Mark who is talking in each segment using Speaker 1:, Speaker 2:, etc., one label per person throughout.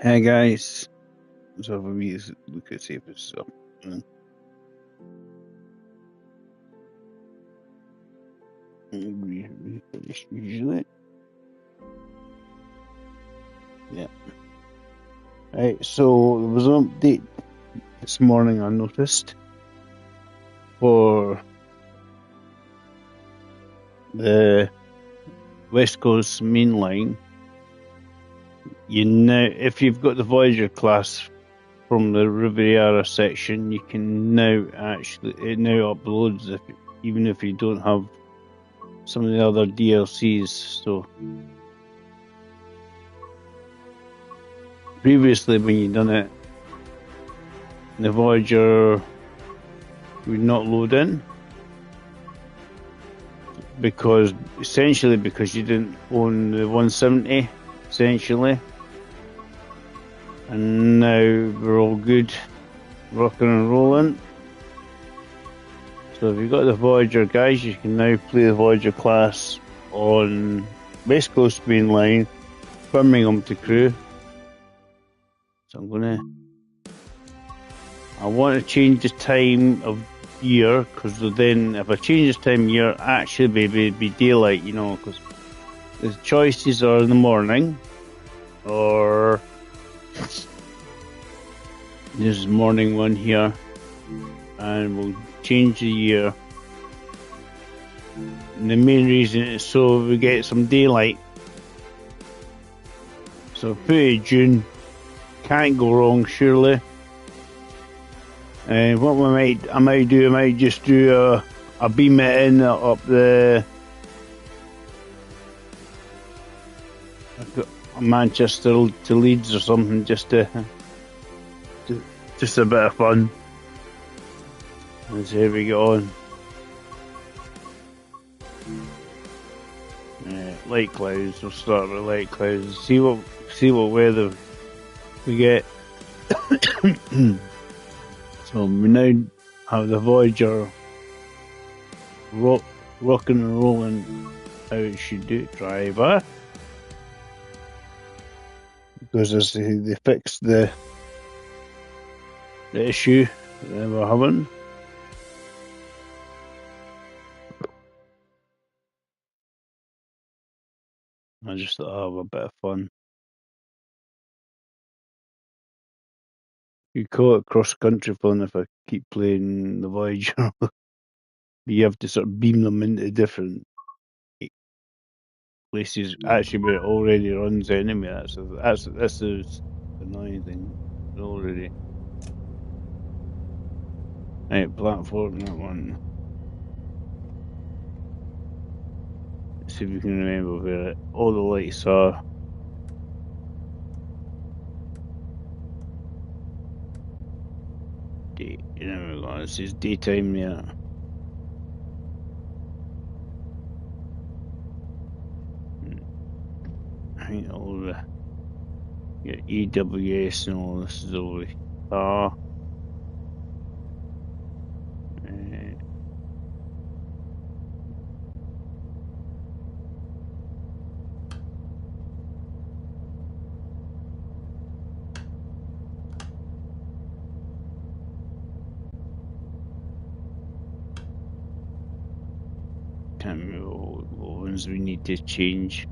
Speaker 1: Hey guys, so for me, we could see if it's up. We finish usually. Yeah. Right, so there was an update this morning I noticed for the West Coast main line. You now, if you've got the Voyager class from the Riviera section, you can now it now uploads even if you don't have some of the other DLCs. So previously, when you done it, the Voyager would not load in because you didn't own the 170 essentially, and now we're all good, rocking and rolling. So if you've got the Voyager, guys, you can now play the Voyager class on West Coast main line, Birmingham to Crewe. So I want to change the time of year, because then if I change the time of year, actually it'd be daylight, because the choices are in the morning, or this is morning one here, and we'll change the year. And the main reason is so we get some daylight. So 30 June, can't go wrong surely. And what I might just do a beam it in up the Manchester to Leeds or something, just a bit of fun. Let's see how we get on. Light clouds. We'll start with light clouds. See what weather we get. So we now have the Voyager rocking and rolling how it should do. Driver, because they fixed the issue that they were having. I just thought I'd have a bit of fun. You call it cross-country fun if I keep playing the Voyager. You have to sort of beam them into different places, actually, where it already runs anyway. That's the annoying thing already. Right, platform, that one. Let's see if we can remember where all the lights are. It says daytime there. I think all the EWS and all this is over here. Can't remember what ones we need to change.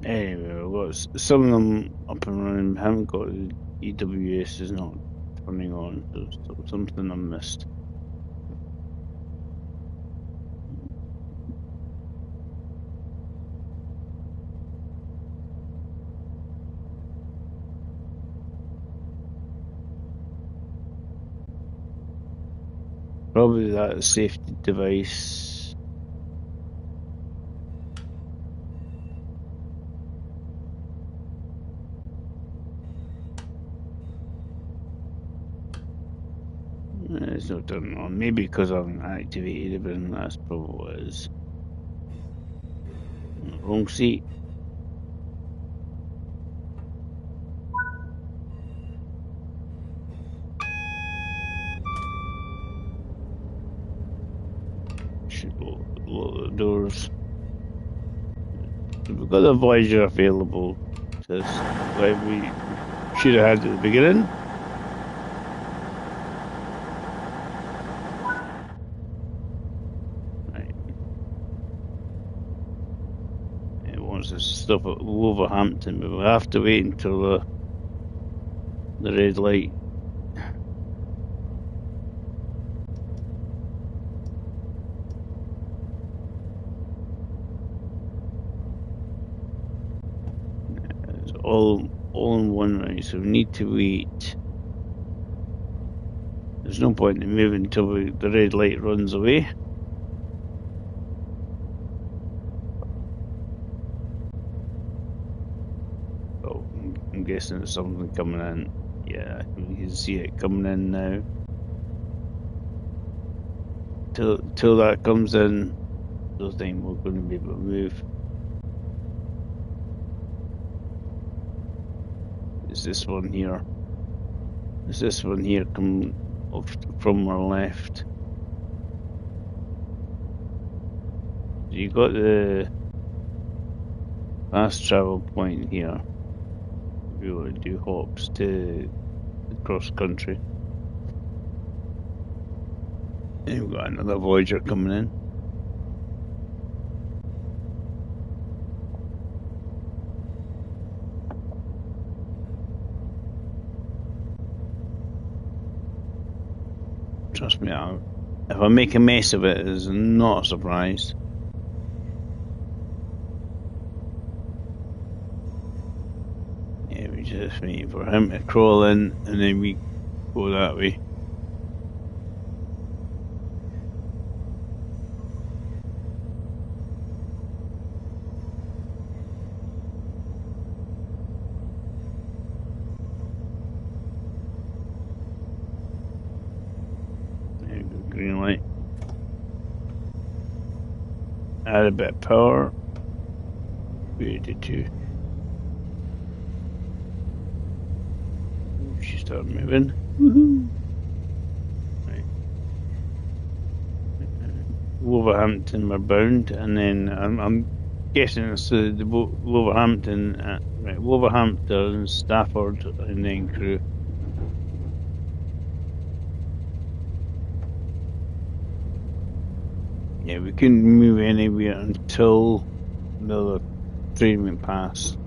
Speaker 1: Anyway, we've got some of them up and running. We haven't got the EWS is not turning on. There's something I missed. Probably that safety device. It's not turning on. Maybe because I haven't activated it, but that's probably what it is. Wrong seat. lock the doors. We've got the Voyager available to us, like we should have had at the beginning. Right. It wants us to stop at Wolverhampton, but we'll have to wait until the red light. It's all in one, right? So we need to wait. There's no point in moving until the red light runs away. Oh, I'm guessing there's something coming in. Yeah, you can see it coming in now. Till that comes in, I don't think we're going to be able to move. Is this one here? Is this one here come off from our left? You got the fast travel point here. We want to do hops to the cross country. And we've got another Voyager coming in. Trust me, if I make a mess of it, it's not a surprise. Yeah, we just wait for him to crawl in, and then we go that way. Green light. Add a bit of power. We did too. She started moving. Woohoo! Right. Wolverhampton we're bound, and then I'm guessing it's the Wolverhampton, right? Wolverhampton, Stafford, and then Crewe. Yeah, we couldn't move anywhere until the train went past.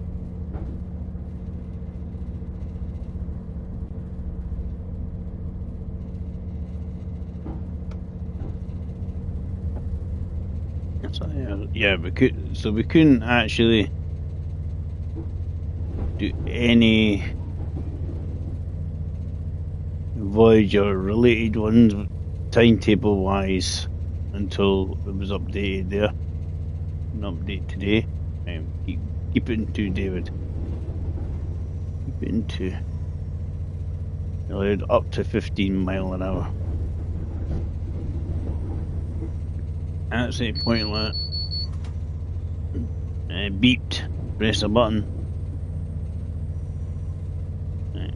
Speaker 1: So, yeah, we couldn't actually do any Voyager related ones timetable wise until it was updated there. An update today. Keep it in 2, David. Keep it in 2. Allowed up to 15 mile an hour. That's a point limit. Beeped. Press a button. Right.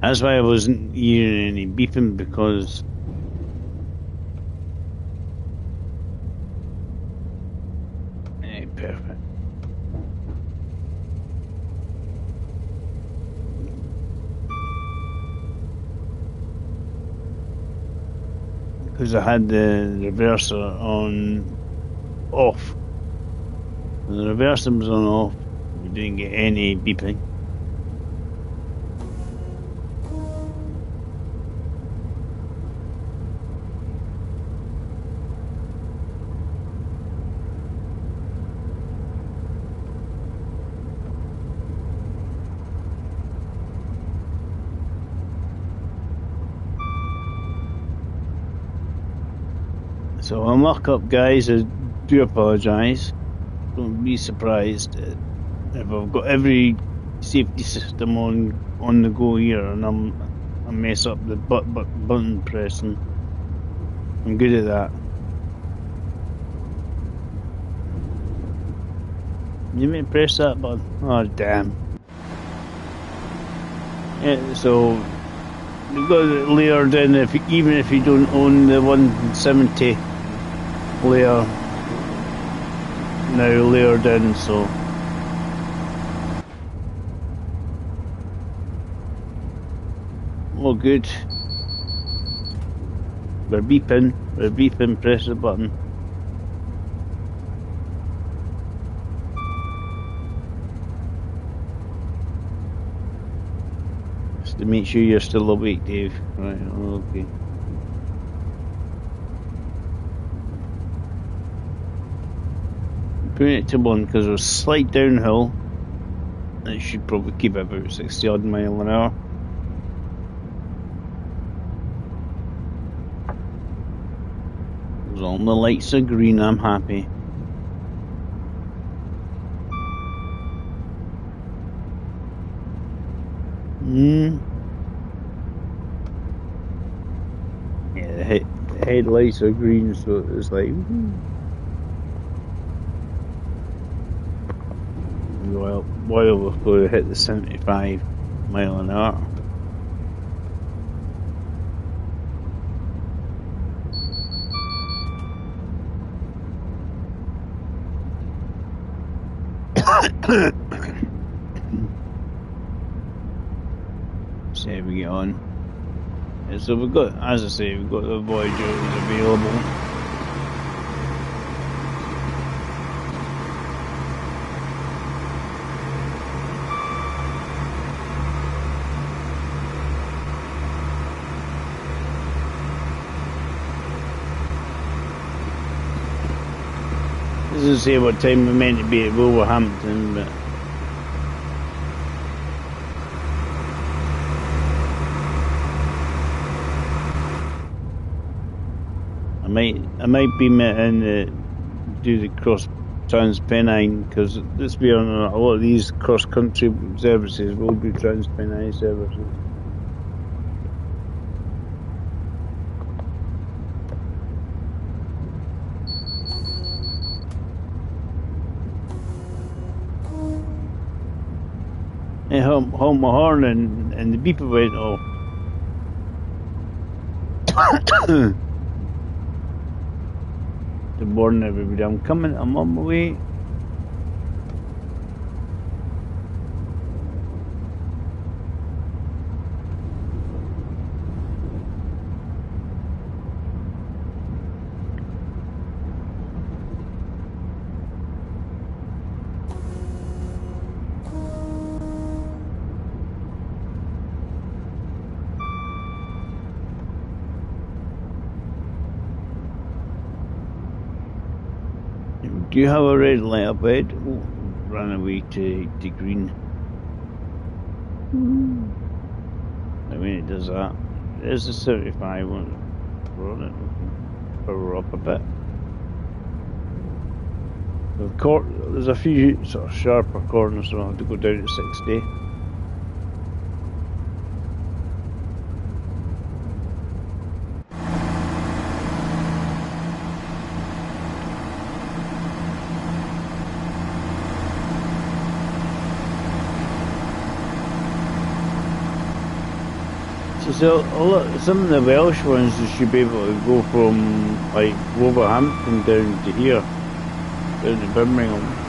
Speaker 1: That's why I wasn't hearing any beeping, because perfect. Because I had the reverser on off. When the reverser was on off, we didn't get any beeping. So I'm locked up, guys. I do apologise. Don't be surprised if I've got every safety system on the go here, and I mess up the button pressing. I'm good at that. You may press that button. Oh damn! So you've got it layered in. Even if you don't own the 170 layer, now layered in. So all good. We're beeping. Press the button. To make sure you're still awake, Dave. Right, okay. Putting it to 1 because there's a slight downhill. It should probably keep about 60 odd mile an hour. As long as the lights are green, I'm happy. Yeah, the headlights are green, so it's like. Well, while we're going to hit the 75 mile an hour. See how we get on. Yeah, so we've got, as I say, we've got the Voyager available. Doesn't say what time we're meant to be at Wolverhampton, but I might be meant to do the cross Trans-Pennine, because let's be honest, a lot of these cross-country services will be Trans-Pennine services. I honked my horn and the beeper went off. To warn everybody, I'm coming, I'm on my way. Do you have a red light up ahead? Oh, ran away to green. I mean, it does that. There's a 75 one. We're on it. We can power up a bit. There's a few sort of sharper corners, so I'll have to go down to 60. So some of the Welsh ones you should be able to go from like Wolverhampton down to here, down to Birmingham.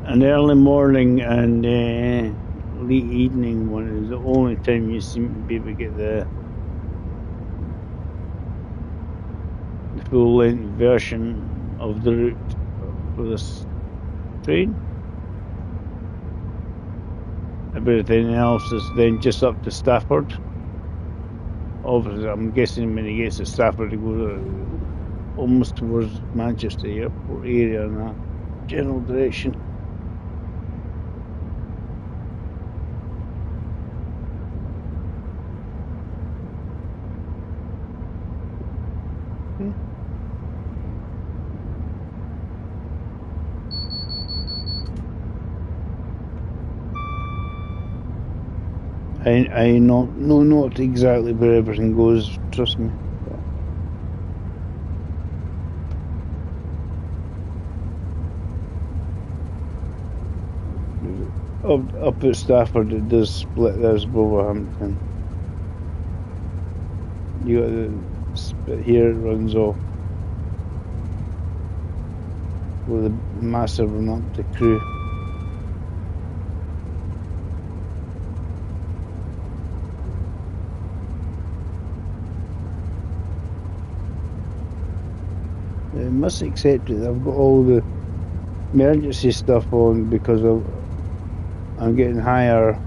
Speaker 1: An early morning and late evening one is the only time you seem to be able to get the full length version of the route for this train. Everything else is then just up to Stafford. Obviously, I'm guessing when he gets to Stafford, he goes almost towards Manchester Airport area in that general direction. I know not exactly where everything goes, trust me. Up at Stafford, it does split. There's Wolverhampton. You got the bit here, it runs off with a massive run up to Crewe. I must accept it. I've got all the emergency stuff on because I'm getting higher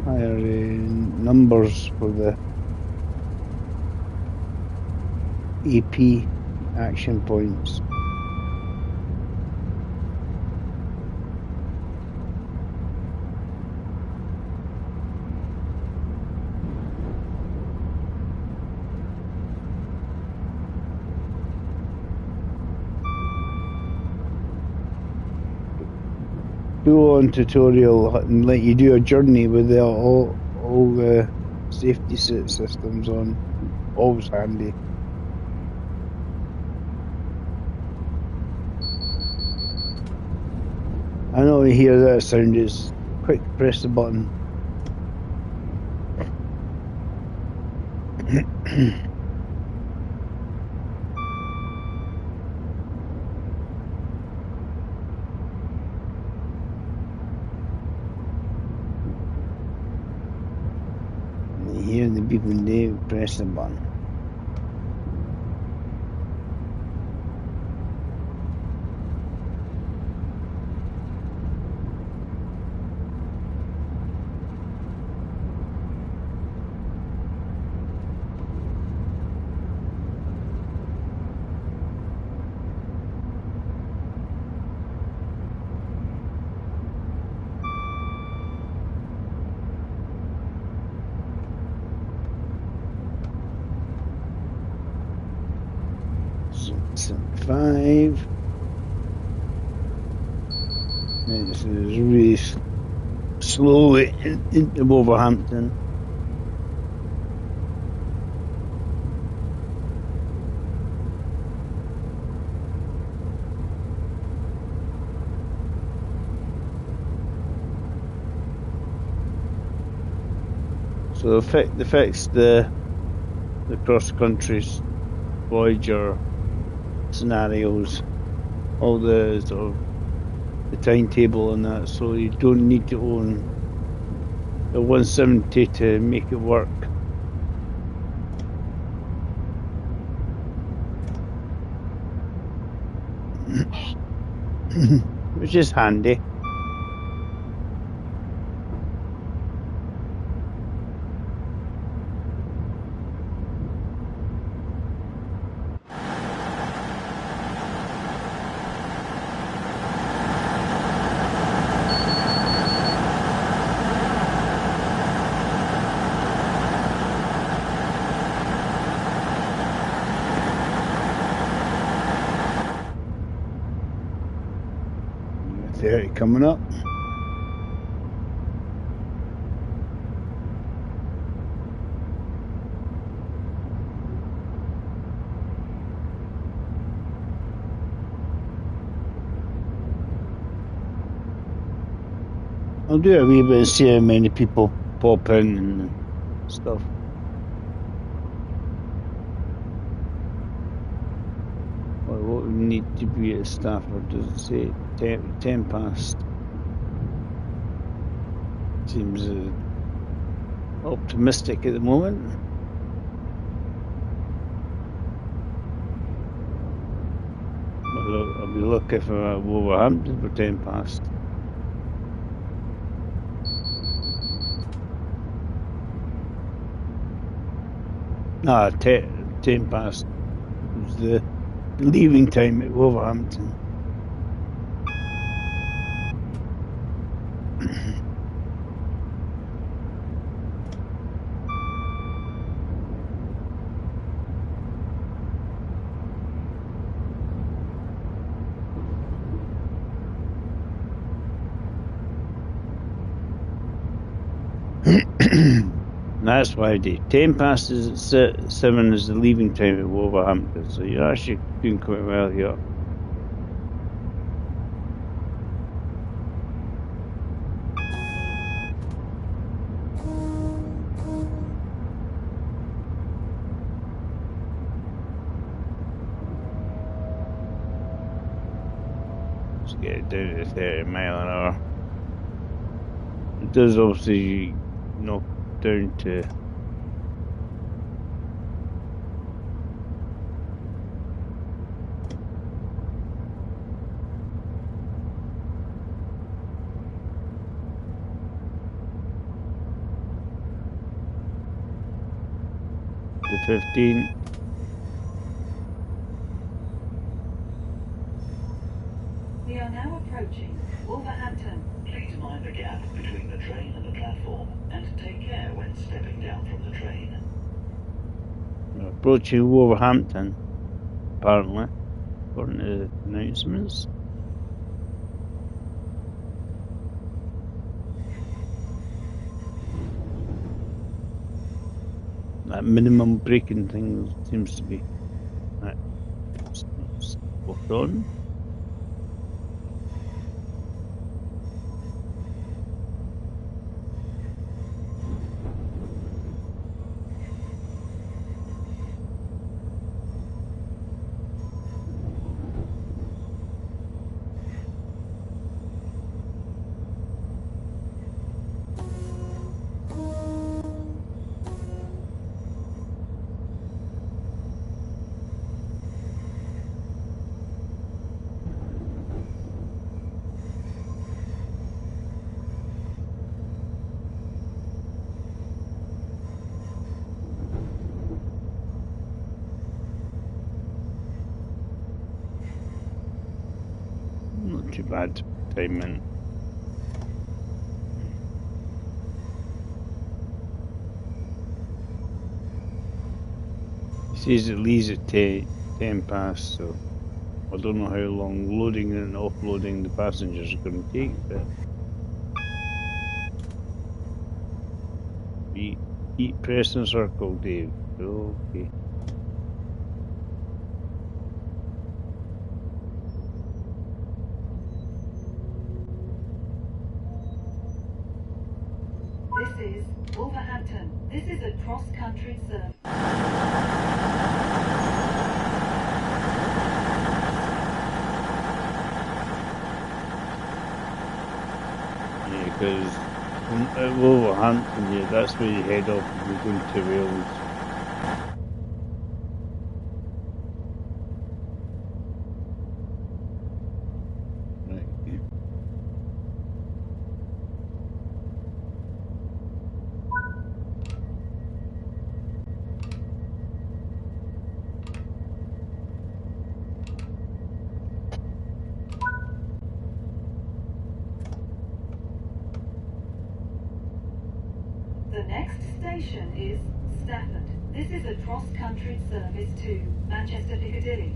Speaker 1: numbers for the AP action points. Full-on tutorial and let you do a journey with all the safety systems on. Always handy. I know you hear that sound, it's quick, press the button. You hear the beeping, they press the button. Five. This is really slowly into Wolverhampton. So they fixed the cross countries Voyager scenarios, all the sort of the timetable and that, so you don't need to own the 170 to make it work. Which is handy. Coming up. I'll do a wee bit and see how many people pop in and stuff. What we need to be at Stafford, does it say 10 past? Seems optimistic at the moment. I'll be lucky if I'm at Wolverhampton for 10 past. Ah, 10 past was the leaving time at Wolverhampton. That's why I do. 10 past 7 is the leaving time at Wolverhampton, so you're actually doing quite well here. Let's get it down to 30 mile an hour. It does obviously knock down to the 15.
Speaker 2: We are now approaching Wolverhampton.
Speaker 3: Please mind the gap between the train and the platform, and take care when stepping down from the train.
Speaker 1: We're approaching Wolverhampton, apparently, according to the announcements. That minimum braking thing seems to be spot on. Not too bad timing. He says it leaves at 10 past, so I don't know how long loading and offloading the passengers are going to take, but keep pressing circle, Dave. Okay.
Speaker 2: This is Wolverhampton. This is a cross-country service.
Speaker 1: Yeah, because at Wolverhampton, yeah, that's where you head off if you're going to Wales. Right.
Speaker 2: The next station is Stafford. This is a cross-country service to Manchester Piccadilly.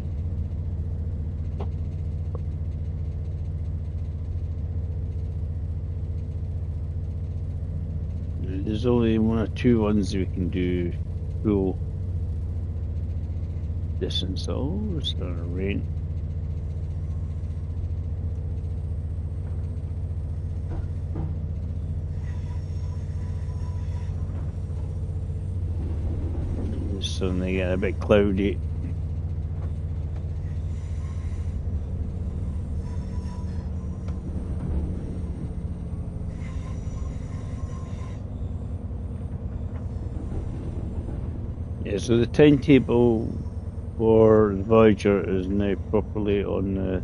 Speaker 1: There's only one or two ones we can do full distance. Oh, it's starting to rain. It's suddenly getting a bit cloudy. Yeah, so the timetable for the Voyager is now properly on the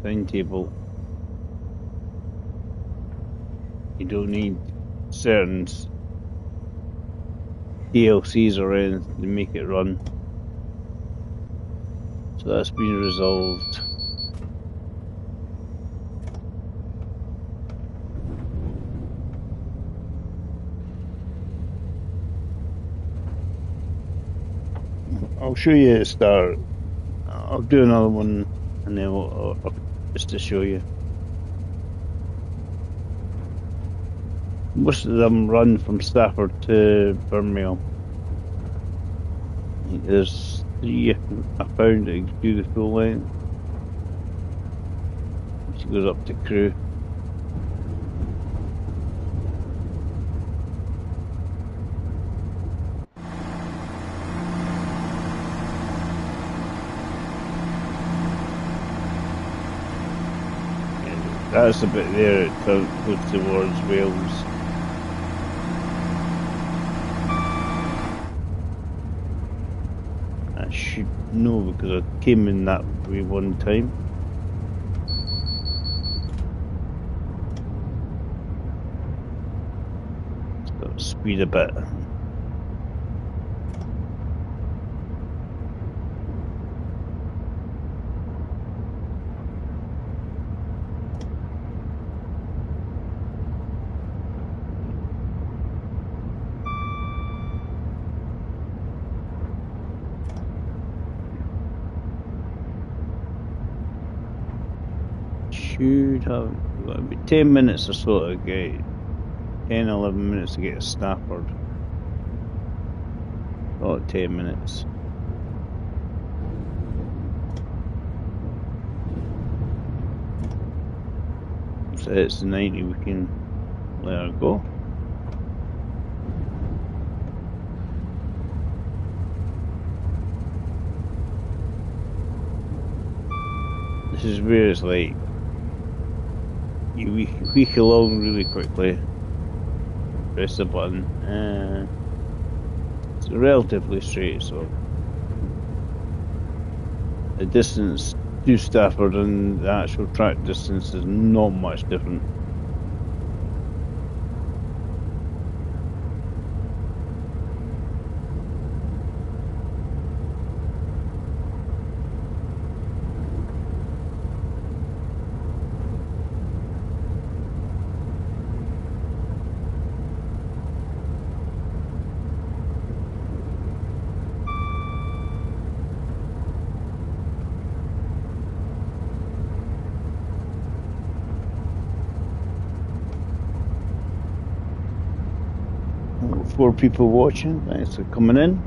Speaker 1: timetable. You don't need certain DLCs or anything to make it run. So that's been resolved. I'll show you at the start. I'll do another one and then just to show you. Most of them run from Stafford to Birmingham. I think there's 3 I found that can do the full length. She goes up to Crewe. That's a bit there, it goes towards Wales. I should know because I came in that way one time. It's got to speed a bit. Should have about 10 minutes or so to get 10, 11 minutes to get to Stafford. Oh, 10 minutes. So it's the 90, we can let her go. This is where it's like you weak along really quickly. Press the button. It's relatively straight, so the distance to Stafford and the actual track distance is not much different. Four people watching, thanks for coming in.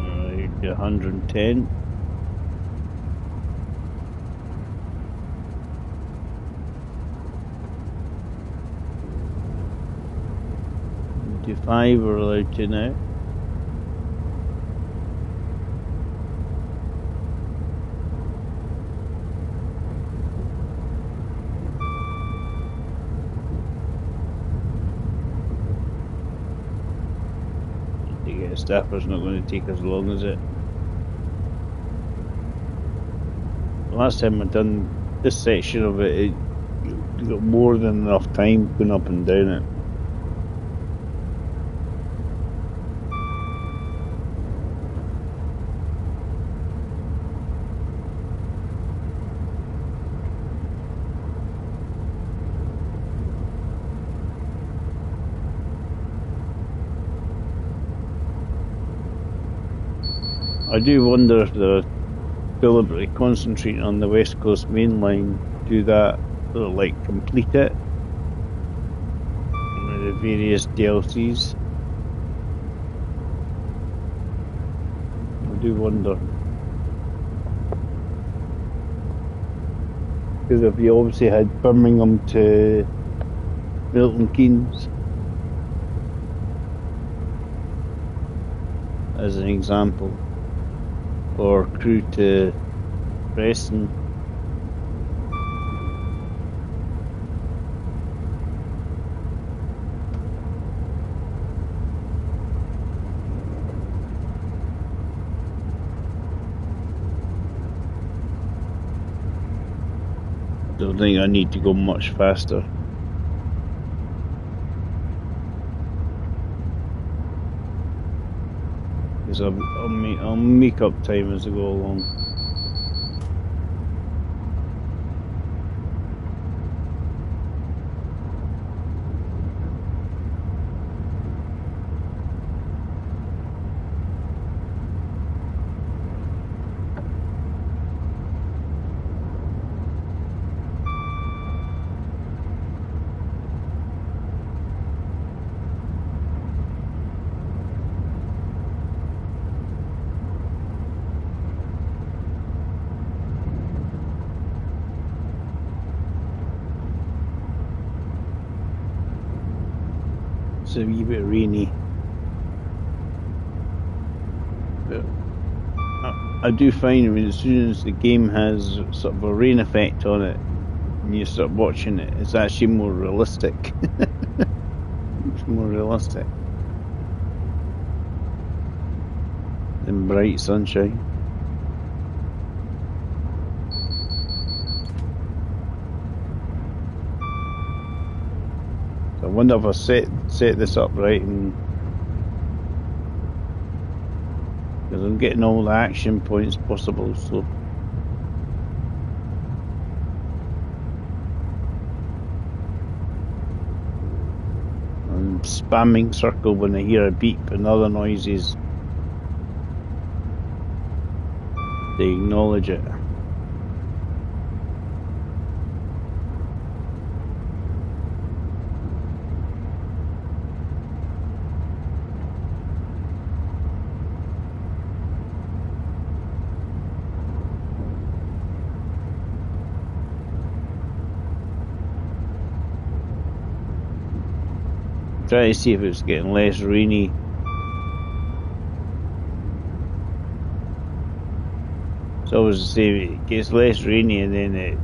Speaker 1: Alright, 110. Five we're allowed to now. Stafford's not going to take as long as it. The last time I'd done this section of it, you got more than enough time going up and down it. I do wonder if they're deliberately concentrating on the West Coast Main Line, do that, sort of like complete it with the various DLCs. I do wonder. Because if you obviously had Birmingham to Milton Keynes as an example, or Crewe to Preston. Don't think I need to go much faster. Because I'll make up time as I go along. It's a wee bit rainy. But I do find, I mean, as soon as the game has sort of a rain effect on it, and you start watching it, it's actually more realistic. It's more realistic than bright sunshine. So I wonder if I set this up right, and because I'm getting all the action points possible, so I'm spamming circle when I hear a beep and other noises to acknowledge it. Try to see if it's getting less rainy. So I was saying it gets less rainy and then it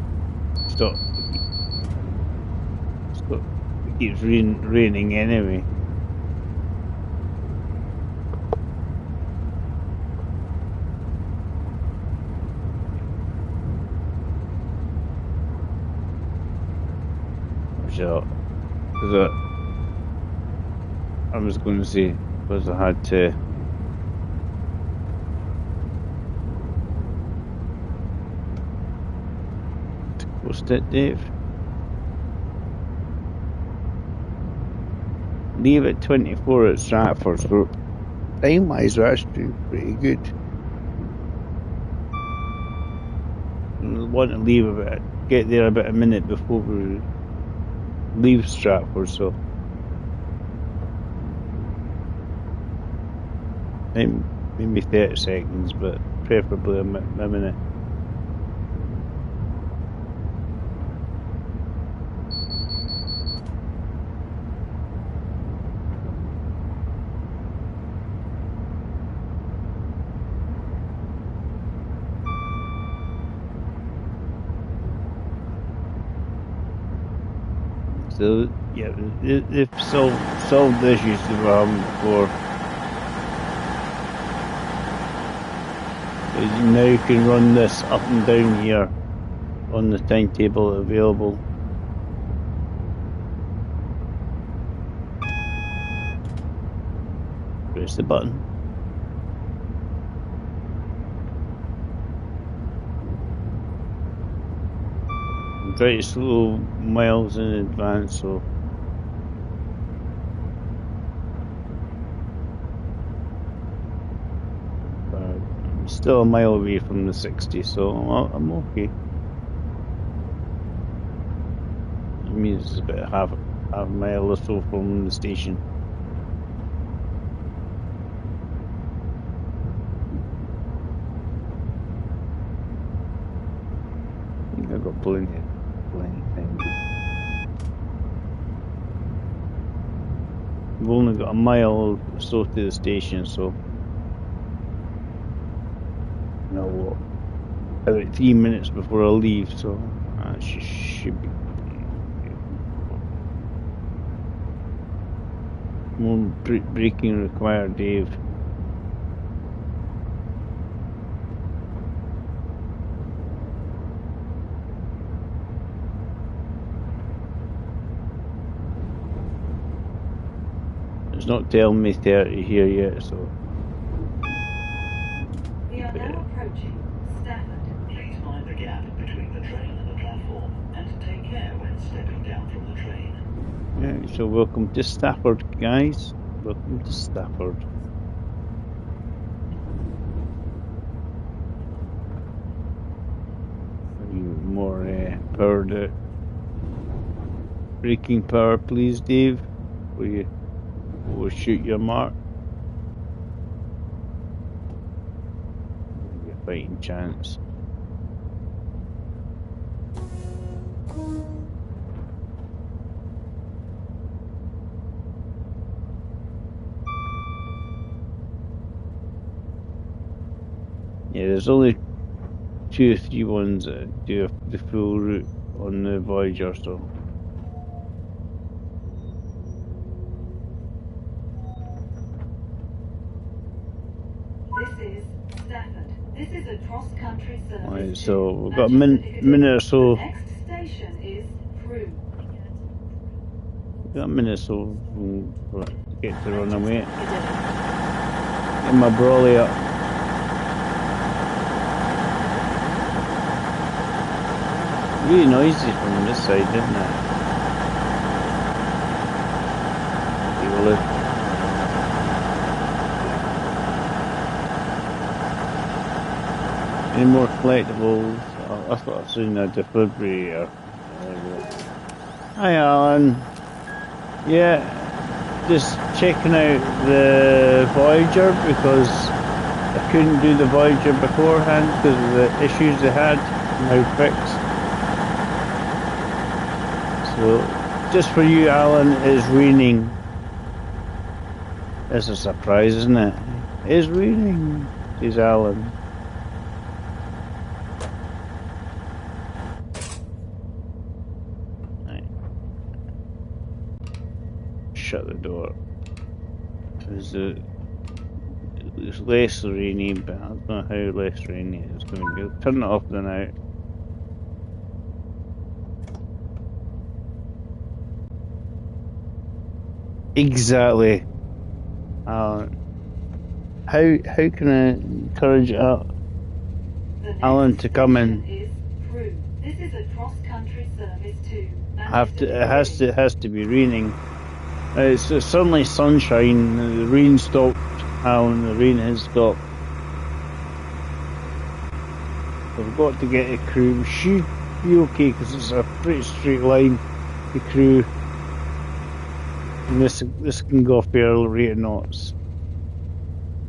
Speaker 1: keeps raining anyway. So, I was going to say, because I had to post it, Dave. Leave at 24 at Stratford, so time-wise we're actually pretty good. I want to leave get there about a minute before we leave Stratford, so maybe 30 seconds, but preferably a minute. So yeah, they've solved the issues they were having before. Now you can run this up and down here on the timetable available. Press the button. Try to slow miles in advance, so I'm still a mile away from the 60, so I'm okay. It means it's about half a mile or so from the station. I think I've got plenty time. We've only got a mile or so to the station, so no, about 3 minutes before I leave, so that should be more braking required, Dave. It's not telling me 30 here yet, so.
Speaker 2: We are now approaching Stafford.
Speaker 3: Please mind the gap between the train and the platform, and take care when stepping down from the train.
Speaker 1: Yeah, so welcome to Stafford, guys. Welcome to Stafford. More powered braking power, please, Dave. Will shoot your mark. Maybe a fighting chance. Yeah, there's only 2 or 3 ones that do the full route on the Voyager, so.
Speaker 2: This is Stafford. This is a cross-country service.
Speaker 1: Right, so
Speaker 2: to
Speaker 1: we've got a
Speaker 2: Manchester Piccadilly.
Speaker 1: minute or so.
Speaker 2: The next station is Crewe.
Speaker 1: We've got a minute or so to get to run away. Get my brolly up. Really noisy from this side, isn't it? Any more collectibles? Oh, I thought I'd seen a defibrillator. Hi Alan. Yeah, just checking out the Voyager because I couldn't do the Voyager beforehand because of the issues they had, now fixed. So, just for you Alan, it's raining. It's a surprise, isn't it? It's raining, says Alan. Shut the door. It's less rainy, but I don't know how less rainy it's going to be. I'll turn it off then out. Exactly. How can I encourage Alan to come in?
Speaker 2: This is a cross-country service to
Speaker 1: It has to be raining. It's suddenly sunshine. The rain stopped. Alan, the rain has stopped. We've got to get to Crewe. We should be okay because it's a pretty straight line to Crewe. And this can go a fair rate of knots.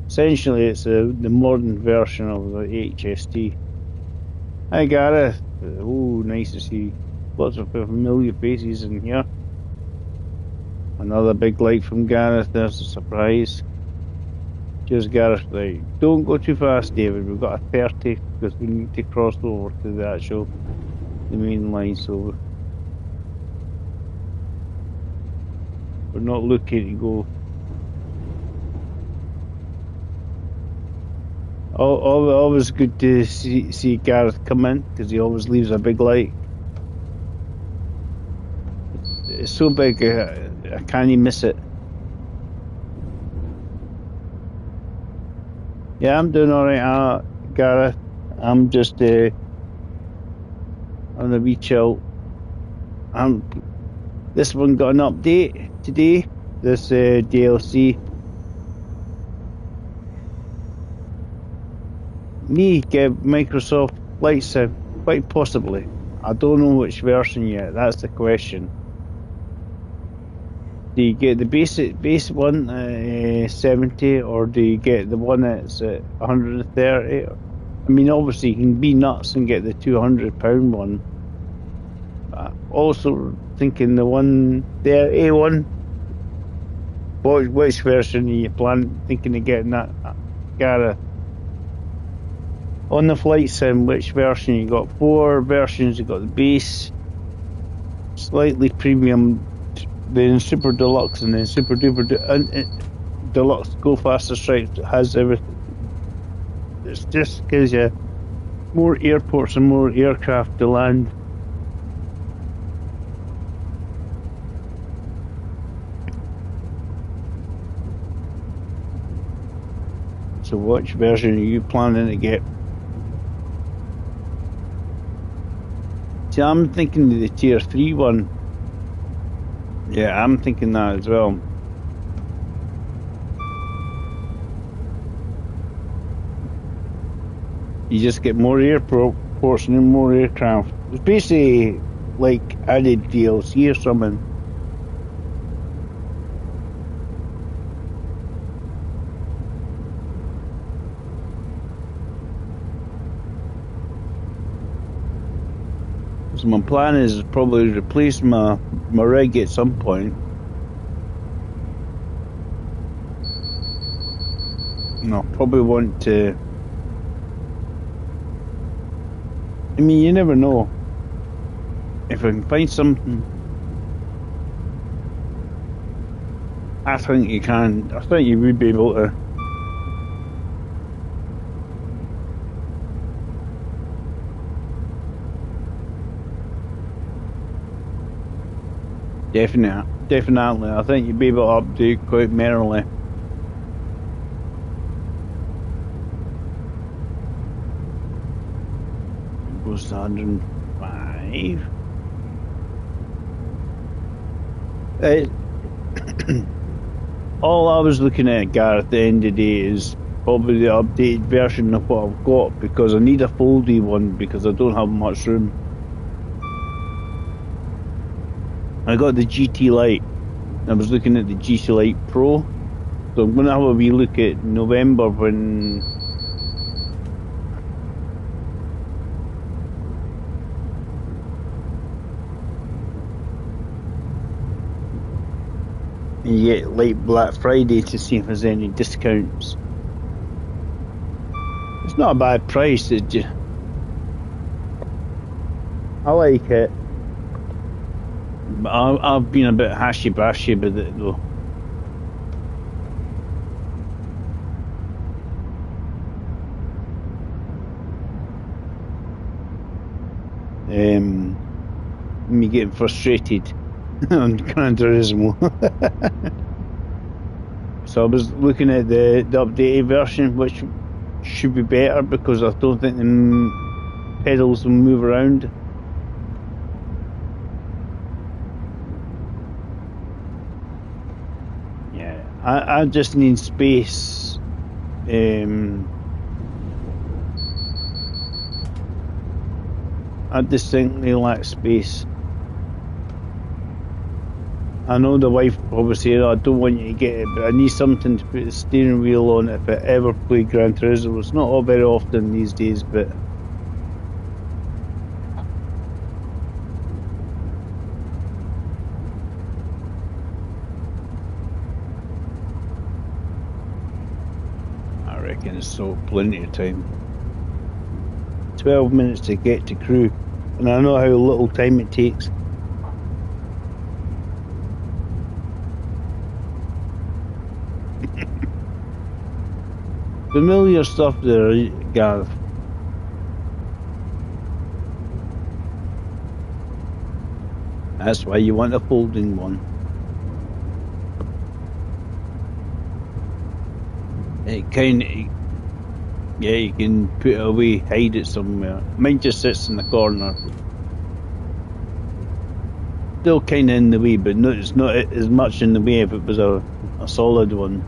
Speaker 1: Essentially, it's the modern version of the HST. Hi Gareth. Oh, nice to see lots of familiar faces in here. Another big like from Gareth. There's a surprise. Cheers, Gareth. Right, don't go too fast, David. We've got a 30 because we need to cross over to the main line. So we're not looking to go. Always good to see Gareth come in because he always leaves a big light. It's so big I can't even miss it. Yeah, I'm doing alright, Gareth. I'm just on a wee chill. This one got an update today. This DLC. Me give Microsoft Flight Sim, quite possibly. I don't know which version yet. That's the question. Do you get the base one at 70, or do you get the one that's at 130? I mean, obviously you can be nuts and get the £200 one. Also thinking the 130 one. Which version are you thinking of getting that, Gareth? On the Flight Sim, which version you got? 4 versions. You got the base, slightly premium, then super deluxe, and then super duper deluxe. Go faster stripes has everything. It just gives you more airports and more aircraft to land. So which version are you planning to get? See, I'm thinking of the tier 3 one. Yeah, I'm thinking that as well. You just get more airports and more aircraft. It's basically like added DLC or something. So my plan is probably replace my rig at some point. And I'll probably want to I mean, you never know. If I can find something, I think you can. I think you would be able to. Definitely. I think you'd be able to update quite merrily. It goes to 105. All I was looking at, Gareth, at the end of the day is probably the updated version of what I've got, because I need a foldy one because I don't have much room. I got the GT Lite. I was looking at the GT Lite Pro. So I'm going to have a wee look at November when you get late Black Friday to see if there's any discounts. It's not a bad price. I like it. But I've been a bit hashy-bashy with it though. Me getting frustrated on Gran Turismo. So I was looking at the updated version, which should be better because I don't think the pedals will move around. Yeah, I just need space. I distinctly lack space. I know the wife probably said, I don't want you to get it, but I need something to put the steering wheel on if I ever play Gran Turismo. It's not all very often these days, but I reckon it's so plenty of time. 12 minutes to get to Crewe, and I know how little time it takes. Familiar stuff there, Gareth. That's why you want a folding one. It kind of, yeah, you can put it away, hide it somewhere. Mine just sits in the corner. Still kind of in the way, but no, it's not as much in the way if it was a solid one.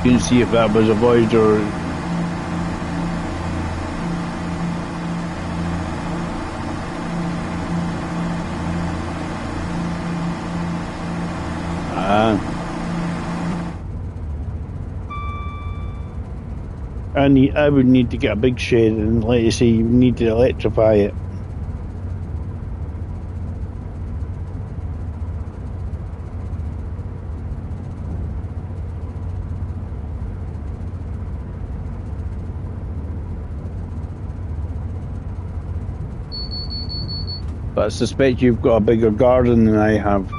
Speaker 1: You can see if that was a Voyager. I would need to get a big shed, and like you say, you need to electrify it. But I suspect you've got a bigger garden than I have.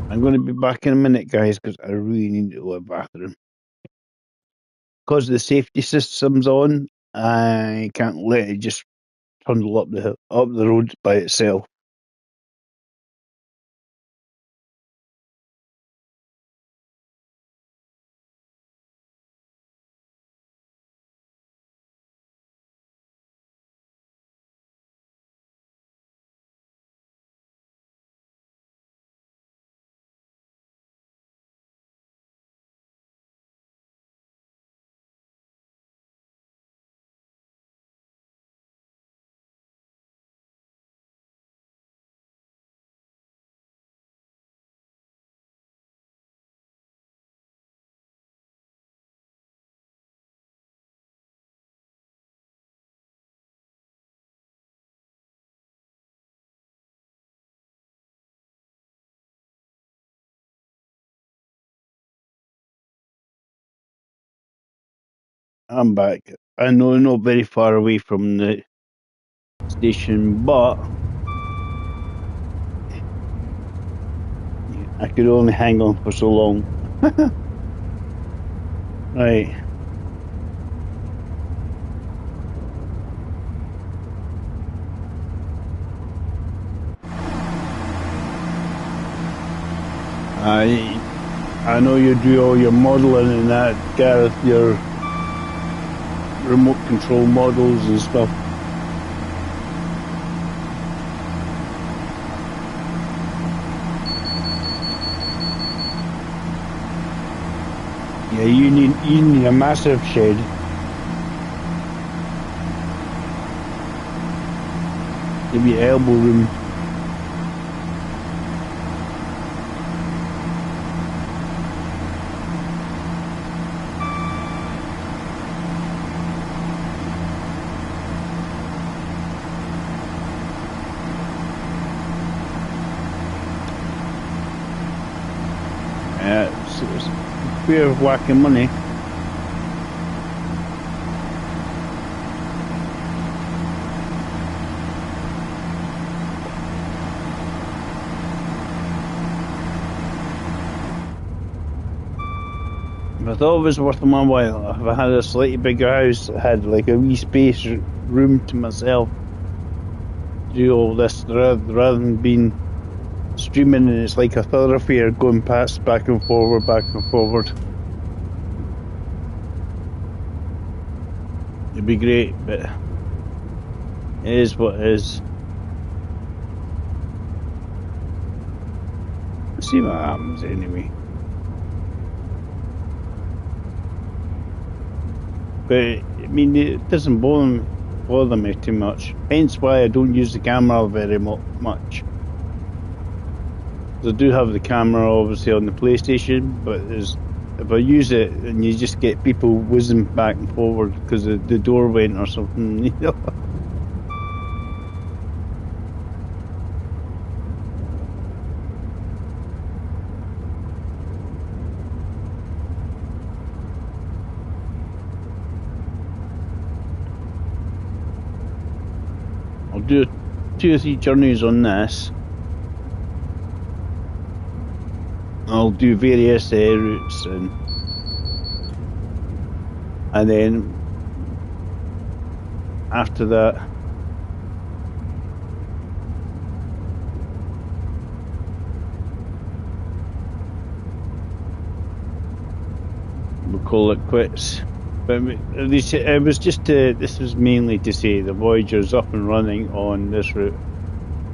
Speaker 1: I'm going to be back in a minute, guys, because I really need to go to the bathroom. Because the safety system's on, I can't let it just trundle up the road by itself. I'm back. I know not very far away from the station, but I could only hang on for so long. Right. I know you do all your modelling and that, Gareth, your remote control models and stuff. Yeah, you need a massive shed. Give you elbow room. It's a fear of whacking money. I thought it was worth my while. If I had a slightly bigger house, I had like a wee space room to myself to do all this rather than being streaming and it's like a thoroughfare going past back and forward. It'd be great, but it is what it is. Let's see what happens anyway. But I mean, it doesn't bother me too much. Hence why I don't use the camera very much. I do have the camera obviously on the PlayStation, but if I use it and you just get people whizzing back and forward because the door went or something, you know. I'll do 2 or 3 journeys on this. I'll do various routes and then after that we'll call it quits. But it was just this was mainly to say the Voyager's up and running on this route.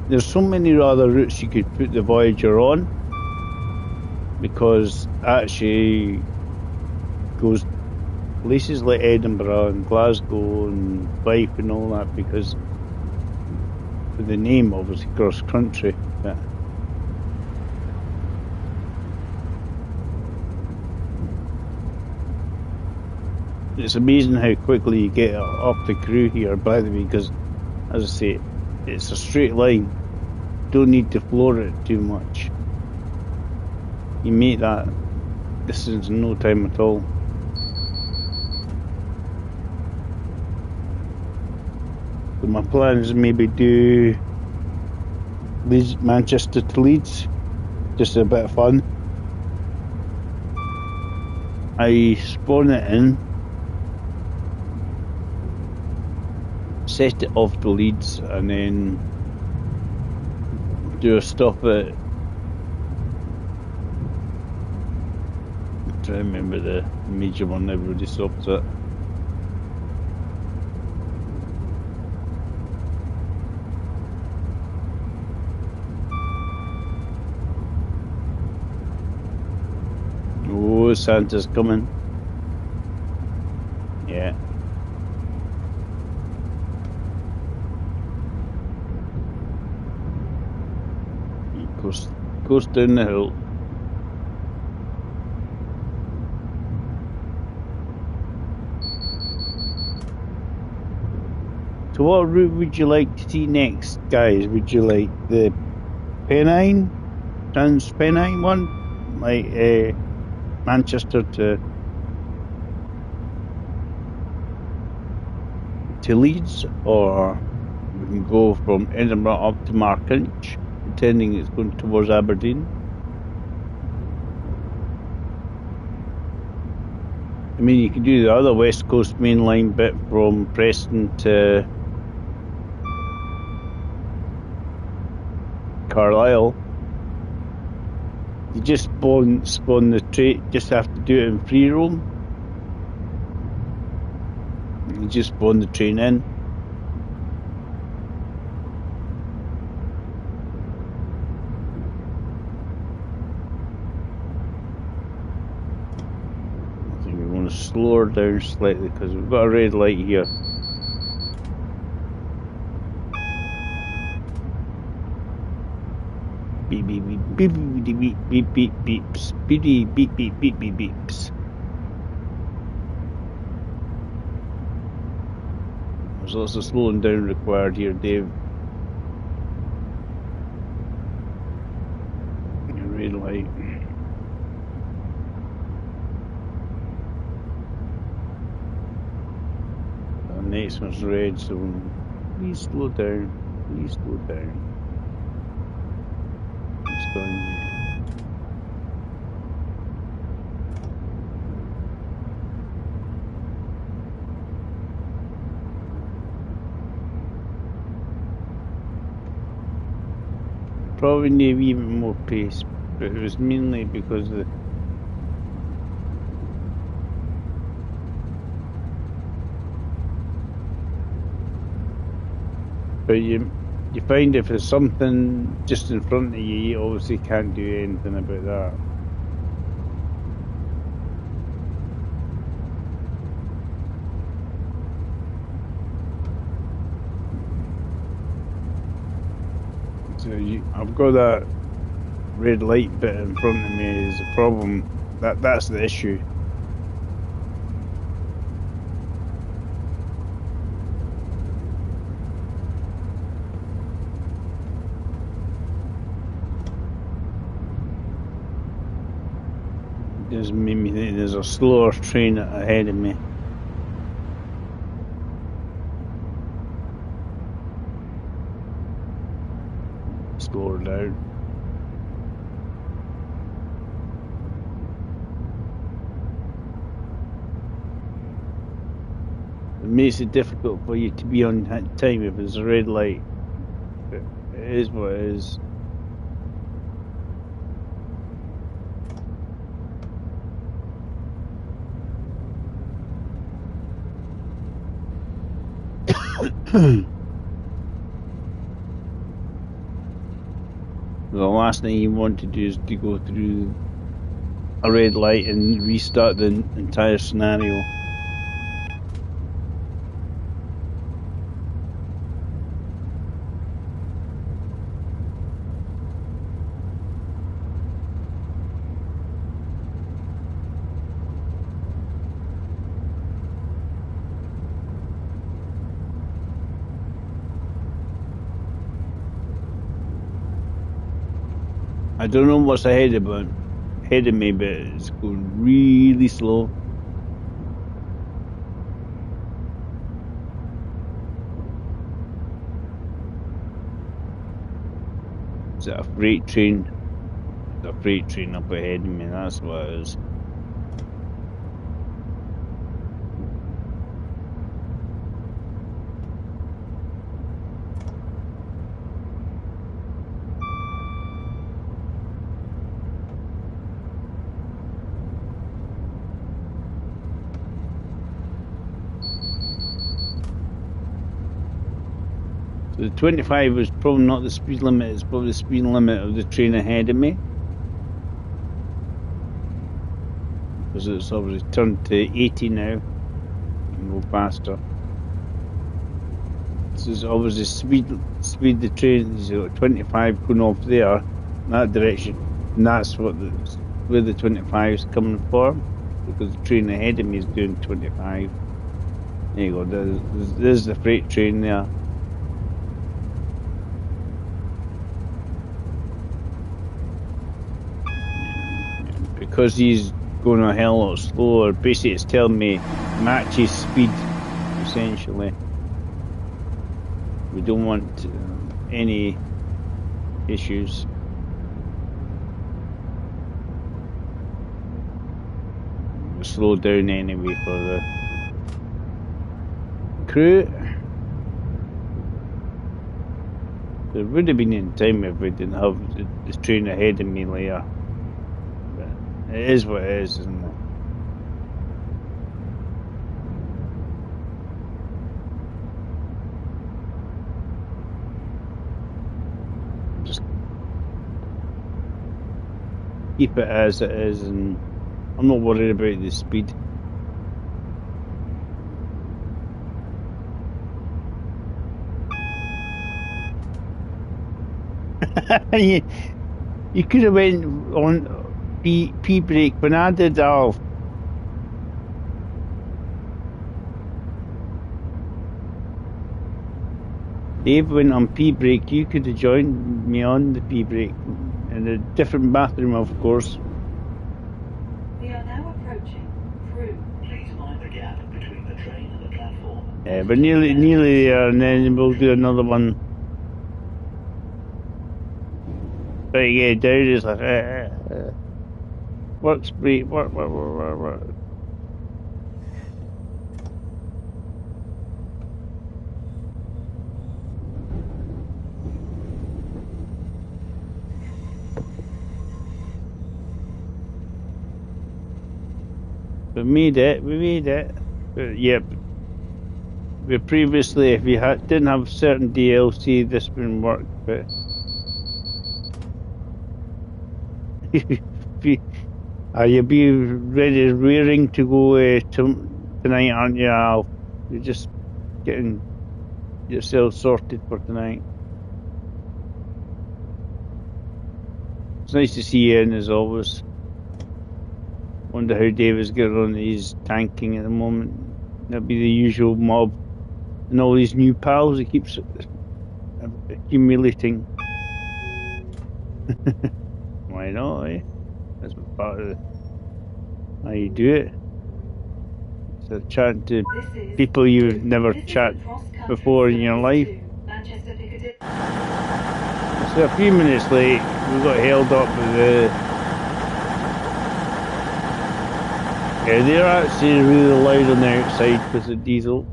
Speaker 1: There's so many other routes you could put the Voyager on, because actually goes places like Edinburgh and Glasgow and Fife and all that, because for the name obviously cross country. But it's amazing how quickly you get up the Crewe here, by the way, because as I say, it's a straight line. Don't need to floor it too much. You make that distance in no time at all. So my plan is maybe do Manchester to Leeds, just a bit of fun. I spawn it in, set it off to Leeds, and then do a stop at, I remember the major one everybody stops at. Oh, Santa's coming. Yeah. Goes down the hill. So what route would you like to see next, guys? Would you like the Pennine, Trans-Pennine one? Like Manchester to to Leeds, or we can go from Edinburgh up to Markinch, pretending it's going towards Aberdeen. I mean, you can do the other West Coast Main Line bit from Preston to Carlisle. You just spawn the train, just have to do it in free roam. You just spawn the train in. I think we want to slow her down slightly because we've got a red light here. Beep beep beep beep beep beep beep beep beeps beep beep beep beep beep beep beeps. There's lots of slowing down required here, Dave. Red light. The next one's red, so please slow down. Please slow down. It's going. Probably need a wee bit more pace, but it was mainly because of the you find if there's something just in front of you, you obviously can't do anything about that. So I've got that red light bit in front of me is a problem. That's the issue. It just made me think there's a slower train ahead of me. Slower down. It makes it difficult for you to be on time if there's a red light. It is what it is. The last thing you want to do is to go through a red light and restart the entire scenario. I don't know what's ahead of me, but it's going really slow. Is it a freight train? There's a freight train up ahead of me, that's what it is. The 25 was probably not the speed limit, it's probably the speed limit of the train ahead of me. Because it's obviously turned to 80 now. And go faster. This is obviously speed the train, so 25 going off there, in that direction. And that's where the 25 is coming from. Because the train ahead of me is doing 25. There you go, there's the freight train there. Because he's going a hell lot slower, basically it's telling me match his speed, essentially. We don't want any issues. We'll slow down anyway for the Crewe. There would have been in time if we didn't have the train ahead of me later. But it is what it is, isn't it? Just keep it as it is, and I'm not worried about the speed. you could have went on P break when I did, Alf. Dave went on P break. You could have joined me on the P break in a different bathroom, of course.
Speaker 2: We are now approaching Crewe.
Speaker 3: Please mind the gap between the train and the platform.
Speaker 1: Yeah, we're nearly there, and then we'll do another one. But you get down, it's like, work spree, work. We made it. Yep. We previously, if you didn't have certain DLC, this wouldn't work, but you'll be ready, rearing to go tonight, aren't you, Al? You're just getting yourself sorted for tonight. It's nice to see you in, as always. Wonder how David's getting on. He's tanking at the moment. That'll be the usual mob. And all these new pals he keeps accumulating. Why not, eh? That's part of how you do it. So chatting to people you've never chatted before in your life. So a few minutes late, we got held up with the... Yeah, they're actually really loud on the outside because of diesel.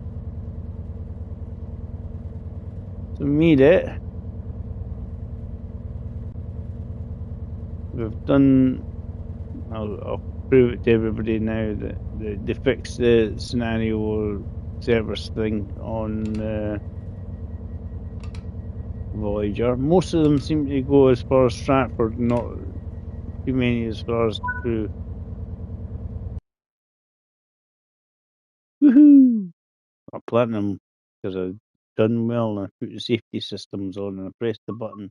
Speaker 1: So we made it. We've done... I'll prove it to everybody now that they fixed the scenario service thing on Voyager. Most of them seem to go as far as Stratford, not too many as far as Crewe. Woohoo! I platinum because I've done well and I put the safety systems on and I pressed the button.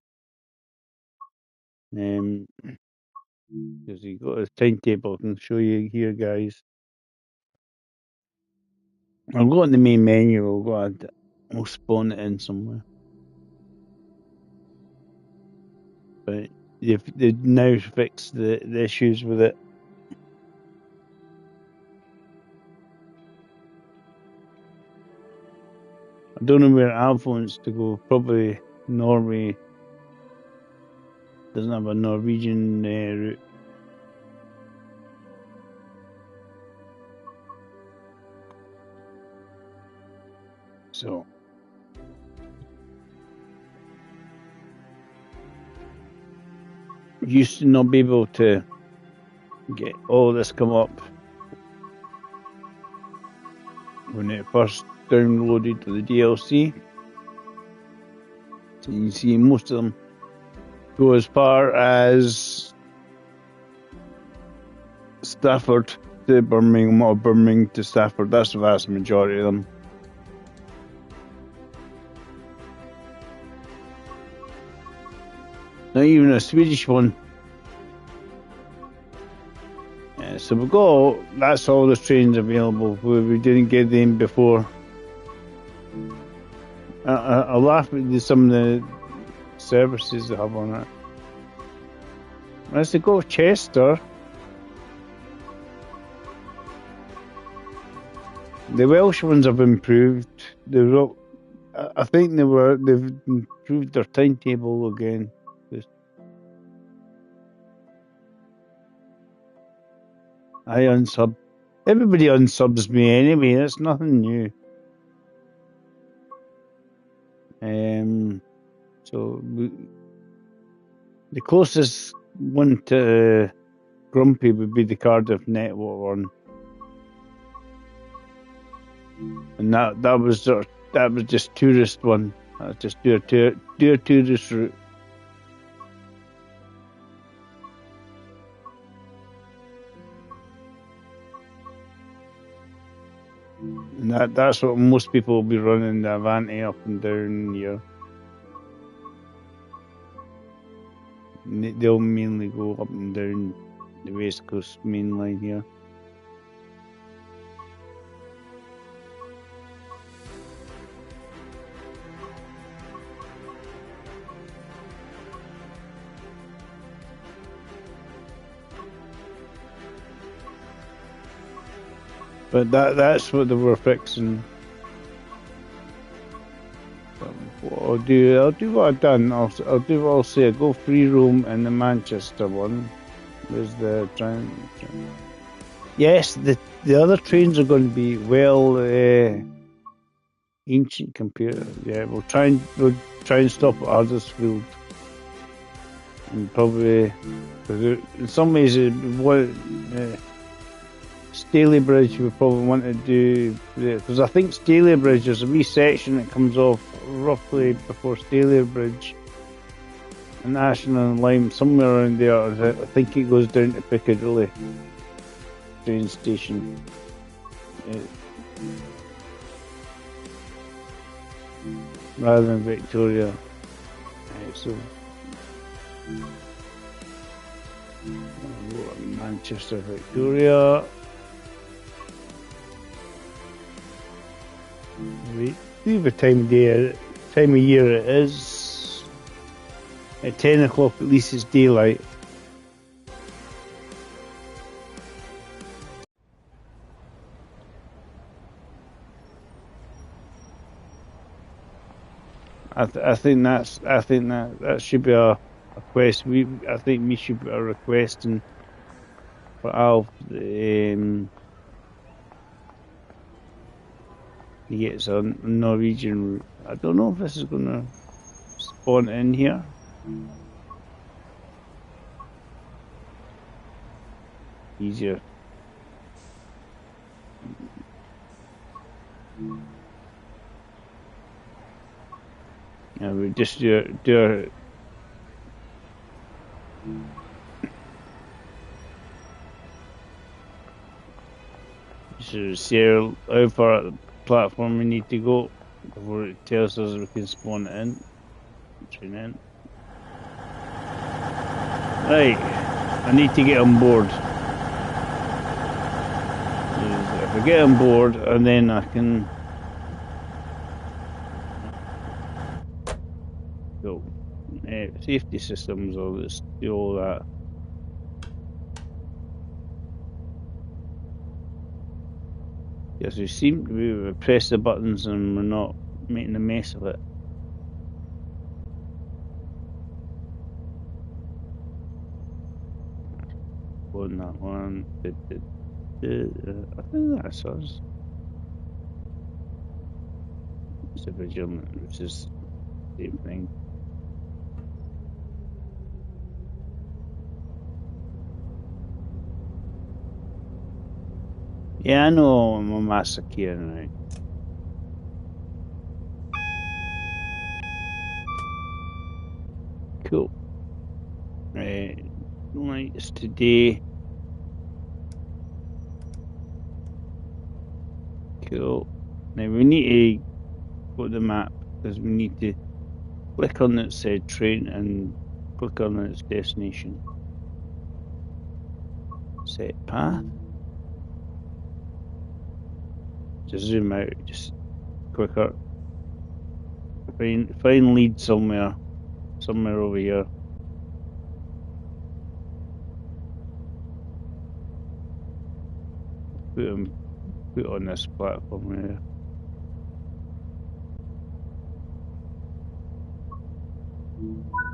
Speaker 1: Because you got a timetable I can show you here, guys. I'll go in the main menu. We'll spawn it in somewhere. But they've now fixed the issues with it. I don't know where Alf wants to go. Probably Norway. Doesn't have a Norwegian route. So. Used to not be able to get all this come up when it first downloaded the DLC. So you can see most of them go as far as Stafford to Birmingham or Birmingham to Stafford. That's the vast majority of them. Not even a Swedish one. Yeah, so we got that's all the trains available. We didn't get them before. I laugh at some of the services they have on it. As they go Chester, the Welsh ones have improved. I think they've improved their timetable again. I unsub. Everybody unsubs me anyway. That's nothing new. So the closest one to Grumpy would be the Cardiff Network one, and that was just tourist one. Just do a tourist route. And that's what most people will be running the Avanti up and down here. They'll mainly go up and down the West Coast main line here. But that's what they were fixing. What I'll do what I've done. I'll do what I'll say. I'll go free roam in the Manchester one. There's the train. Yes, the other trains are going to be well ancient compared. Yeah, we'll try and stop at Huddersfield, and probably in some ways Stalybridge we probably want to do, because I think Stalybridge, there's a wee section that comes off roughly before Stalybridge and Ashton and Lime, somewhere around there. I think it goes down to Piccadilly train station. Rather than Victoria. So Manchester, Victoria. We see the time of year it is. At 10 o'clock at least it's daylight. I think that should be a quest. I think we should be requesting for Alf he gets a Norwegian route. I don't know if this is going to spawn in here. Easier. And we just do so see how far at the platform we need to go before it tells us we can spawn it in. Train in. Right, I need to get on board. If I get on board, and then I can go. Safety systems, all this, do all that. Yes, we seem to be press the buttons and we're not making a mess of it. On that one, I think that's us. It's a vigilant, which is the same thing. Yeah, I know I'm a massacre now. Cool. Right, lights today. Cool. Now we need to go to the map because we need to click on that said train and click on its destination. Set path. Just zoom out, just quicker. Find lead somewhere over here. Put on this platform here.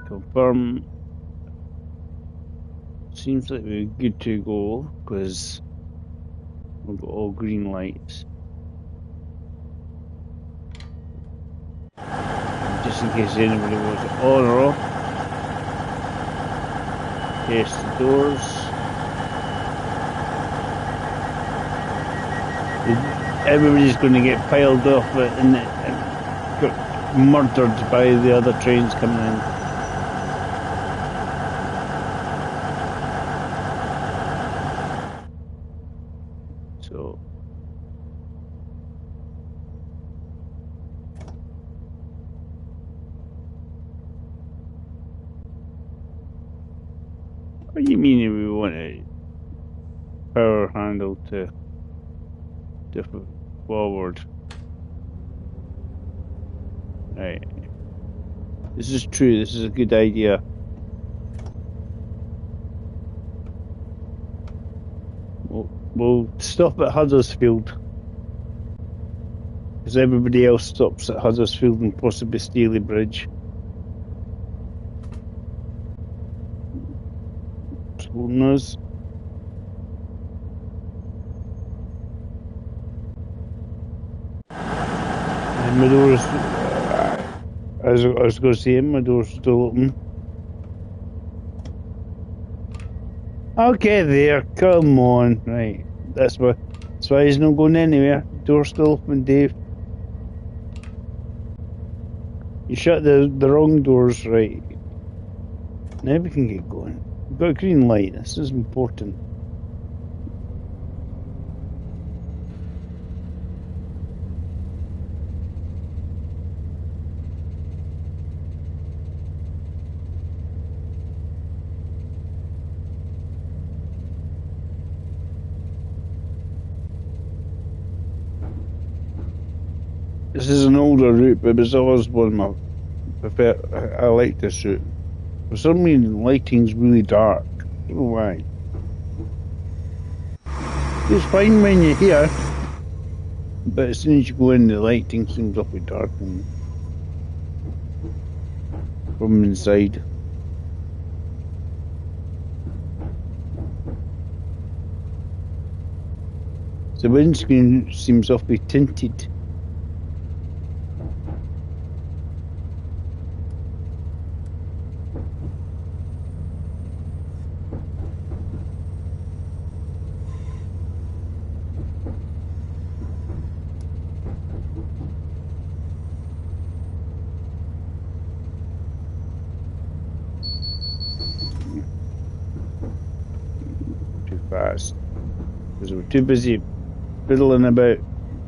Speaker 1: Confirm. Seems like we're good to go because we've got all green lights. Just in case anybody wants it on or off. Test the doors. Everybody's going to get piled off and got murdered by the other trains coming in. So what do you mean we want a power handle to forward? Right. This is true, this is a good idea. We'll stop at Huddersfield. Because everybody else stops at Huddersfield and possibly Staley Bridge. Knows. And my door's, as I was going to say, my door's still open. Okay, there, come on, right. That's why he's not going anywhere. Door's still open, Dave. You shut the wrong doors, right. Now we can get going. We've got a green light, this is important. This is an older route, but it's always one of my prefer. I like this route. For some reason, lighting's really dark. I don't know why. It's fine when you're here, but as soon as you go in, the lighting seems awfully dark from inside. The windscreen seems awfully tinted. Fast because we're too busy fiddling about.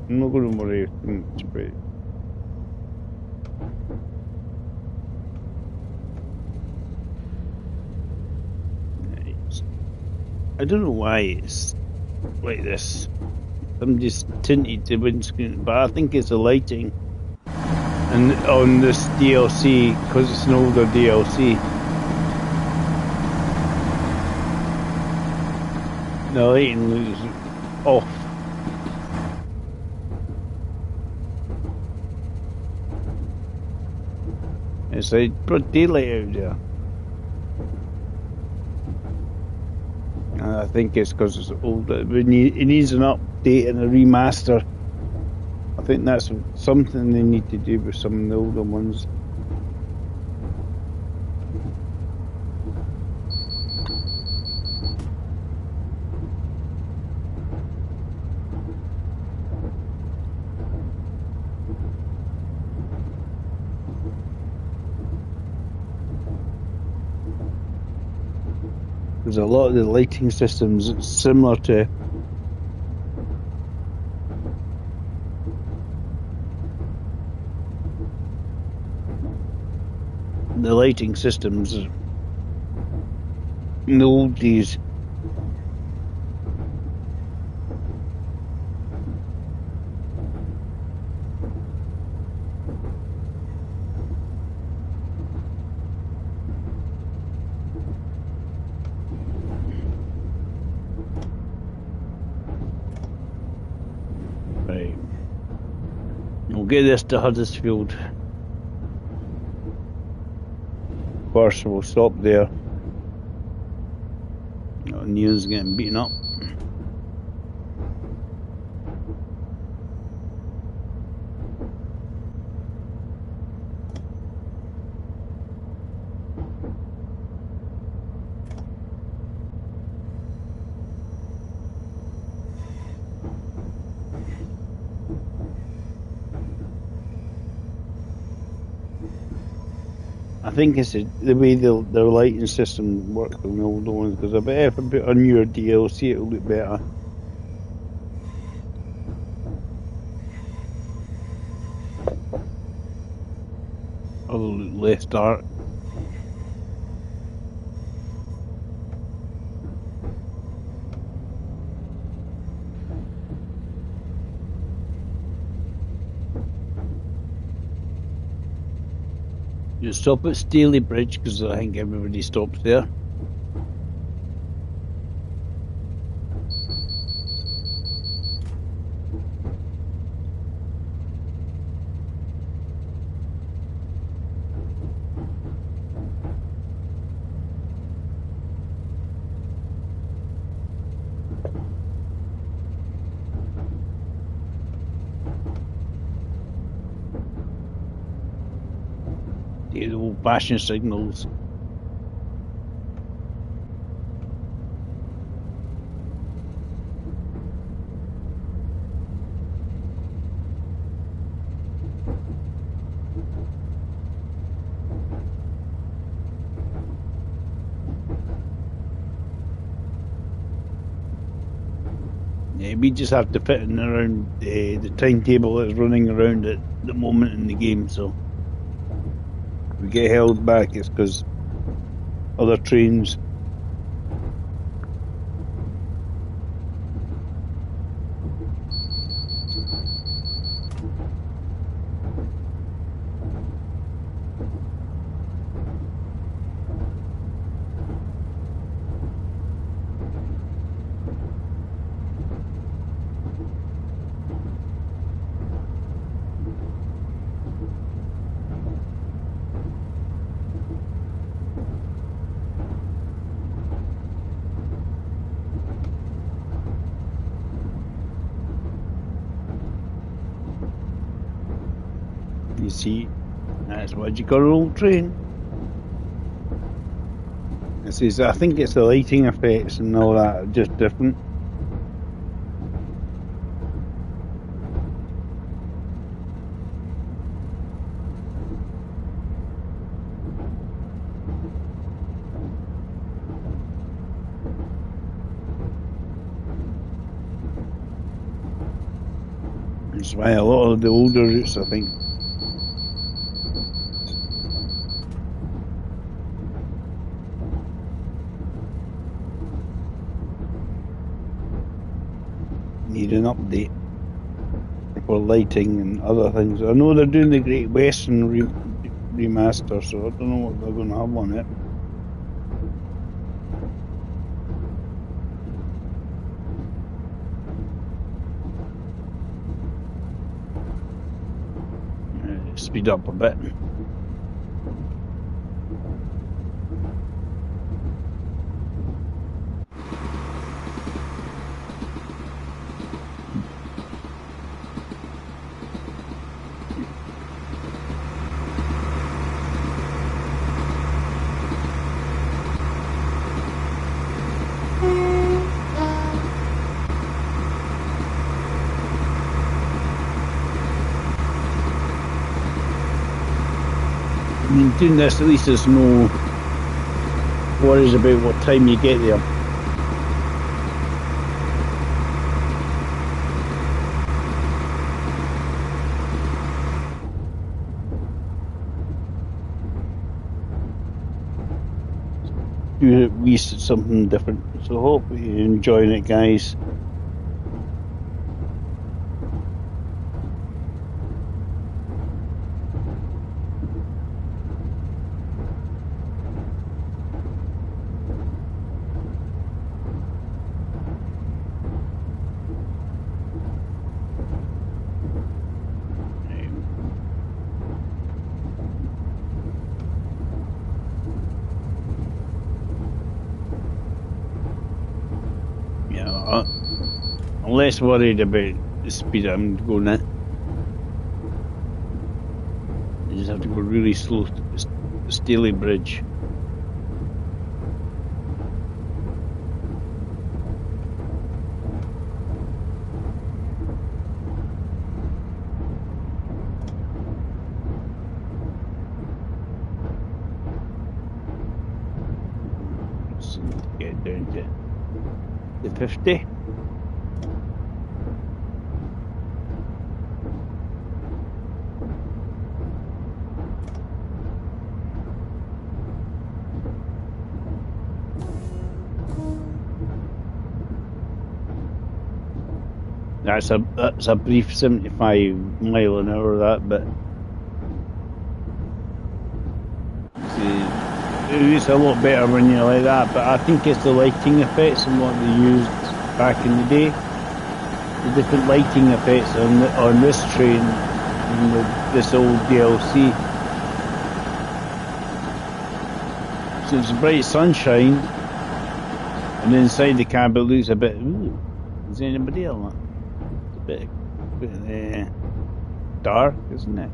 Speaker 1: I'm not going to worry much about it. Nice. I don't know why it's like this. Somebody's tinted the windscreen, but I think it's the lighting. And on this DLC, because it's an older DLC, the lighting is off. It's like broad daylight out there. And I think it's because it's older. It needs an update and a remaster. I think that's something they need to do with some of the older ones. There's a lot of the lighting systems similar to the lighting systems in the old days. Right. We'll get this to Huddersfield. course, we'll stop there. Oh, Neil's getting beaten up. I think it's the way their lighting system works on the older ones, because I bet if I put a newer DLC it'll look better. Or it'll look less dark. You stop at Staley Bridge because I think everybody stops there. The old-fashioned signals. Yeah, we just have to fit in around the timetable that's running around at the moment in the game, so if we get held back, it's because other trains. You see, that's what you call an old train. This is, I think it's the lighting effects and all that are just different. That's why a lot of the older routes, I think, need an update for lighting and other things. I know they're doing the Great Western remaster, so I don't know what they're going to have on it. Speed up a bit. I mean, doing this, at least there's no worries about what time you get there. Do at least something different. So hope you're enjoying it, guys. less worried about the speed I'm going at. You just have to go really slow to the Staley Bridge. So get down to the 50. That's a brief 75 mile an hour, that bit. See, it's a lot better when you're like that, but I think it's the lighting effects and what they used back in the day. The different lighting effects on this train and this old DLC. So it's bright sunshine, and inside the cab it looks a bit. Ooh, is anybody else? Bit dark, isn't it?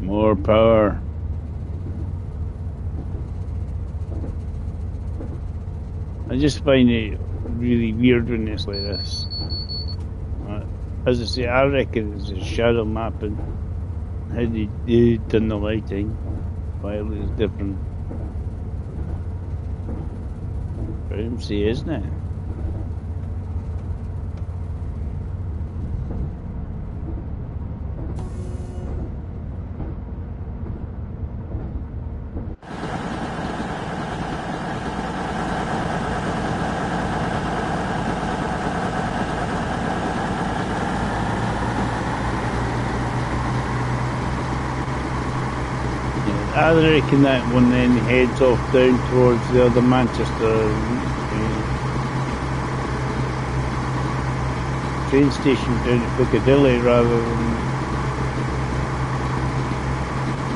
Speaker 1: More power. I just find it really weird when it's like this. As I say, I reckon it's a shadow mapping. How they done the lighting, why it looks different. Fancy, isn't it? I reckon that one then heads off down towards the other Manchester train station down at Piccadilly rather than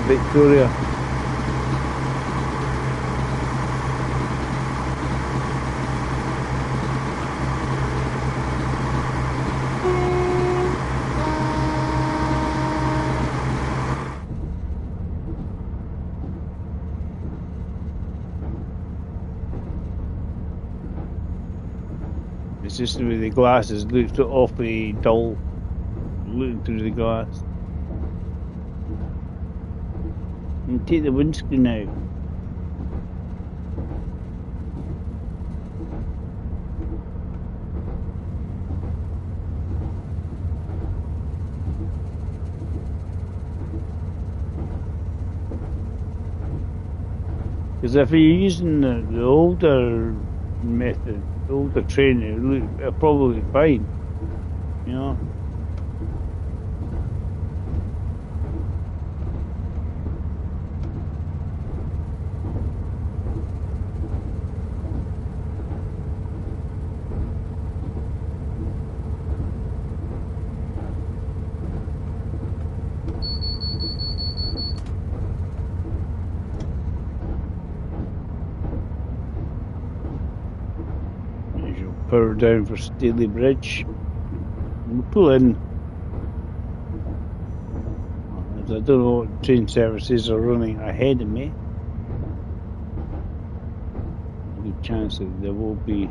Speaker 1: Victoria. It's just the way the glasses looked awfully dull looking through the glass. And take the windscreen out. Because if you're using the older method, the older train, it'll probably be fine, you know. Power down for Staley Bridge. We'll pull in. I don't know what train services are running ahead of me. A good chance that there will be.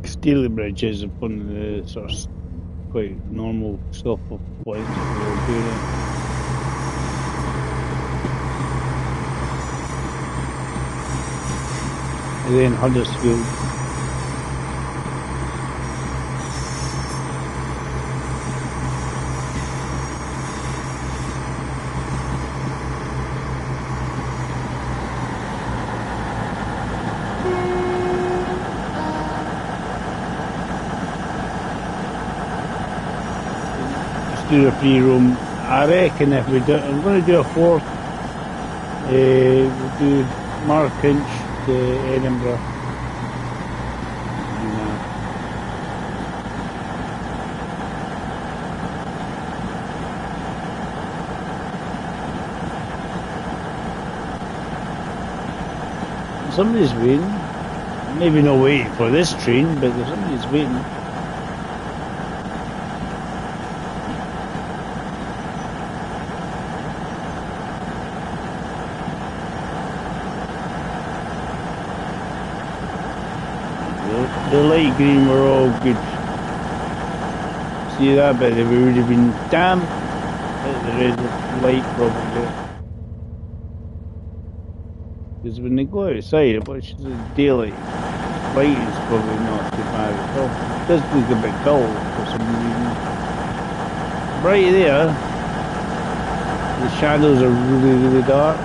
Speaker 1: Staley Bridge is one of the sort of quite normal stuff of flights that we're doing. And then Huddersfield. Just do a free roam. I reckon if we do, I'm going to do a fourth. We'll do Markinch to Edinburgh. Somebody's waiting. Maybe not waiting for this train, but somebody's waiting. The light green were all good. See that bit? If we would have been damn at the red light probably. Because when they go outside, which is daylight, light is probably not too bad at all. It does look a bit dull for some reason. Right there, the shadows are really, really dark.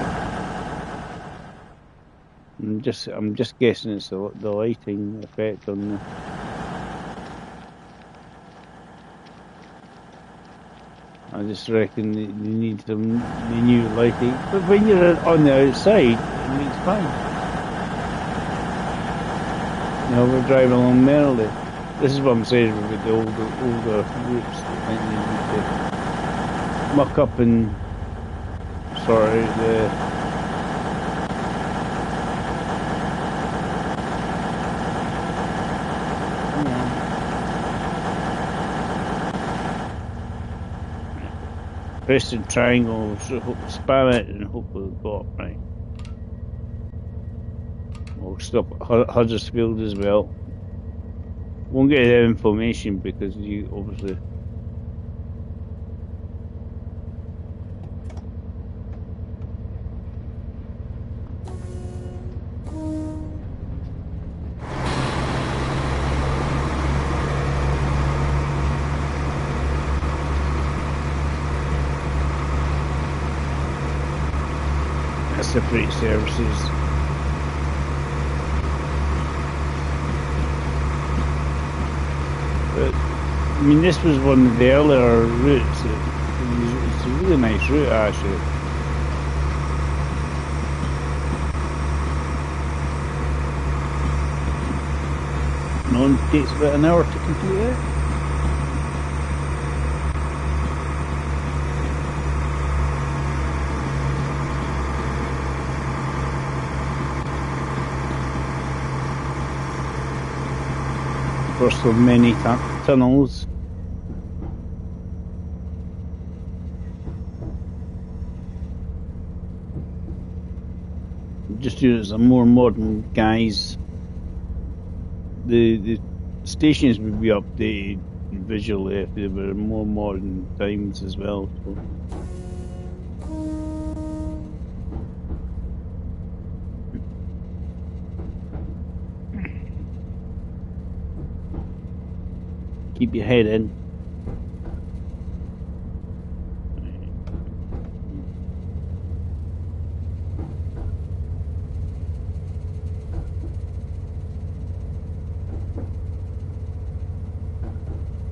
Speaker 1: I'm just guessing it's the lighting effect on the. I just reckon you need some new lighting. But when you're on the outside, it makes fine. You know, we're driving along merrily. This is what I'm saying with the older routes. I think you need to muck up and sort out the. Press the triangle, so spam it and hope we'll go up right. We'll stop at Huddersfield as well. Won't get the information because you obviously. Separate services. But I mean, this was one of the earlier routes. It's a really nice route, actually. It only takes about an hour to complete it. First of many tunnels. Just use a more modern guise. The stations would be updated visually if they were more modern times as well. So. Keep your head in.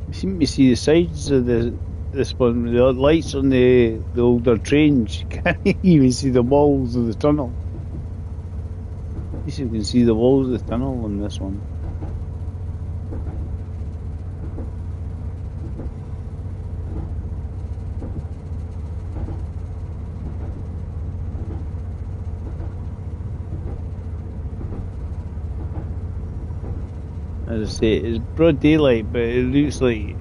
Speaker 1: You seem to see the sides of this one, the lights on the older trains. You can't even see the walls of the tunnel. At least you can see the walls of the tunnel on this one. As I say, it's broad daylight, but it looks like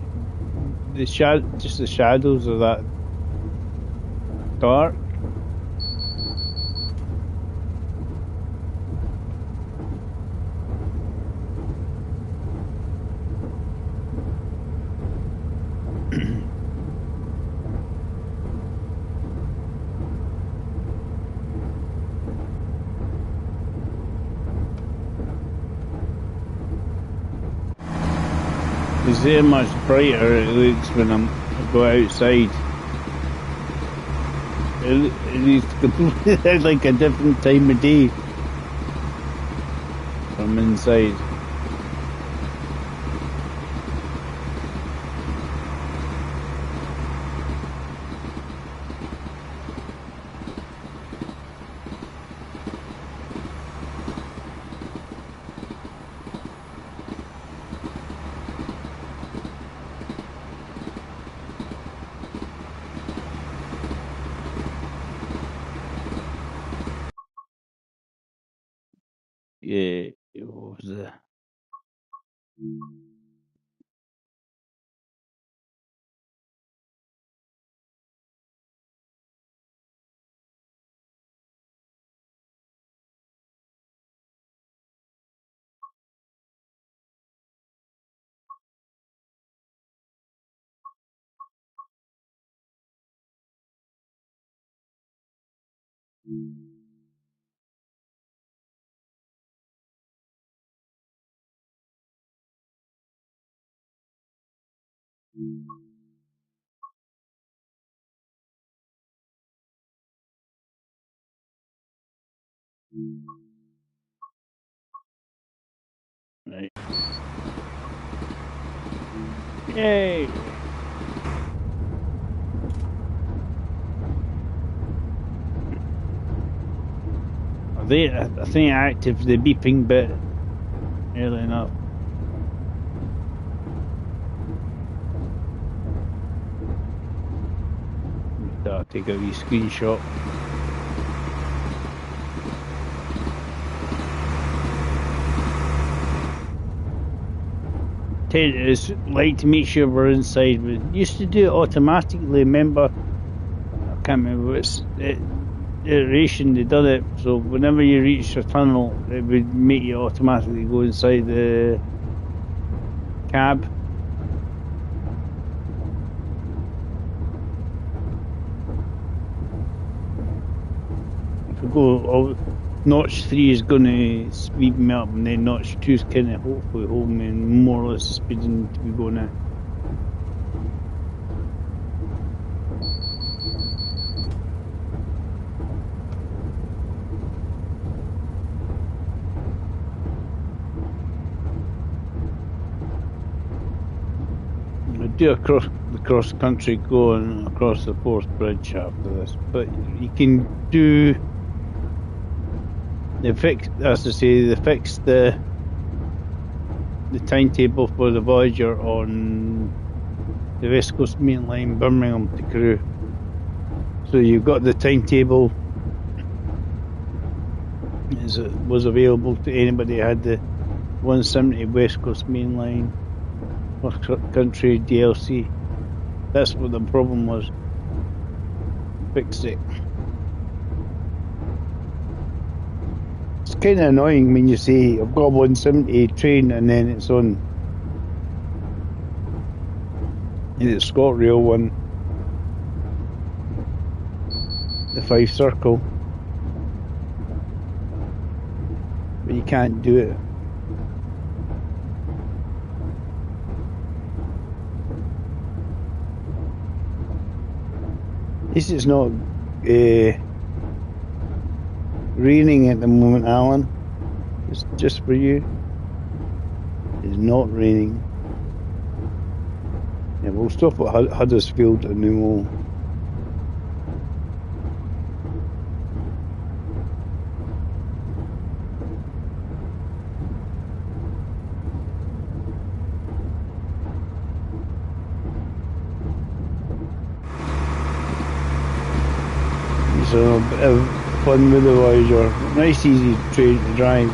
Speaker 1: just the shadows are that dark. see how much brighter it looks when I go outside. It looks completely like a different time of day from inside. Yeah, it was right. Yay! I think I active the beeping bit early enough. I'll take a wee screenshot. It's like to make sure we're inside. We used to do it automatically. Remember, I can't remember what iteration they done it. So whenever you reach a tunnel, it would make you automatically go inside the cab. If we go, notch 3 is going to speed me up, and then notch 2 is kind of hopefully hold me in more or less the speed I need to be going now. I do the cross country going across the Forth Bridge after this, but you can do. They fixed the timetable for the Voyager on the West Coast Main Line, Birmingham to Crewe. So you've got the timetable as it was available to anybody who had the 170 West Coast Main Line country DLC. That's what the problem was. Fixed it. It's kind of annoying when you say I've got a 170 train and then it's on the ScotRail one, the 5 circle, but you can't do it. At least it's not raining at the moment, Alan. It's just for you. It's not raining. Yeah, we'll stop at Huddersfield and then we'll. So a bit of fun with the Voyager. Nice, easy train to drive.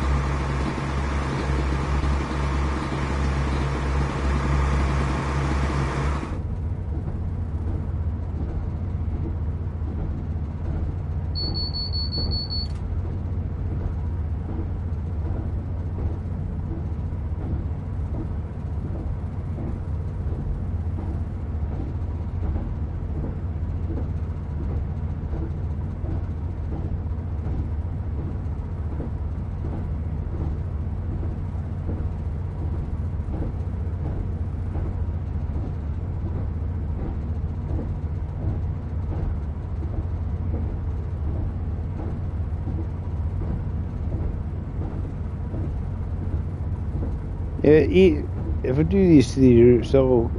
Speaker 1: If I do these 3 routes, it'll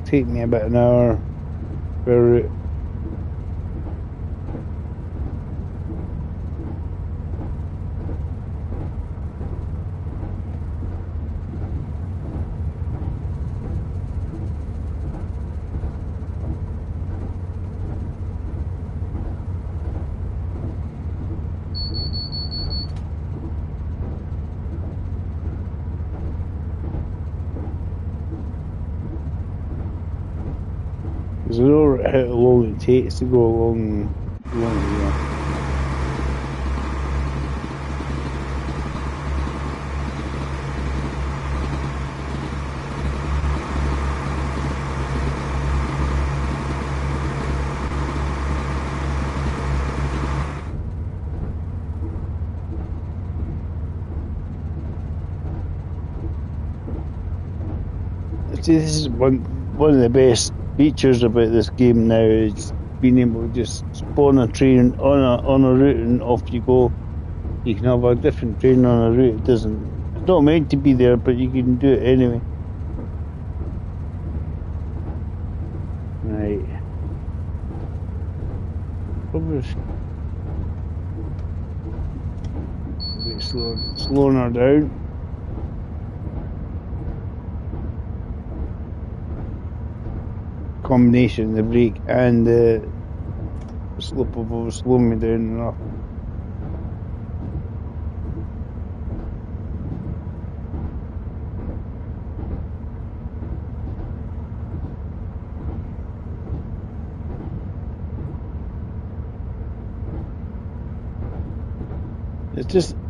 Speaker 1: take me about an hour per route. Because I know how long it takes to go along here. See, this is one of the best features about this game now, is being able to just spawn a train on a route and off you go. You can have a different train on a route. It's not meant to be there, but you can do it anyway. Right. Probably a bit slowing her down. Combination of the brake and the slip of slowing me down enough.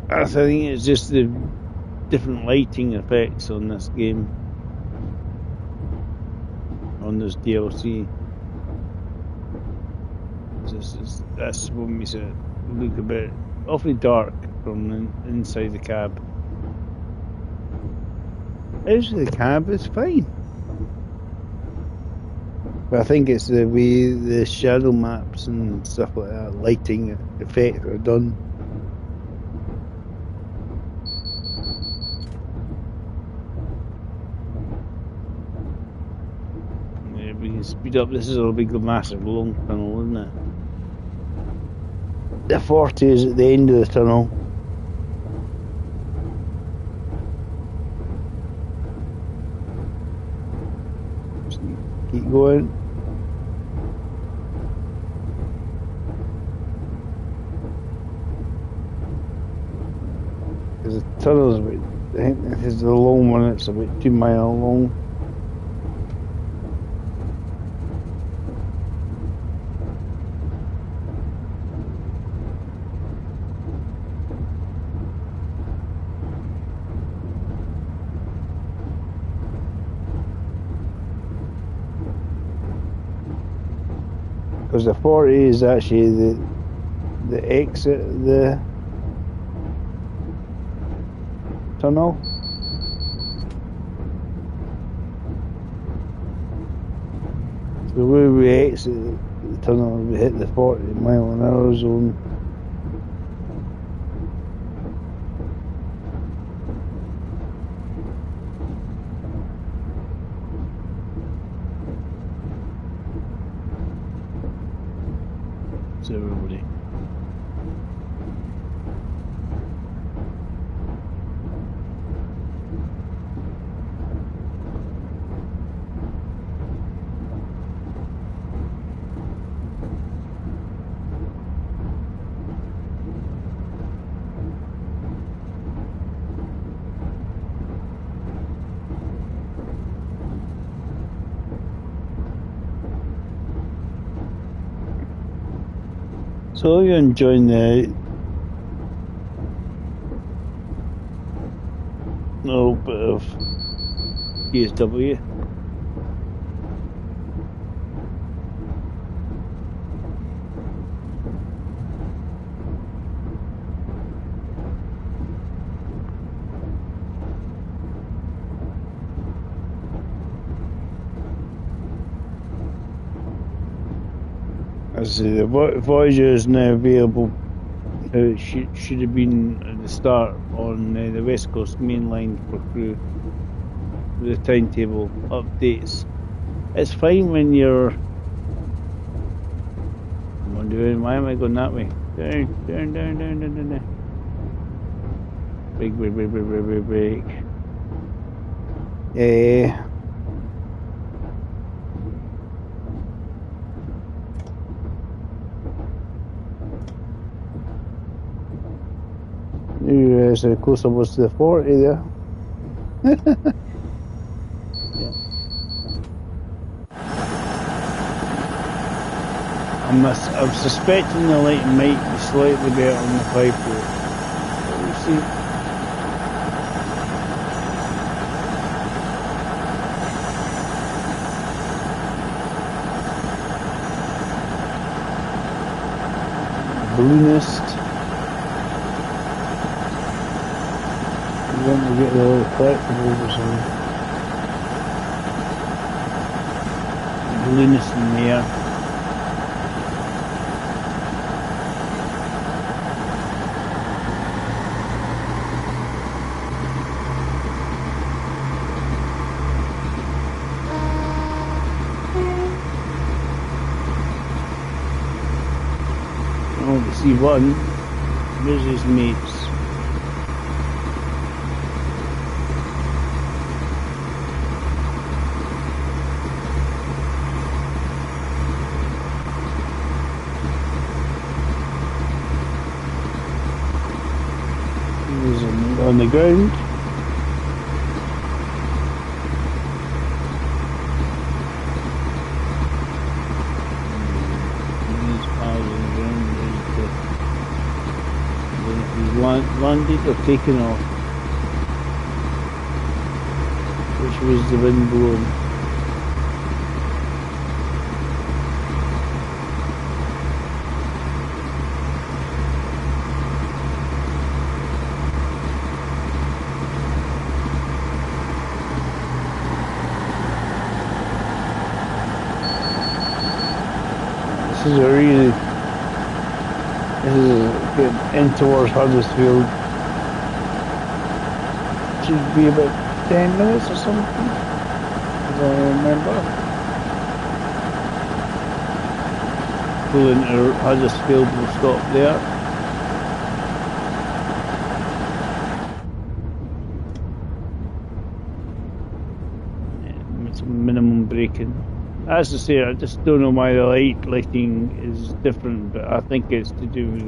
Speaker 1: I think it's just the different lighting effects on this game, on this DLC. That's what makes it look a bit awfully dark from inside the cab. Outside the cab is fine, but I think it's the way the shadow maps and stuff like that, lighting effect are done. We can speed up. This is a big, massive, long tunnel, isn't it? The 40 is at the end of the tunnel. Just keep going. Because the tunnel is about, I think this is the long one, it's about 2 miles long. Because the 40 is actually the exit of the tunnel. So where we exit the tunnel, we hit the 40 mile an hour zone. Everybody. So you're enjoying the little bit of PSW. As the Voyager is now available. It should have been at the start on the West Coast main line for Crewe. with the timetable updates. It's fine when you're. Why am I going that way? Down. Brake. So close I was to the 40 there. Yeah. I'm suspecting the light might be slightly better on the 5-port. We'll see. Balloonist. You want to get the little collectibles or something. Balloonist in there. See one, where's his mates? He's on the ground. Landed or taken off? Which was the wind blowing? This is a really. This is getting in towards Huddersfield. Should be about 10 minutes or something, as I remember. Pull into Huddersfield, we'll stop there. Yeah, some minimum braking. As I say, I just don't know why the lighting is different, but I think it's to do with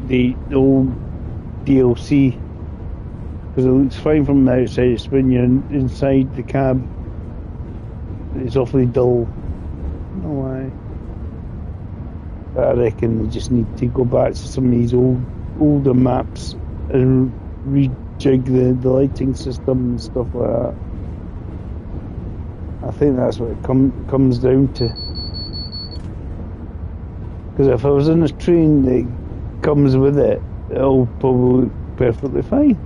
Speaker 1: the old DLC. Because it looks fine from the outside, it's when you're inside the cab, it's awfully dull. I don't know why. But I reckon they just need to go back to some of these older maps and rejig the lighting system and stuff like that. I think that's what it comes down to. Because if I was in a train that comes with it, it'll probably look perfectly fine.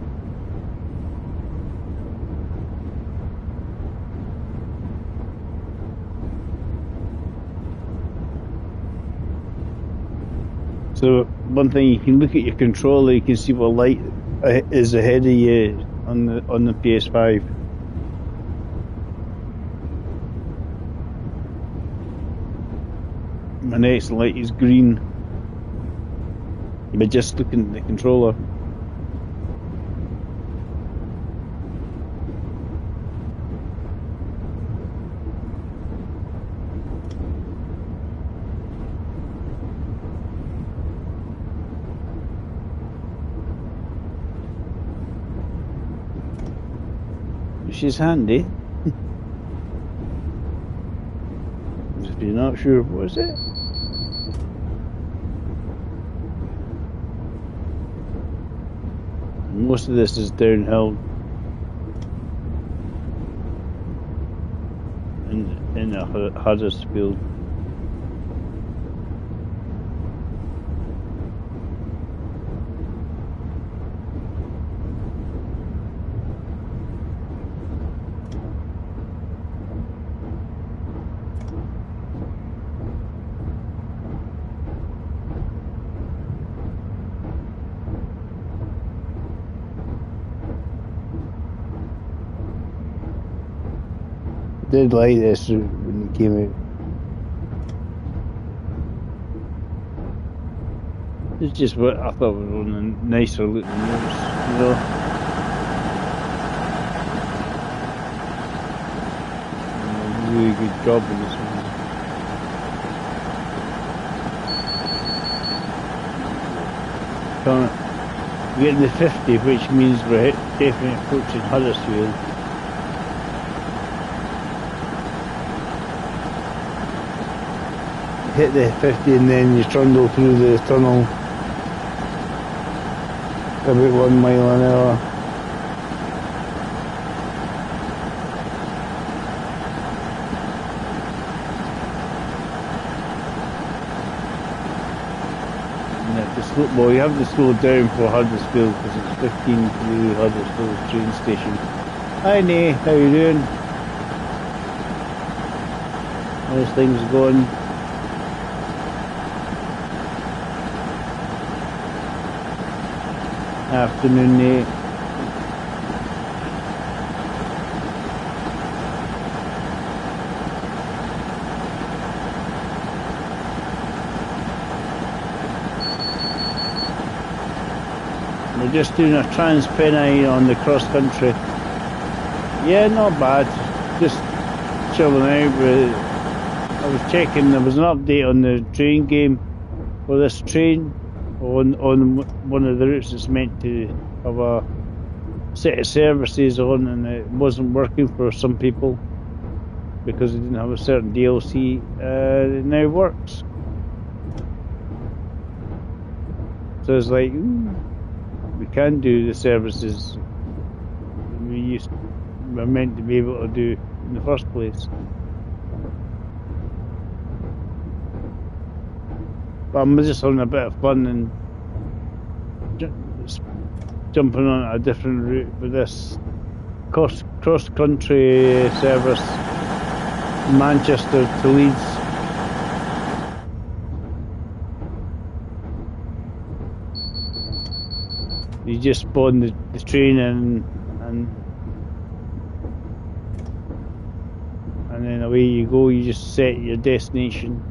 Speaker 1: So one thing, you can look at your controller, you can see what light is ahead of you on the PS5. My next light is green, but just looking at the controller. Which is handy. If you're not sure, what is it? Most of this is downhill in Huddersfield. did like this when it came out. It's just what I thought was one of the nicer looking moves, you know. And a really good job in this one. We're getting the 50, which means we're definitely approaching Huddersfield. Hit the 50 and then you trundle through the tunnel about 1 mile an hour. Well, you have to slow down for Huddersfield because it's 15 to Huddersfield train station. Hi Nay, how you doing? How's things going? Afternoon, Nay. We're just doing a Transpennine on the cross country. Yeah, not bad. Just chilling out. I was checking, there was an update on the train game for this train on one of the routes that's meant to have a set of services on, and it wasn't working for some people because it didn't have a certain DLC. It now works. So it's like, we can do the services we're meant to be able to do in the first place. But I'm just having a bit of fun and jumping on a different route with this cross-country service, Manchester to Leeds. You just spawn the train in and then away you go. You just set your destination.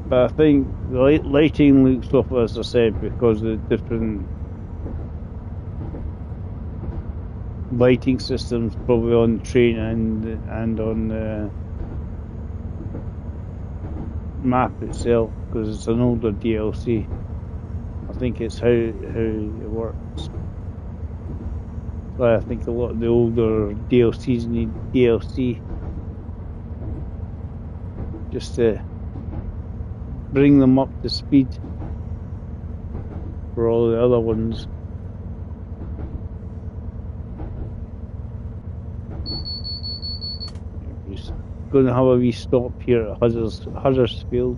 Speaker 1: But I think the lighting looks up, as I said, because of the different lighting systems probably on the train and on the map itself, because it's an older DLC. I think it's how it works. But I think a lot of the older DLCs need DLC just to bring them up to speed for all the other ones. Going to have a wee stop here at Huddersfield.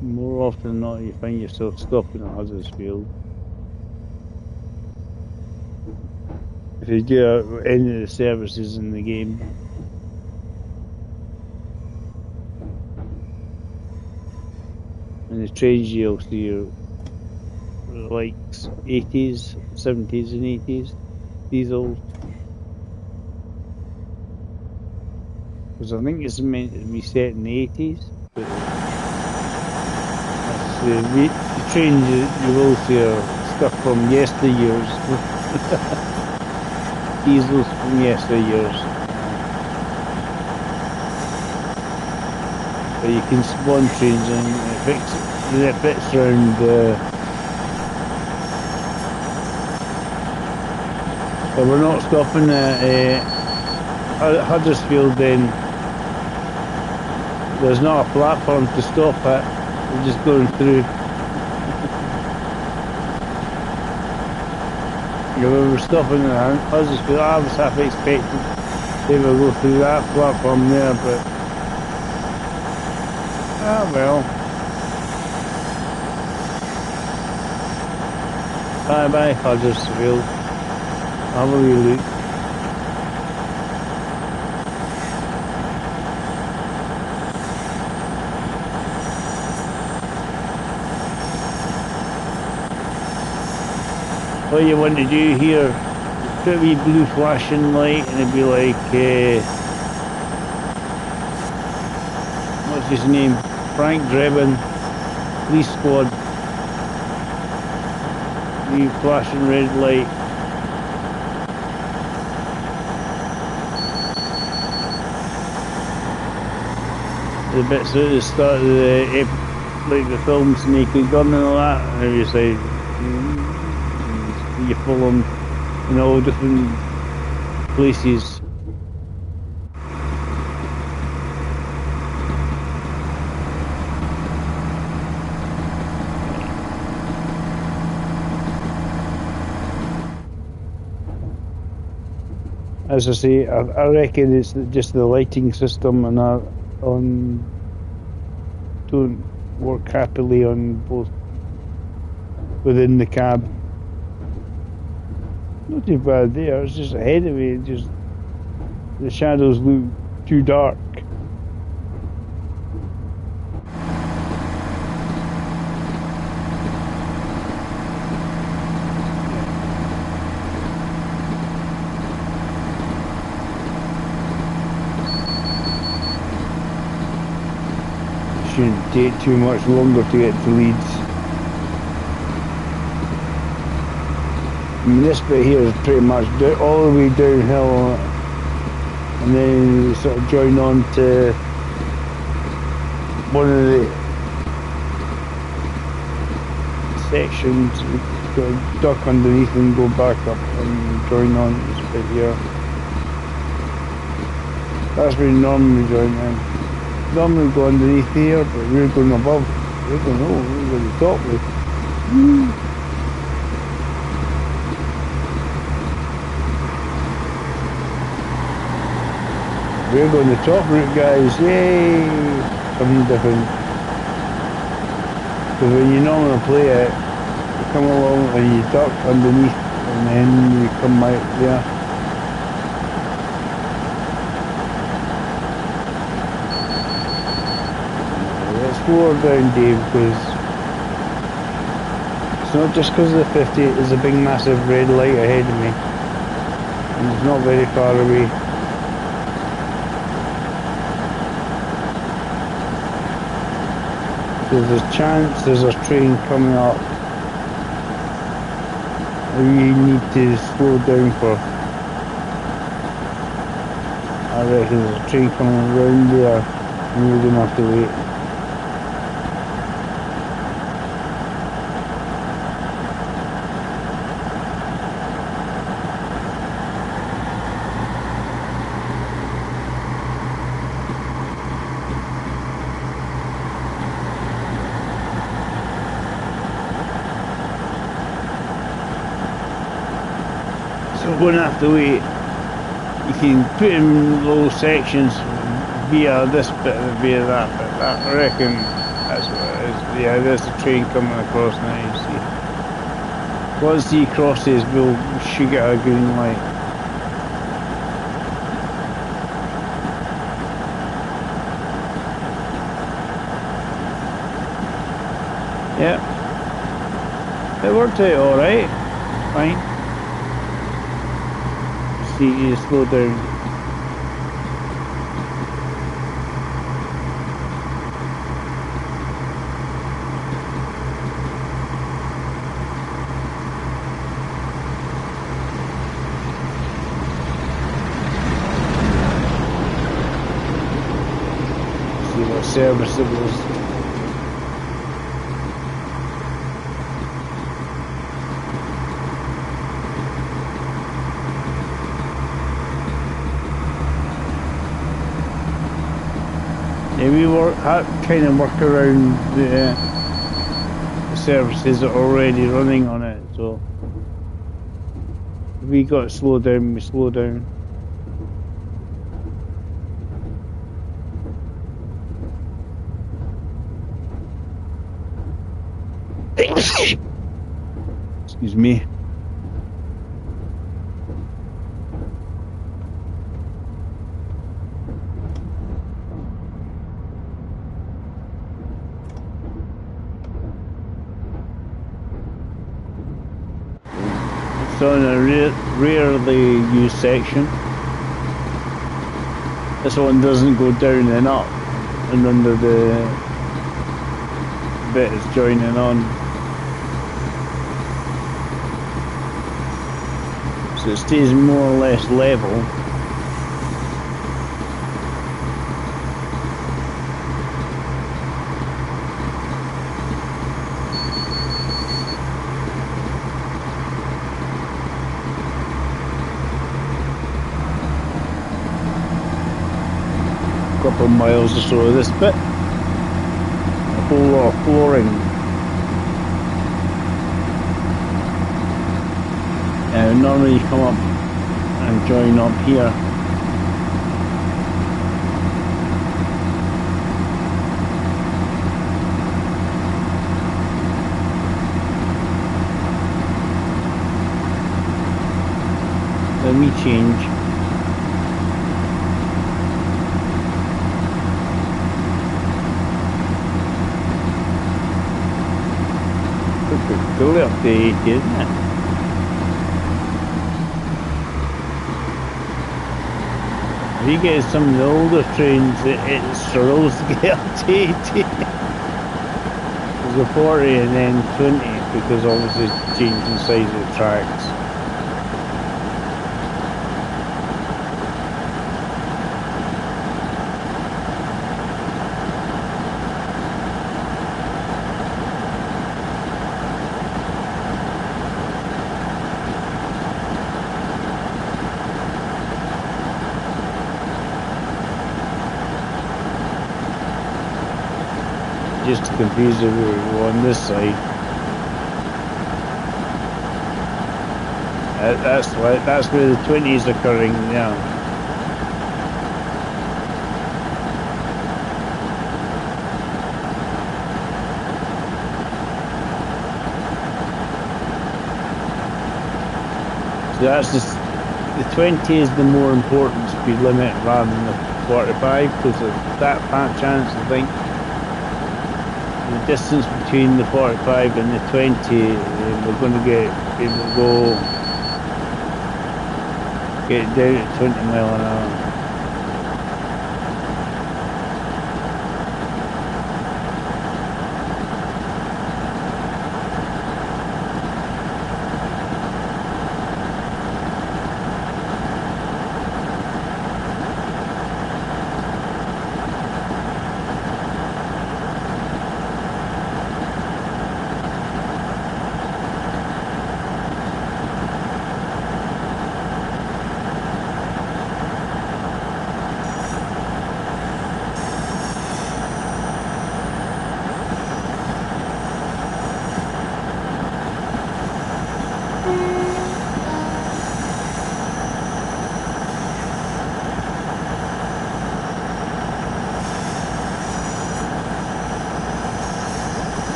Speaker 1: More often than not, you find yourself stopping at Huddersfield. If you do any of the services in the game. And the trains you'll see are like 80s, 70s and 80s diesels. Because I think it's meant to be set in the 80s. But the trains you will see are stuff from yesteryears. Diesels from yesteryears. But you can spawn trains and it fits around but we're not stopping at Huddersfield then. There's not a platform to stop at, we're just going through. You know, we were stopping at Huddersfield, I was half expecting they would go through that platform there, but well. Bye bye Huddersfield. Have a wee look. what you want to do here, put a wee blue flashing light and it'd be like, what's his name? Frank Drebin, police squad. Wee flashing red light. The bits at the start of the, like the film Naked Gun and all that, and you say, you follow them in all different places. As I say, I reckon it's just the lighting system and that don't work happily on both within the cab. Not too bad there, it's just ahead of me, just the shadows look too dark. Shouldn't take too much longer to get to Leeds. I mean, this bit here is pretty much all the way downhill, and then you sort of join on to one of the sections. You've got to duck underneath and go back up and join on this bit here. That's where you normally join in. Normally go underneath here, but we're going above. We're going over, we're going to top with. We're going the top route, guys. Yay! Something different. Because when you normally play it, you come along and you duck underneath, and then you come out there. Slower down, Dave, because it's not just because of the 50, there's a big massive red light ahead of me and it's not very far away. There's a chance there's a train coming up. We need to slow down for. I reckon there's a train coming around there and we're going to have to wait. We're going to have to wait. You can put in little sections via this bit and via that bit. I reckon that's what it is. Yeah, there's a train coming across now, you see. Once he crosses, we'll shoot at a green light. Yep. It worked out alright. Fine. See, you slow down. See what service it was. Yeah, we kind of work around the services that are already running on it, so if we got to slow down, we slow down. Excuse me. It's on a rarely used section. This one doesn't go down and up and under the bit it's joining on. So it stays more or less level. Couple miles or so of this bit, a whole lot of flooring. Normally you come up and join up here. Let me change. Fully updated, isn't it? If you get some of the older trains, it struggles to get updated. There's a 40 and then 20 because obviously it's changing the size of the tracks. Just to confuse everyone on this side. That's where the 20 is occurring now. So that's just, the 20 is the more important speed limit rather than the 45 because of that fat chance I think. The distance between the 45 and the 20, we're going to get it down at 20 mile an hour.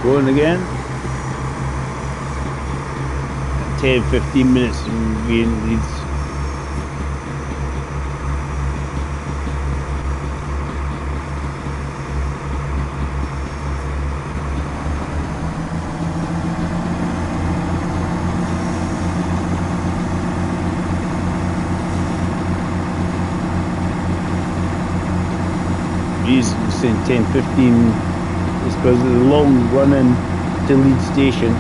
Speaker 1: Going again. 10-15 minutes and being Leeds. Reason saying 10-15 is because of the long run-in to Leeds station,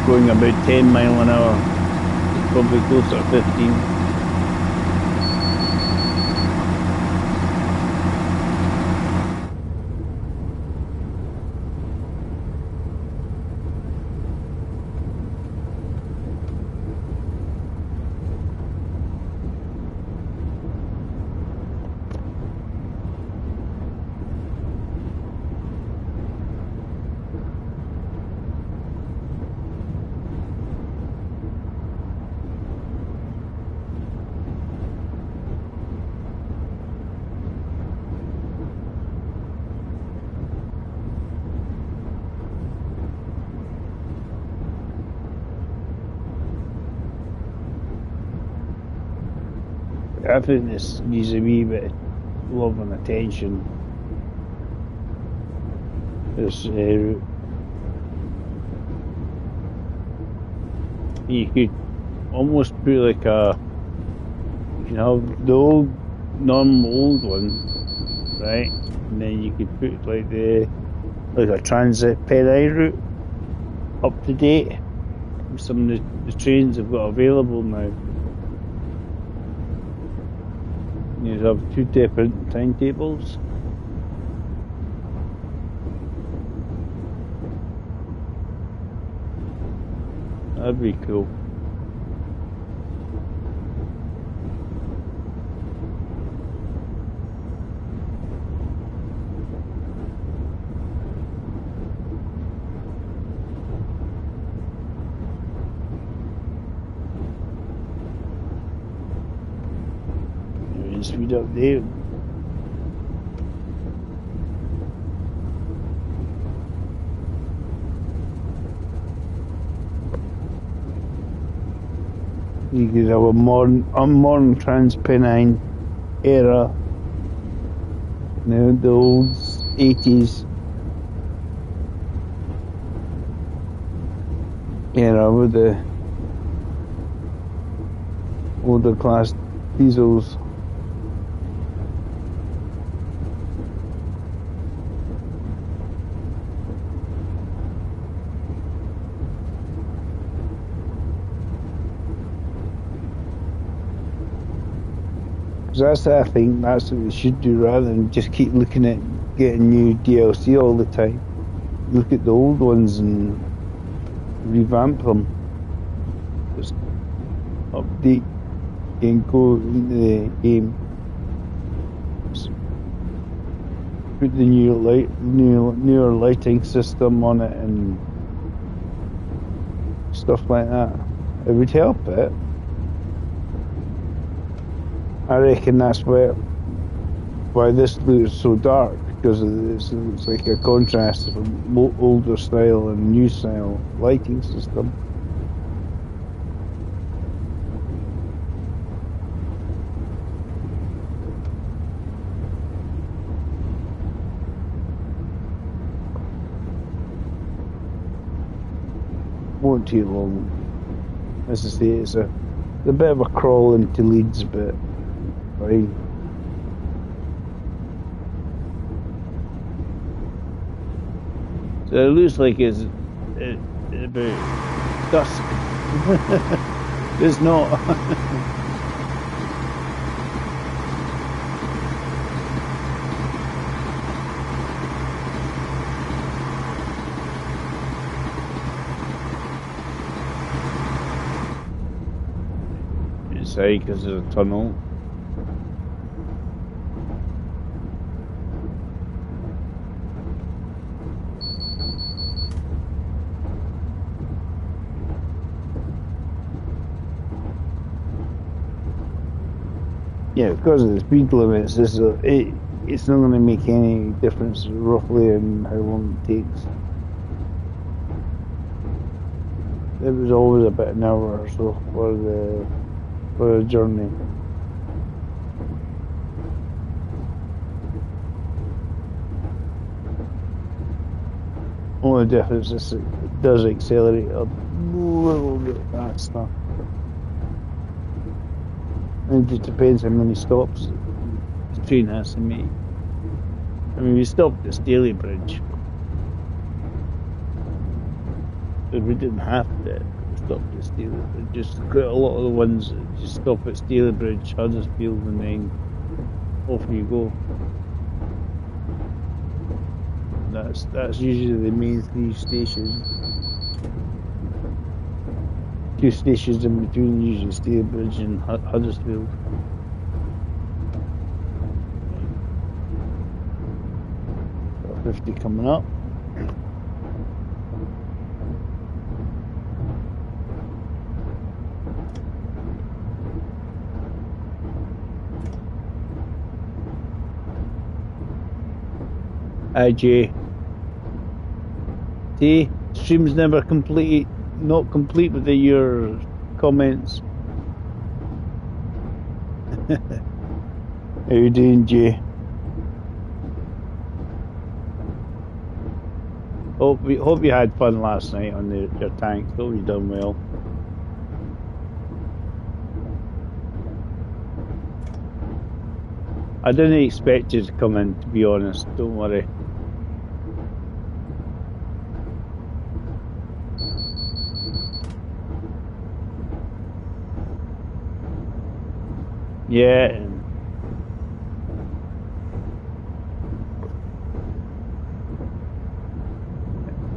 Speaker 1: going about 10 mile an hour, probably closer to 15. I think this needs a wee bit of love and attention. This route. You could almost put like a, you can have the normal old one, right? And then you could put like a transit Pennine route up to date. Some of the trains have got available now. You have 2 different timetables. That'd be cool. Speed up there. You could have a modern Trans-Pennine era. You know, the old 80s era with the older class diesels. Because I think that's what we should do rather than just keep looking at getting new DLC all the time. Look at the old ones and revamp them. Just update and go into the game. Just put the newer lighting system on it and stuff like that. It would help it. I reckon that's why this looks so dark, because it's like a contrast from older style and new style lighting system. Won't take long. As I say, it's a bit of a crawl into Leeds, but fine. So it looks like it's about dusk. It's not. It's high because there's a tunnel. Yeah, because of the speed limits, it's not going to make any difference roughly in how long it takes. It was always about an hour or so for the journey. Only difference is it does accelerate a little bit faster. It just depends how many stops the train has to make. I mean, we stopped at Staley Bridge, but we didn't have to stop at Staley Bridge. Just quite a lot of the ones that just stop at Staley Bridge, Huddersfield, and then off you go. That's usually the main 3 stations. 2 stations in between, usually Staley Bridge and Huddersfield. Got 50 coming up. Jay. See, stream's never not complete without your comments. How you doing, Jay? Hope you had fun last night on your tanks. Hope you done well. I didn't expect you to come in, to be honest. Don't worry. Yeah.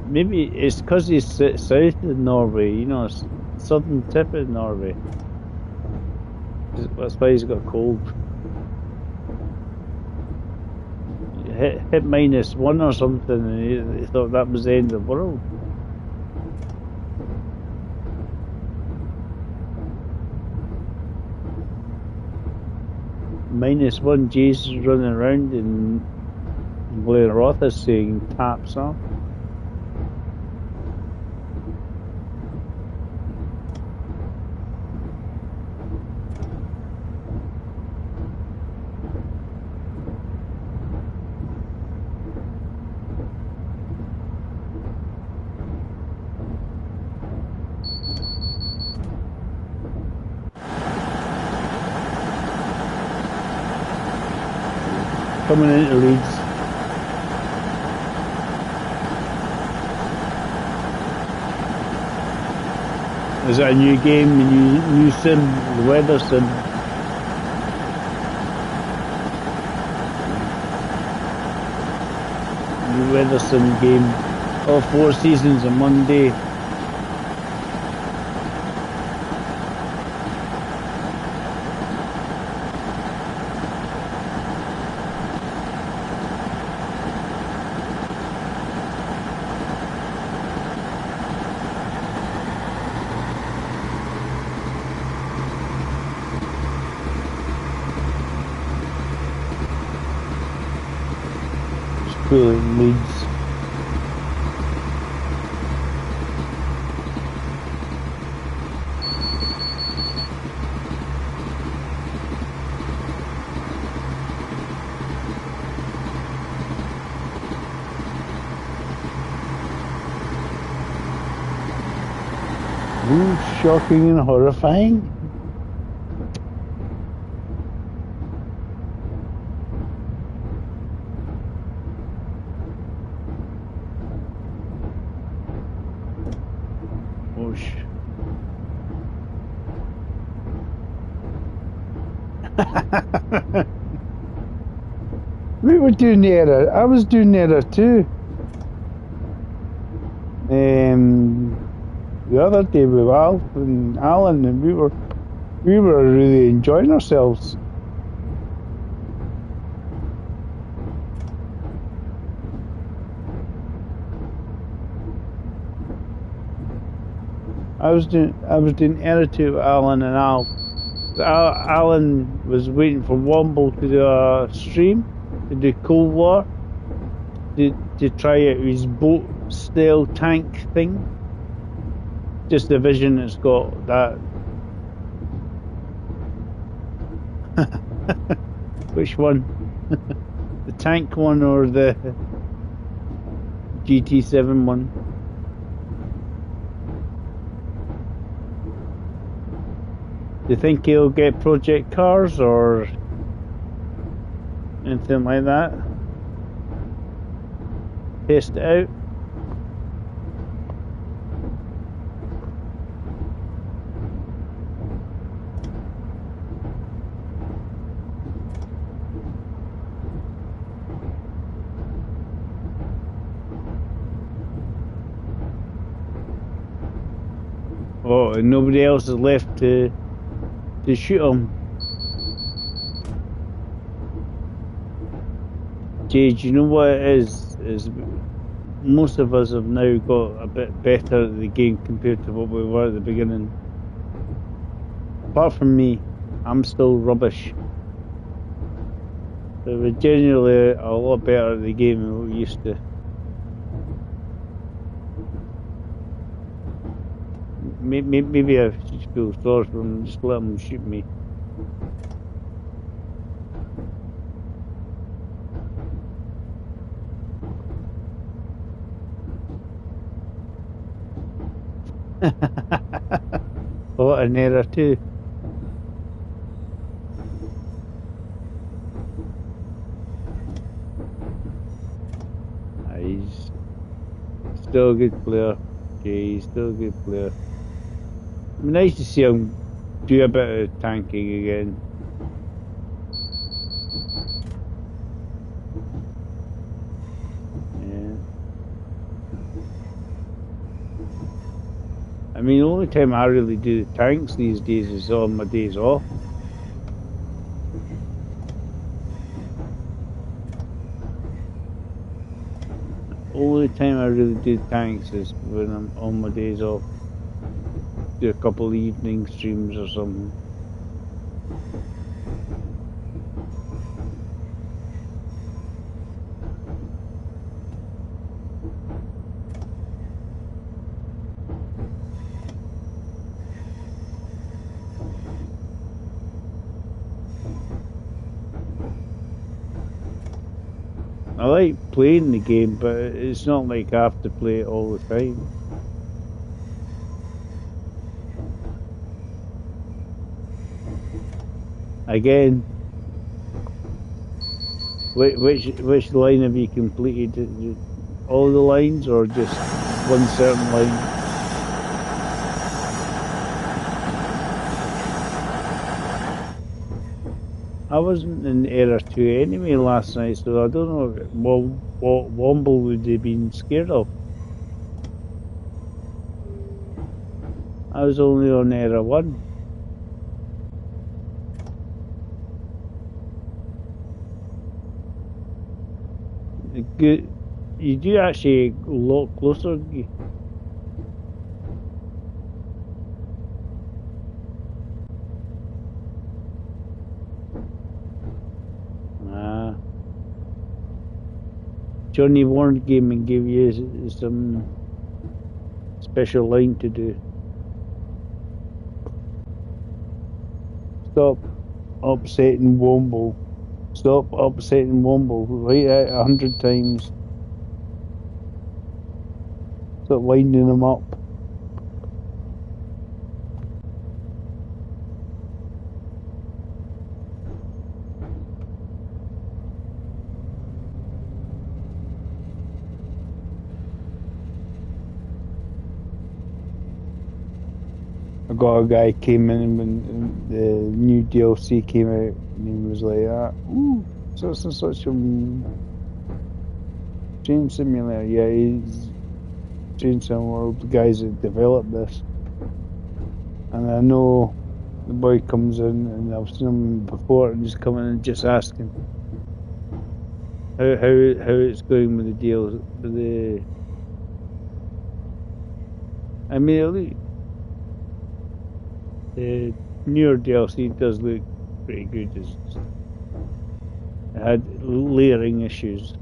Speaker 1: Maybe it's because he's south of Norway, you know, southern tip of Norway. That's why he's got a cold. Hit -1 or something, and he thought that was the end of the world. -1, Jesus running around and Blair Roth is saying taps off. Coming into Leeds. Is that a new game, a new sim, the weather sim? New weather sim game. All 4 seasons in one day. In Leeds. Ooh, shocking and horrifying. We were doing the error. I was doing the error too. The other day with Alf and Alan, and we were really enjoying ourselves. I was doing error too with Alan and Alf. Alan was waiting for Womble to do a stream, to do Cold War, to try out his boat style tank thing. Just the vision that's got that. Which one? The tank one or the GT7 one? Do you think he'll get project cars or anything like that? Test it out? Oh, and nobody else is left to shoot him. Jade, you know what it is most of us have now got a bit better at the game compared to what we were at the beginning. Apart from me, I'm still rubbish. So we're generally a lot better at the game than we used to. Maybe I should feel sorry for them, just let them shoot me. Oh, an error too. He's still a good player. Okay, he's still a good player. It'd be nice to see him do a bit of tanking again. Yeah. I mean, the only time I really do the tanks these days is on my days off. Only time I really do tanks is when I'm on my days off. Do a couple of evening streams or something. I like playing the game, but it's not like I have to play it all the time. Again, which line have you completed? All the lines or just one certain line? I wasn't in Error 2 anyway last night, so I don't know what Womble would have been scared of. I was only on Error 1. Good. You do actually a lot closer. Johnny warned game and gave you some special line to do. Stop upsetting Womble. Stop upsetting Womble. Write it 100 times. Stop winding him up. I got a guy came in when the new DLC came out and he was like, ooh, such and such a Train Simulator. Yeah, he's Train Simulator, the guys that developed this. And I know the boy comes in and I've seen him before and just come in and just ask him how it's going with the deals. I mean, at least the newer DLC does look pretty good. It had layering issues.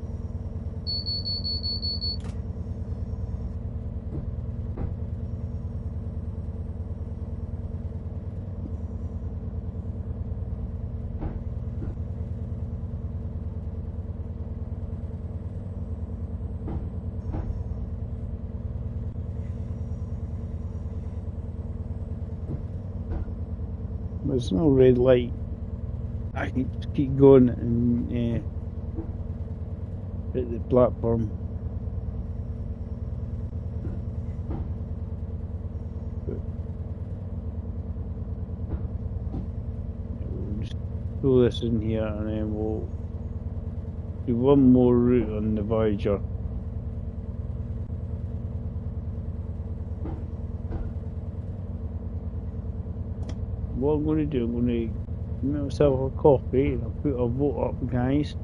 Speaker 1: There's no red light. I can just keep going and hit the platform. But we'll just pull this in here and then we'll do one more route on the Voyager. What I'm going to do, I'm going to make myself a coffee and I'll put a vote up, guys.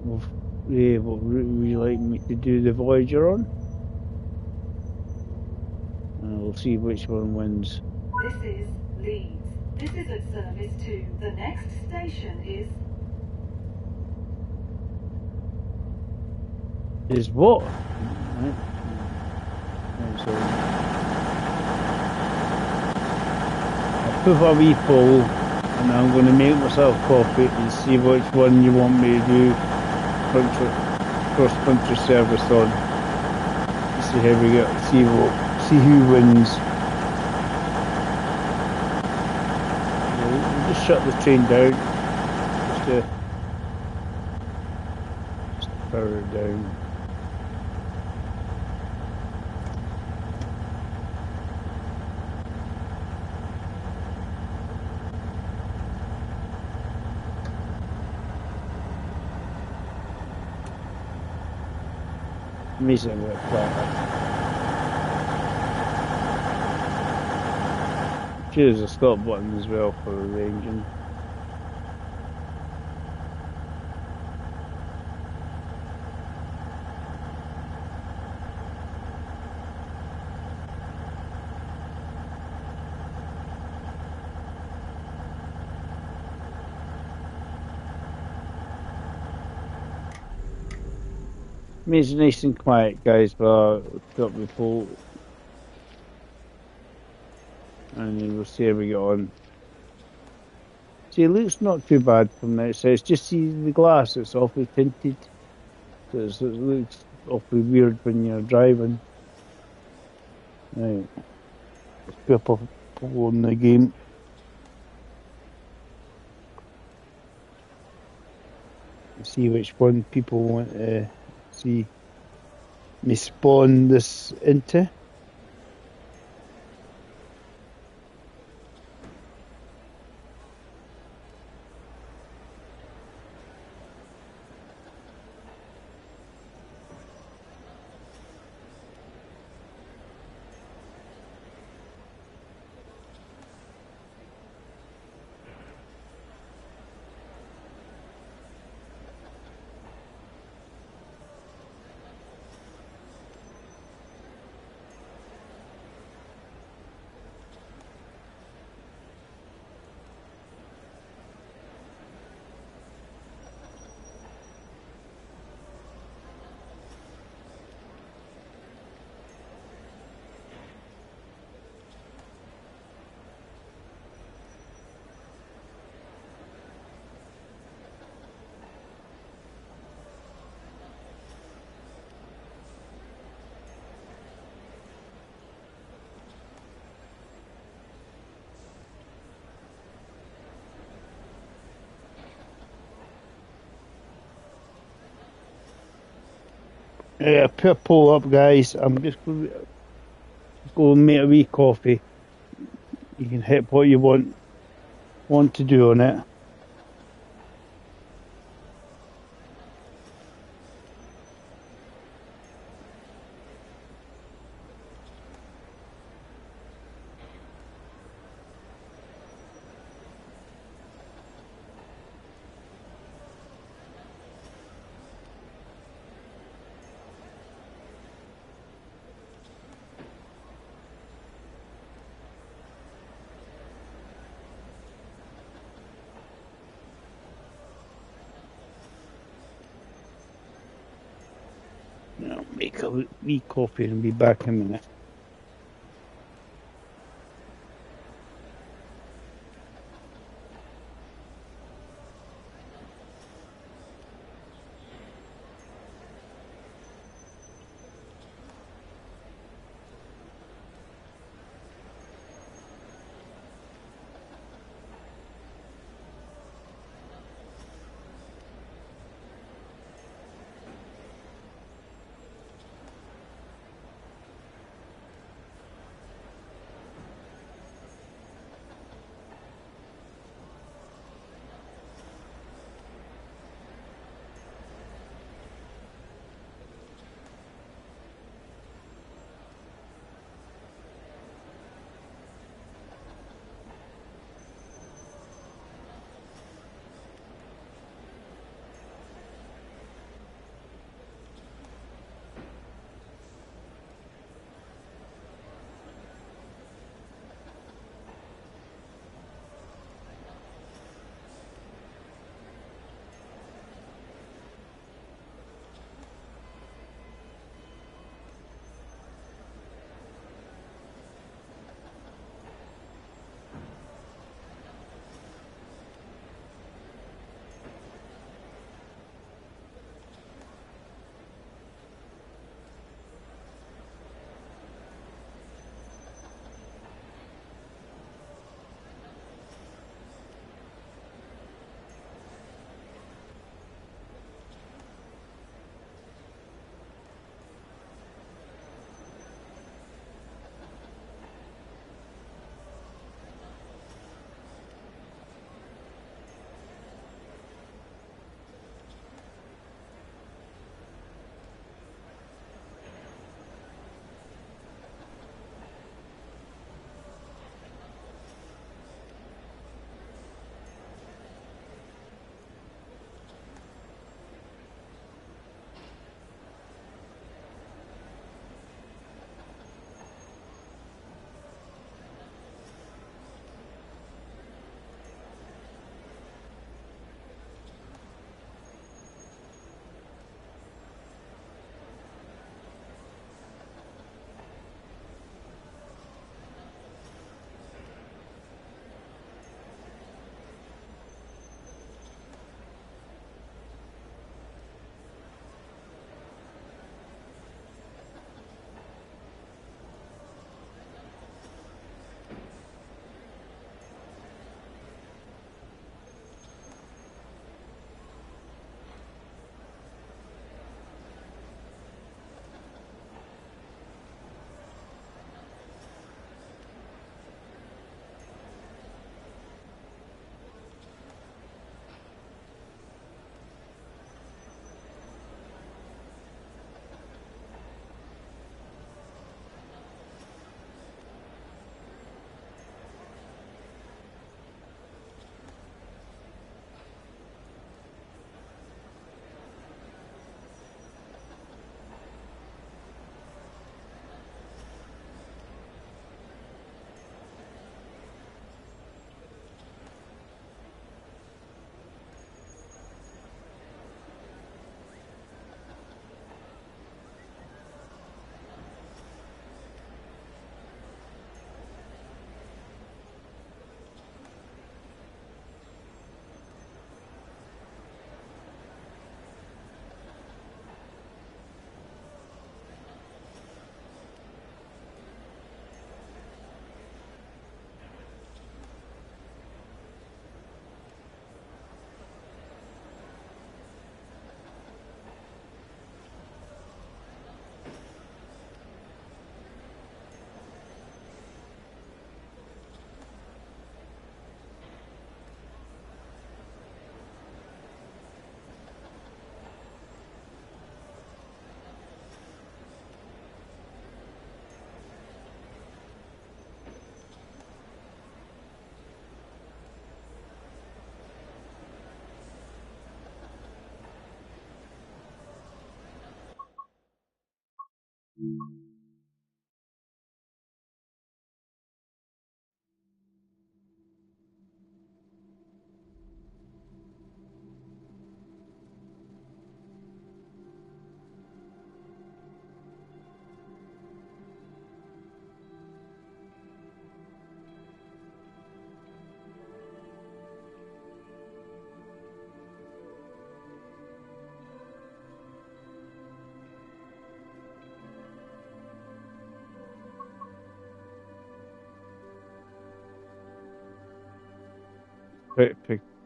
Speaker 1: What route would you like me to do the Voyager on? And we'll see which one wins.
Speaker 2: This is Leeds. This is at service 2. The next station is...
Speaker 1: Is what? Right, so put a wee poll and I'm going to make myself coffee and see which one you want me to do cross-country service on. See how we get, see who wins. We'll just shut the train down. Just power it down. Amazing what that. Choose a stop button as well for the engine. It's nice and quiet, guys, but I'll drop the pole and then we'll see how we get on. See, it looks not too bad from the outside. It's just see the glass, it's awfully tinted. So it looks awfully weird when you're driving. Right, let's put up a pole on the game. See which one people want to see me spawn this into. Yeah, put a poll up, guys. I'm just going to go and make a wee coffee. You can hit what you want to do on it. I'll make a wee coffee and be back in a minute.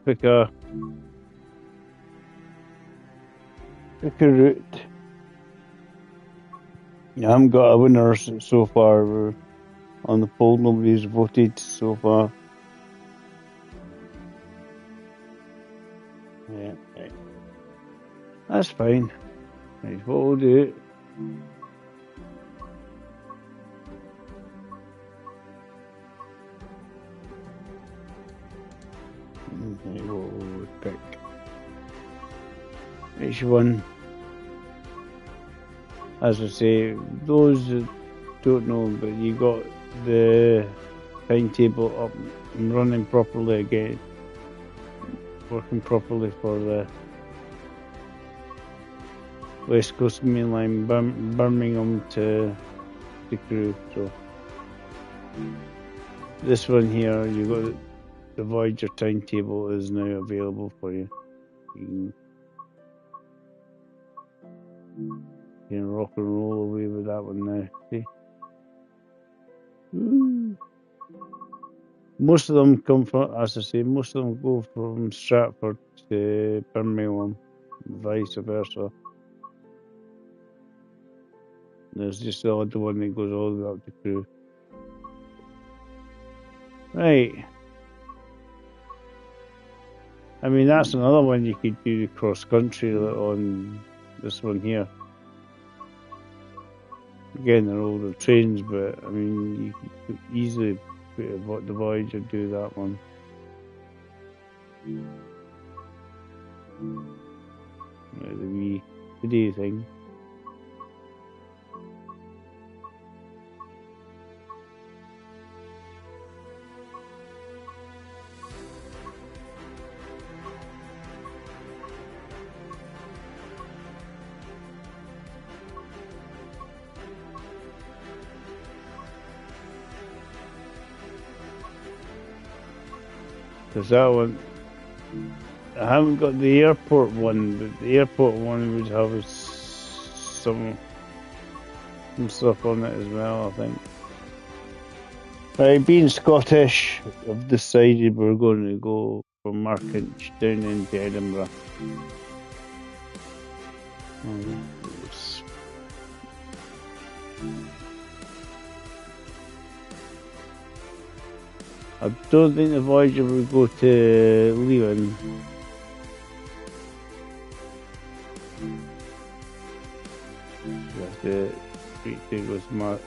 Speaker 1: Pick a route. I haven't got a winner so far. We're on the poll, nobody's voted so far. Yeah, right. That's fine. Right, what we'll do. Okay, what will we pick? Which one? As I say, those that don't know, but you got the timetable up and running properly again, working properly for the West Coast Main Line, Birmingham to Crewe. So this one here, you got the Voyager timetable is now available for you. You can rock and roll away with that one now. See? Woo. Most of them come from, as I say, most of them go from Stratford to Birmingham, vice versa. There's just the odd one that goes all the way up to Crewe. Right. I mean, that's another one you could do cross country on this one here. Again, they're older trains, but I mean, you could easily put the Voyager do that one. The wee today thing. Because that one, I haven't got the airport one, but the airport one would have some stuff on it as well, I think. Right, being Scottish, I've decided we're going to go from Markinch down into Edinburgh. I don't think the Voyager will go to Leland.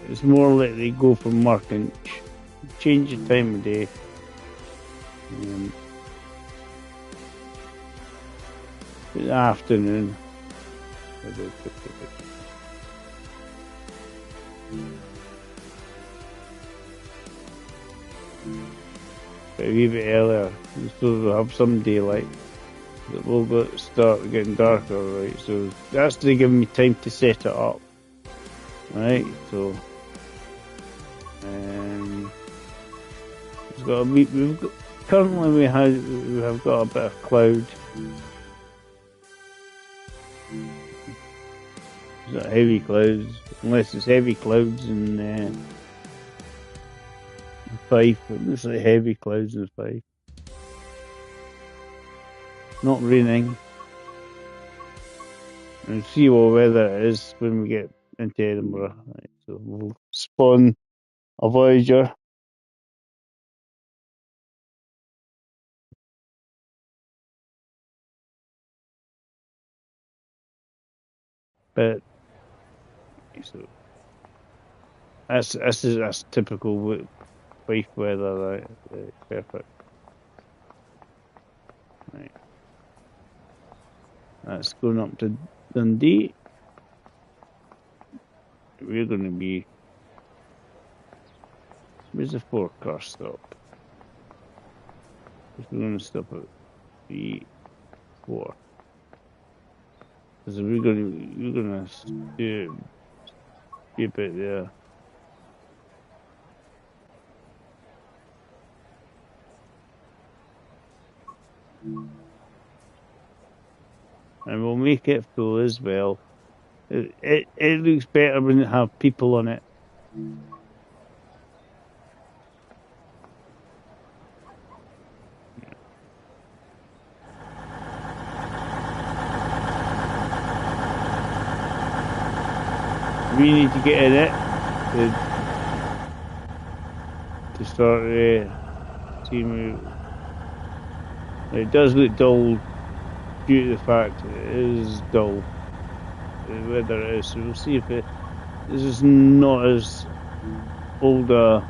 Speaker 1: It's more likely to go from Markinch. Change the time of day. In the afternoon. But a wee bit earlier, so we'll have some daylight. But we'll start getting darker, right? So that's to give me time to set it up, right? So it's got a bit. Currently we have got a bit of cloud. It's not heavy clouds, unless it's heavy clouds in Fife. It looks like heavy clouds in Fife. Not raining. And see what weather it is when we get into Edinburgh. Right, so we'll spawn a Voyager. But so that's typical Fife weather, right? Perfect. Right. That's going up to Dundee. we're going to be. Where's the forecast stop? We're going to stop at 3-4. Because we're going to be a bit there. And we'll make it full as well. It looks better when it have people on it. We need to get in it to start team. It does look dull due to the fact it is dull. The weather is. So we'll see if this is not as old a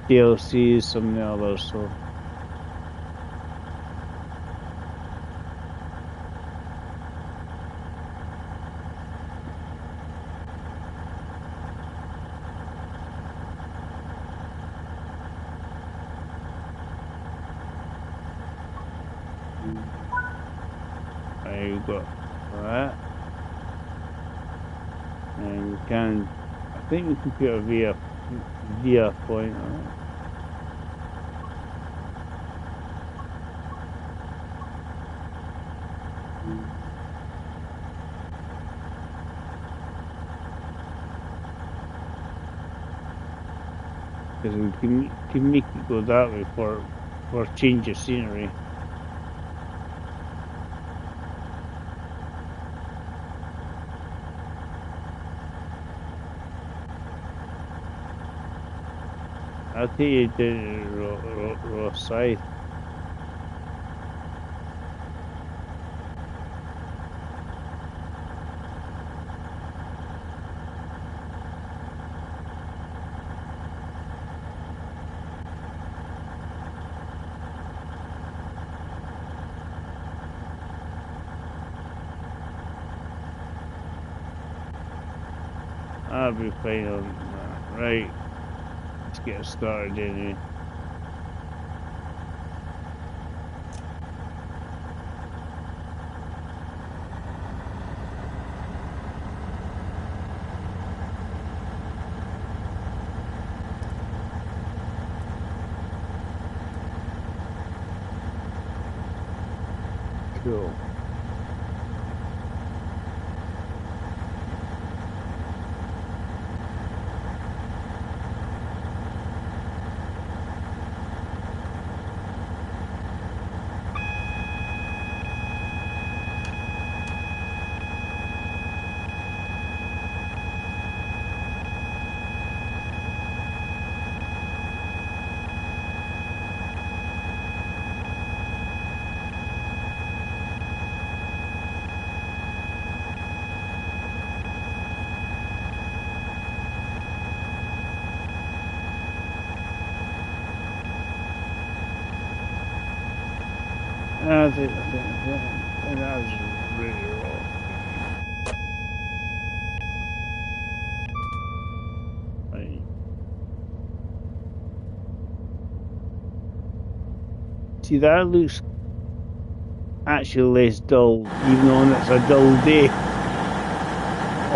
Speaker 1: DLC as some of the others. So. You've got that, and we can. I think we can put a via point on it. Because we can make it go that way for change of scenery. I'll take you to raw side. I'll be fine on that. Right. Let's get started anyway. Cool. I think that was really wrong. Right. See, that looks actually less dull, even though it's a dull day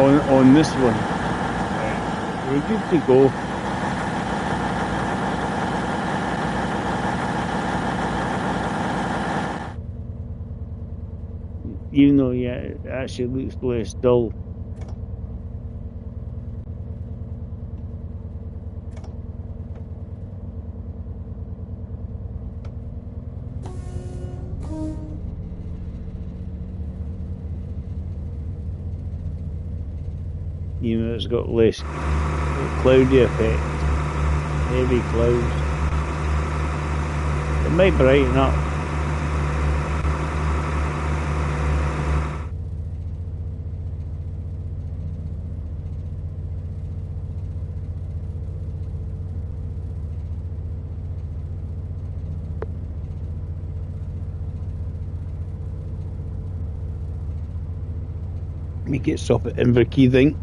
Speaker 1: on this one. Right. We're good to go. Even though, yeah, it actually looks less dull. Even though it's got less cloudy effect, heavy clouds. It might brighten up. Make it stop at Inverkeithing.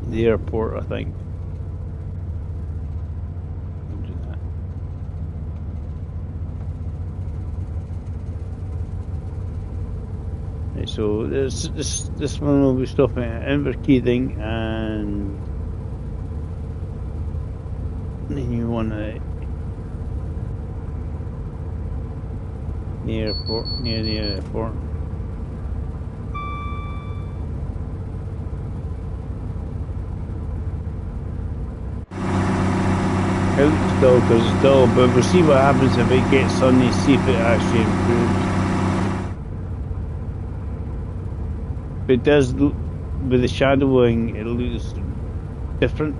Speaker 1: and the airport, I think. I'll do that. Right, so this one will be stopping at Inverkeithing, and then you want to near the airport. Out still, because it's dull, but we'll see what happens if it gets sunny, see if it actually improves. If it does, with the shadowing, it looks different.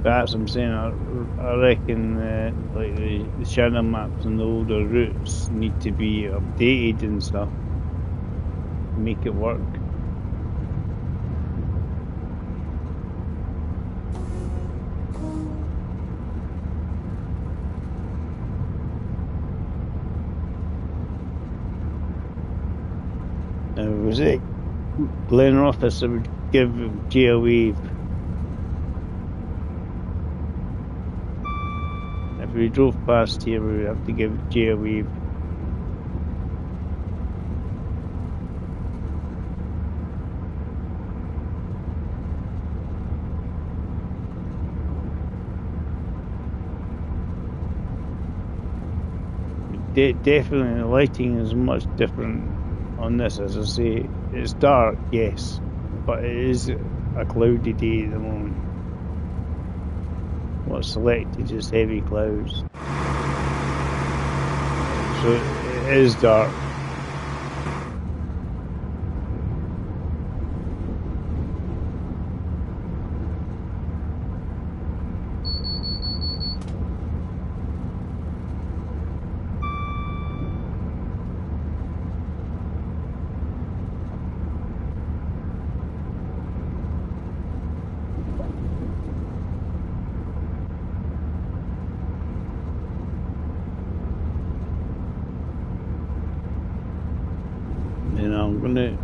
Speaker 1: That's what I'm saying. I reckon like the shadow maps and the older routes need to be updated and stuff to make it work. Was it Glenrothes that would give Jay a wave? If we drove past here, we would have to give Jay a wave. Definitely the lighting is much different on this. As I say, it's dark, yes, but it is a cloudy day at the moment. What's selected is heavy clouds, so it is dark.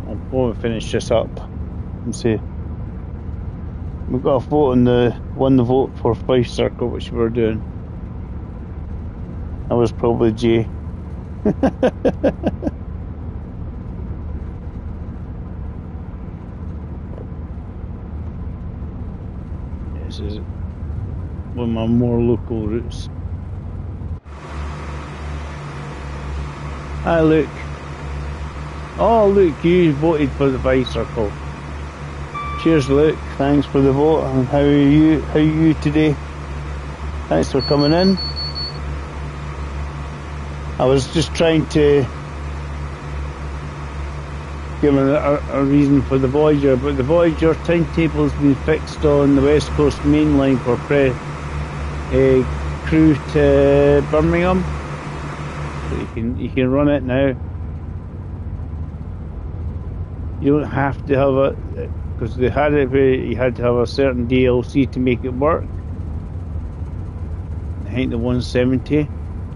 Speaker 1: I'll probably finish this up and see. We've got a vote on the vote for Fife Circle, which we were doing. That was probably Jay. This is one of my more local routes. Hi, Luke. Oh, Luke, you voted for the Fife Circle. Cheers, Luke. Thanks for the vote. And how are you? How are you today? Thanks for coming in. I was just trying to give a reason for the Voyager, but the Voyager timetable has been fixed on the West Coast Main Line for Crewe to Birmingham. So you can run it now. You don't have to have it, because they had it where you had to have a certain DLC to make it work. I think the 170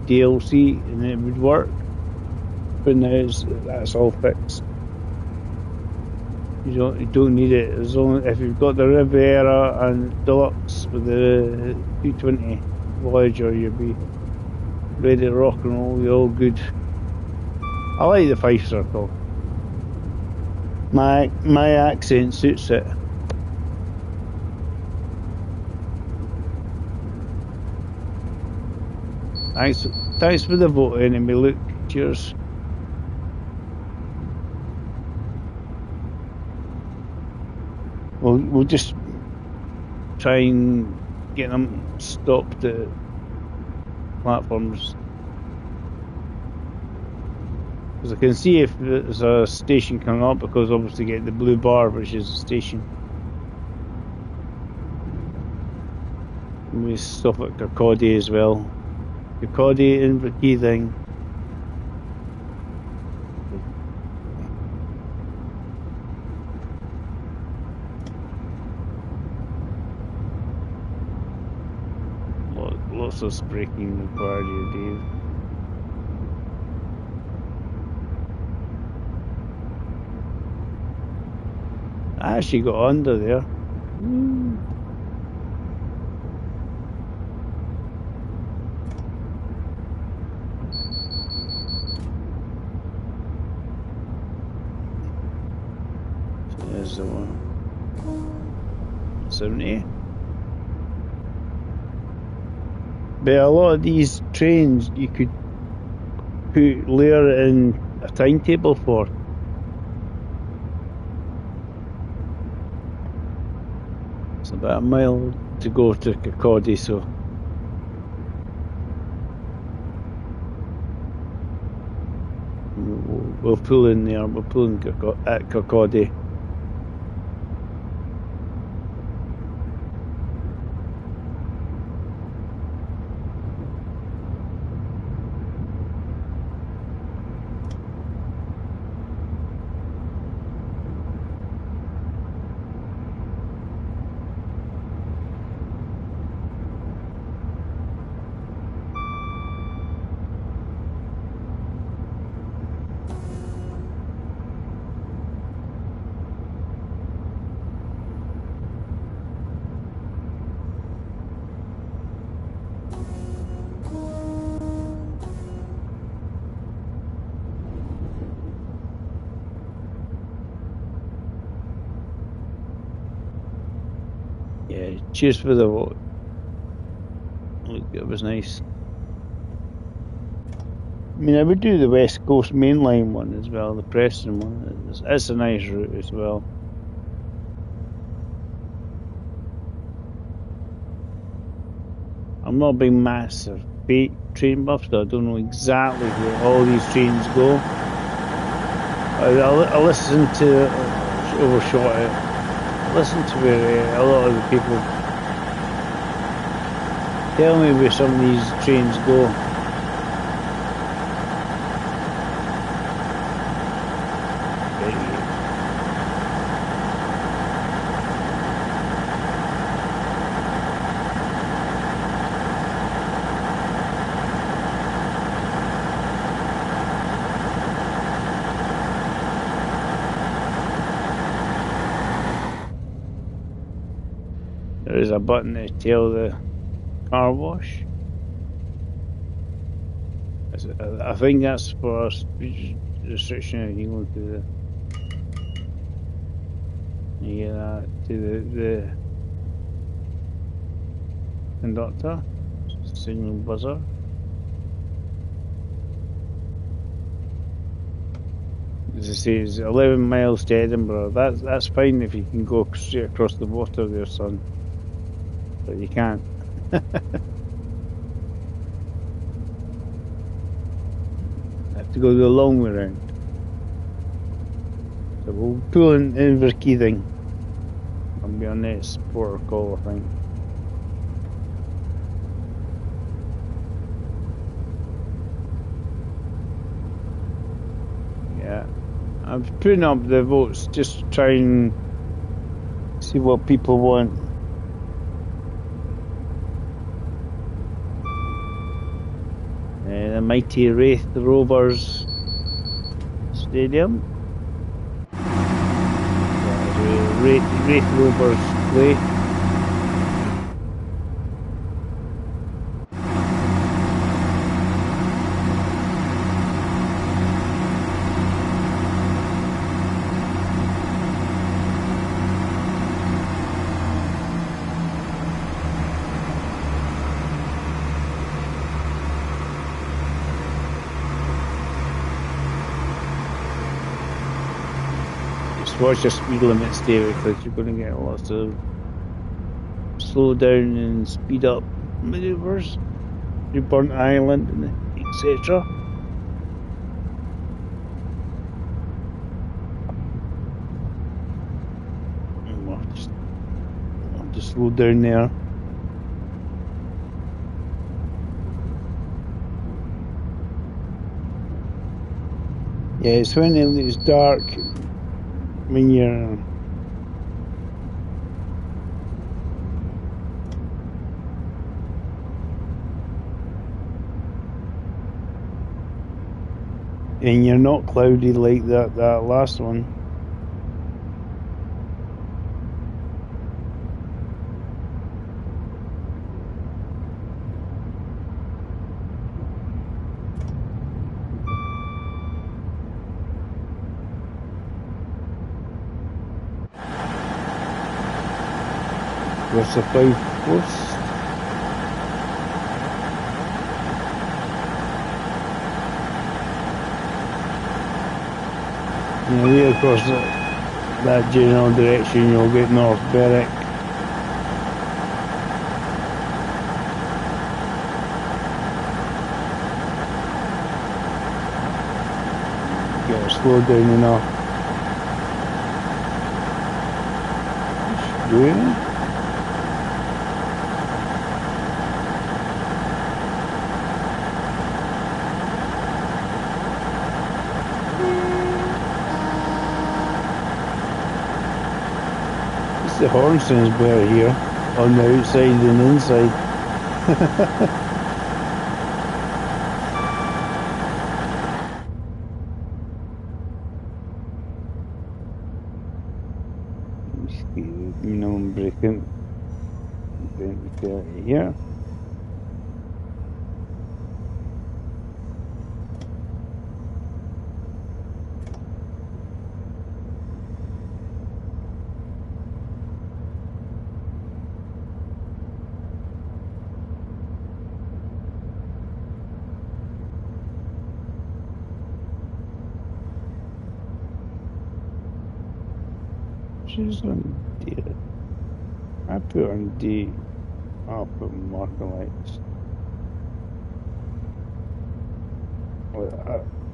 Speaker 1: DLC, and it would work. But now that's all fixed. You don't need it, as long if you've got the Riviera and Deluxe with the 220 Voyager, you'll be ready to rock and roll. You're all good. I like the Fife Circle. My accent suits it. Thanks for the vote anyway, Luke. Cheers. We'll just try and get them stopped at platforms. Because I can see if there's a station coming up, because obviously get the blue bar, which is a station. And we stop at Kirkcaldy as well. Kirkcaldy, Inverkeithing. useless braking required here, Dave. I actually got under there. So there's the one. 70. But a lot of these trains you could layer in a timetable for. It's about a mile to go to Kirkcaldy, so we'll pull in there. We'll pull in at Kirkcaldy. Yeah, cheers for the vote. Look, it was nice. I mean, I would do the West Coast mainline one as well, the Preston one. It's a nice route as well. I'm not a big massive train buff, so I don't know exactly where all these trains go. I listen to overshot it. Listen to where a lot of the people tell me where some of these trains go. There is a button to tell the car wash. I think that's for a speed restriction. If you go to you get that to the conductor, signal buzzer. As I say, it's 11 miles to Edinburgh. That's fine if you can go straight across the water there, son. But you can't. Have to go the long way round. So we'll pull in Inverkeithing. I'll be on next port of call, I think. Yeah. I'm putting up the votes just to try and see what people want. The mighty Wraith Rovers Stadium. Wraith Rovers play. Watch your speed limits, David, because you're going to get lots of slow down and speed up manoeuvres through Burnt Island and etc. I'll just slow down there. Yeah, it's when it's dark. When you're And you're not cloudy like that last one. What's the 5 post? Yeah, way across that general direction you'll get North Berwick. Get a slow down enough. Doing. The horn sounds better here on the outside than inside. Just keep the minimum braking. Then 30 here. She's on D. I put on D. I'll put marker lights.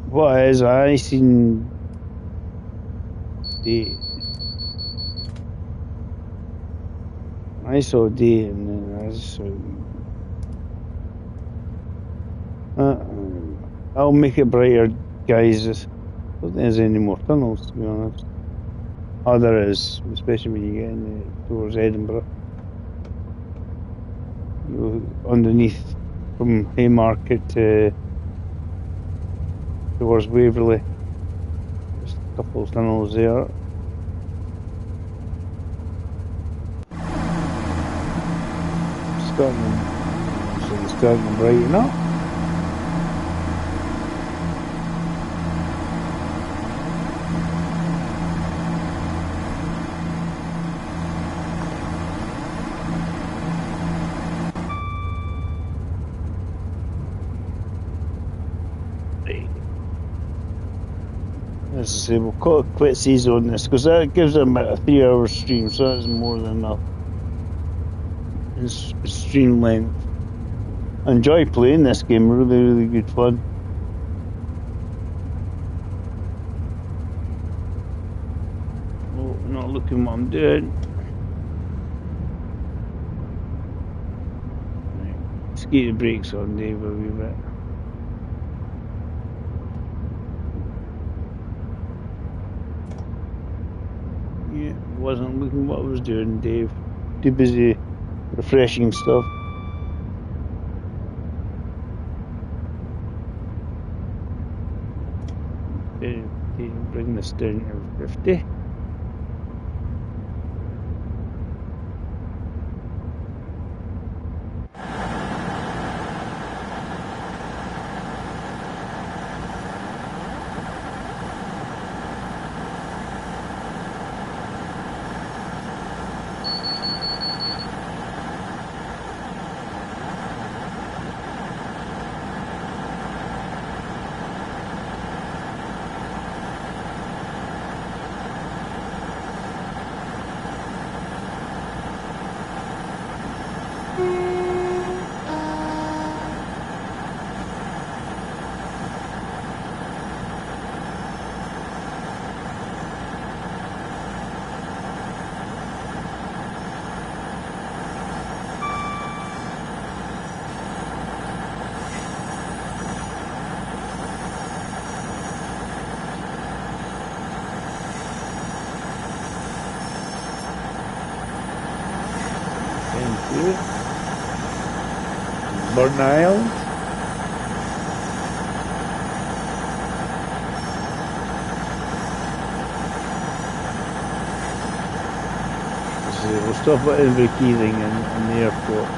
Speaker 1: What is I seen D? I saw D and then I just saw. I'll make it brighter, guys. I don't think there's any more tunnels, to be honest. Oh, there is, especially when you get in towards Edinburgh. You go underneath from Haymarket towards Waverley. There's a couple of tunnels there. Starting to brighten up. As I say, we'll call it quits easy on this because that gives them a 3-hour stream, so that's more than enough. It's stream length. I enjoy playing this game, really good fun. Oh, not looking what I'm doing. Right. Let's get the brakes on, Dave, a wee bit. Yeah, wasn't looking what I was doing, Dave. Too busy refreshing stuff. Bring this down to 50. Burn Island. We'll stop at Inverkeithing in the airport.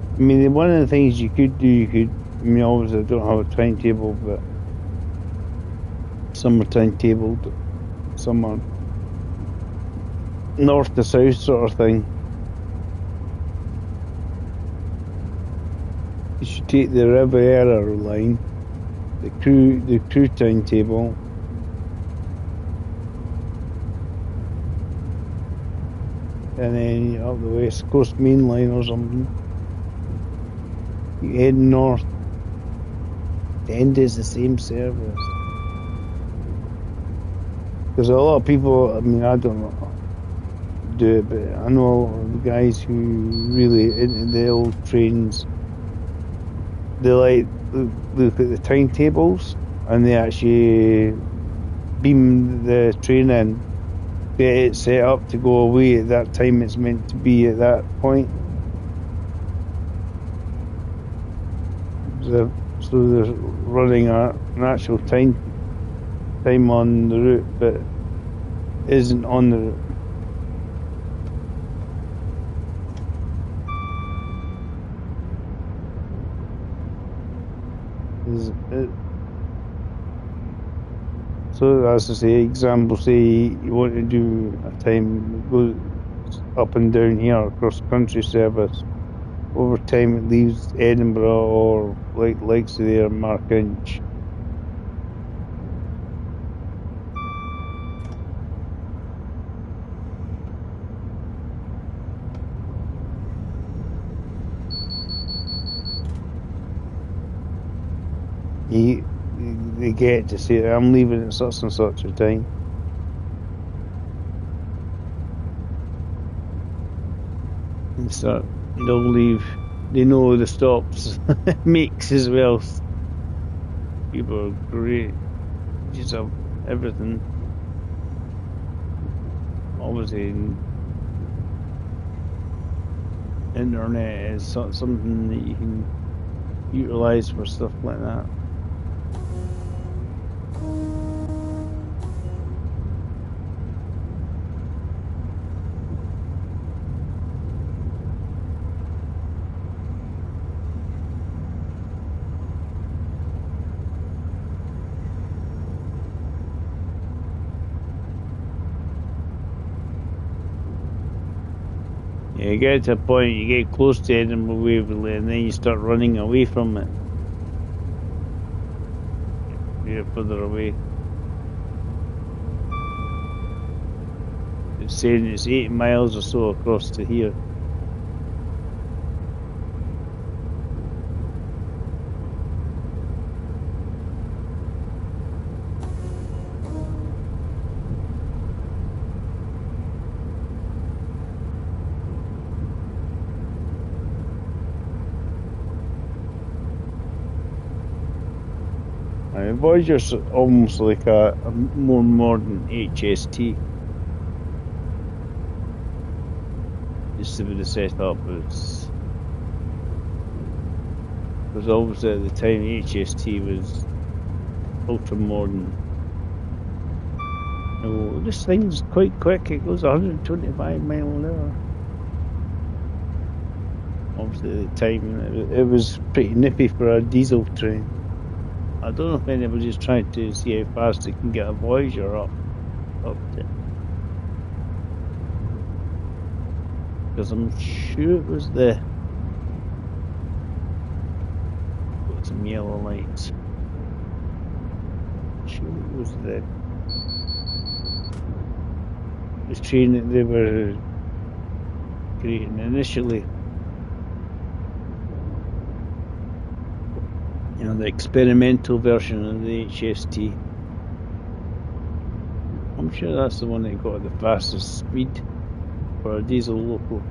Speaker 1: I mean, one of the things you could do, I mean, obviously I don't have a timetable, but some are timetabled, some are north to south sort of thing. You should take the Riviera line, the Crewe timetable, and then up the West Coast Main Line or something. You head north. The end is the same service. Because a lot of people, I mean, I don't know, do it, but I know a lot of the guys who really into the old trains. They like look at the timetables and they actually beam the train in, get it set up to go away at that time it's meant to be at that point. So they're running an actual time on the route, but isn't on the route. So as I say, example, say you want to do a time go up and down here across country service. Over time it leaves Edinburgh or likes of there Mark Inch. They get to say I'm leaving at such and such a time. And so they'll leave. They know the stops makes as well. People are great. Just have everything. Obviously, internet is something that you can utilise for stuff like that. Yeah, you get to a point, you get close to Edinburgh Waverley, and then you start running away from it. You're further away. It's saying it's 8 miles or so across to here. Voyager's almost like a more modern HST. Just the way the setup is. Because obviously at the time HST was ultra modern. Oh, this thing's quite quick, it goes 125 miles an hour. Obviously at the time it was pretty nippy for a diesel train. I don't know if anybody's trying to see how fast they can get a Voyager up to. Because I'm sure it was got some yellow lights. I'm sure it was the train that they were creating initially. You know, the experimental version of the HST. I'm sure that's the one that got the fastest speed for a diesel loco.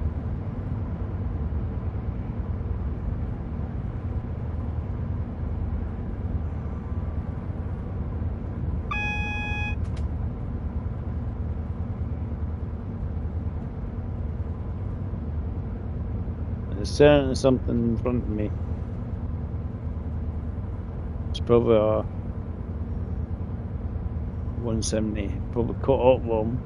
Speaker 1: There's certainly something in front of me. It's probably a 170, probably caught up with him.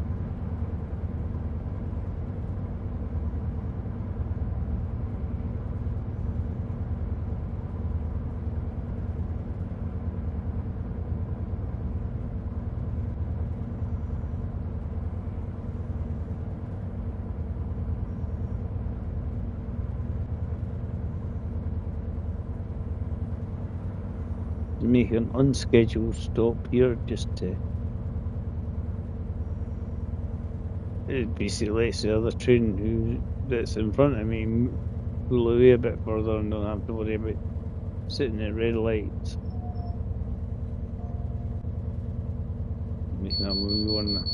Speaker 1: Make an unscheduled stop here just to it basically lets the other train that's in front of me pull away a bit further and don't have to worry about sitting at red lights. Making a move on.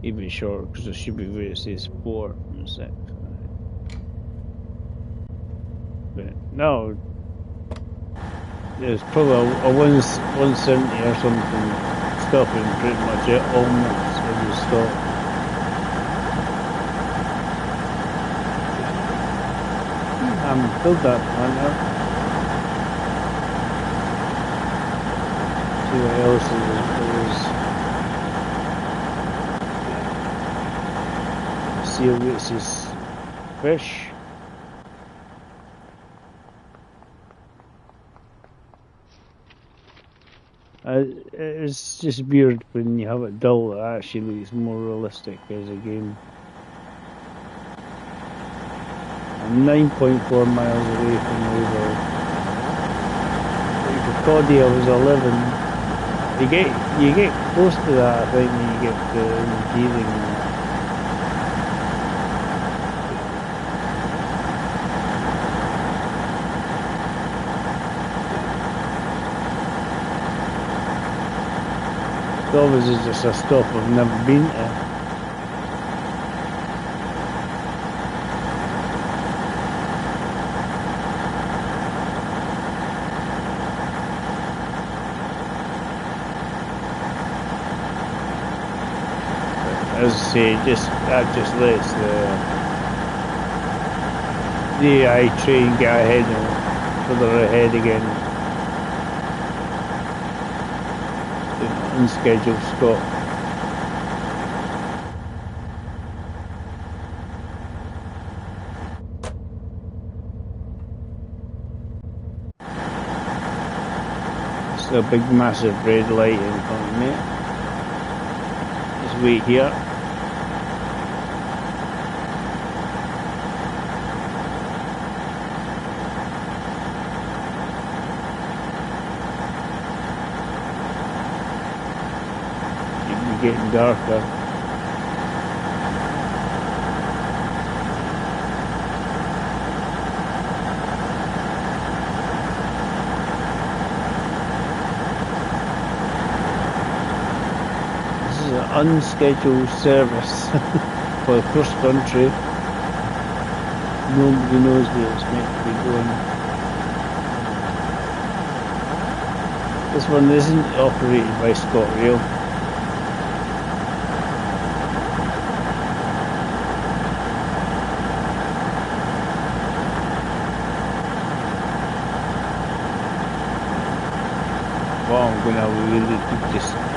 Speaker 1: Even shorter because there should be where it says 4 and 6. But no, there's probably a 170 or something stopping pretty much at almost every stop. Build that planter. See what else there is. Seal gets his fish. It's just weird when you have it dull, it actually looks more realistic as a game. I'm 9.4 miles away from over. For Coddy I was 11. You get close to that I think when you get to Dealing. Obviously it's just a stop I've never been to. As I say, that just lets the AI train get ahead and further ahead again. Unscheduled stop. It's a big massive red light in front of me. Just wait here. Getting darker. This is an unscheduled service for cross country. Nobody knows where it's meant to be going. This one isn't operated by ScotRail. Well, I'm going to really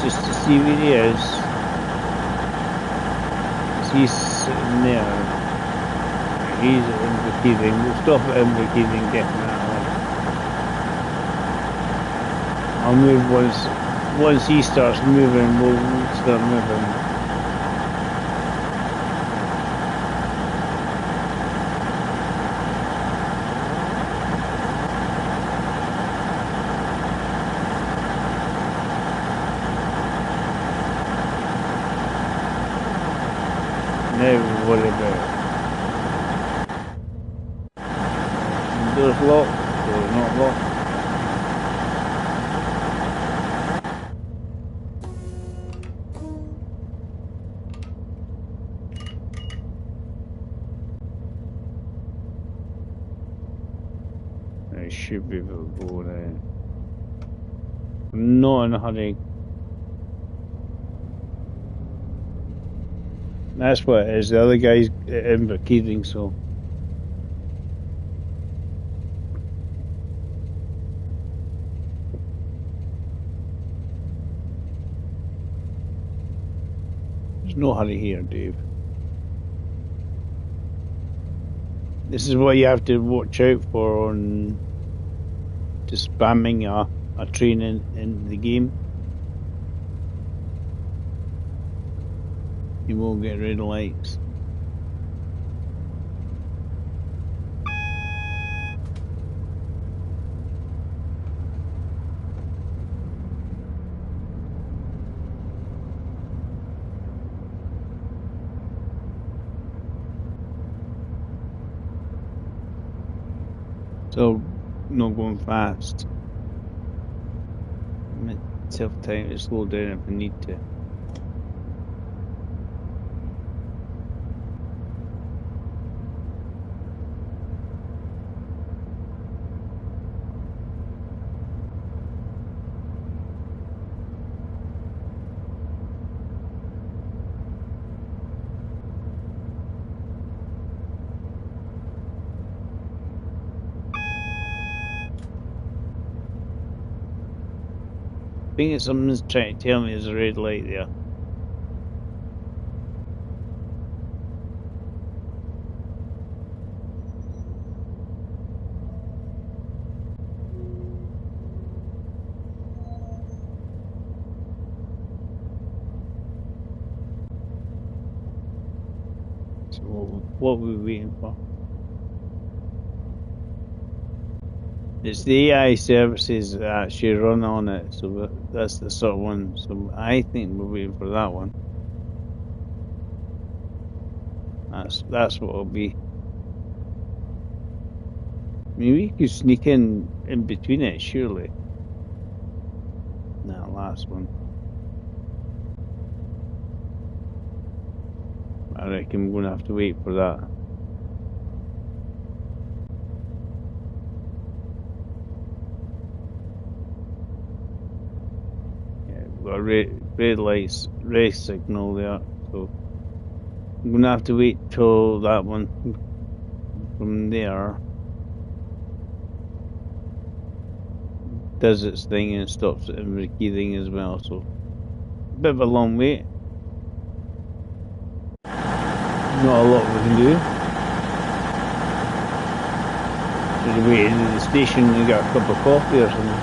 Speaker 1: just to see where he is. He's sitting there. He's at Inverkeithing. We'll stop at Inverkeithing definitely. I'll move once he starts moving, we'll start moving. Never worry about it. Doors locked, or not locked. I should be able to go now. I'm not in a hurry. That's what it is. The other guy's in Keating, so. There's no hurry here, Dave. This is what you have to watch out for on just spamming a train in the game. You won't get red lights. So, not going fast. Myself time to slow down if I need to. I think someone's trying to tell me there's a red light there. So what are we waiting for? It's the AI services that actually run on it, so that's the sort of one. So I think we're waiting for that one. That's what it'll be. I mean, we could sneak in between it, surely. That last one. I reckon we're gonna have to wait for that. Got a red lights race signal there, so I'm gonna have to wait till that one from there does its thing and stops at every key thing as well. So a bit of a long wait. Not a lot we can do. Just waiting at the station and get a cup of coffee or something.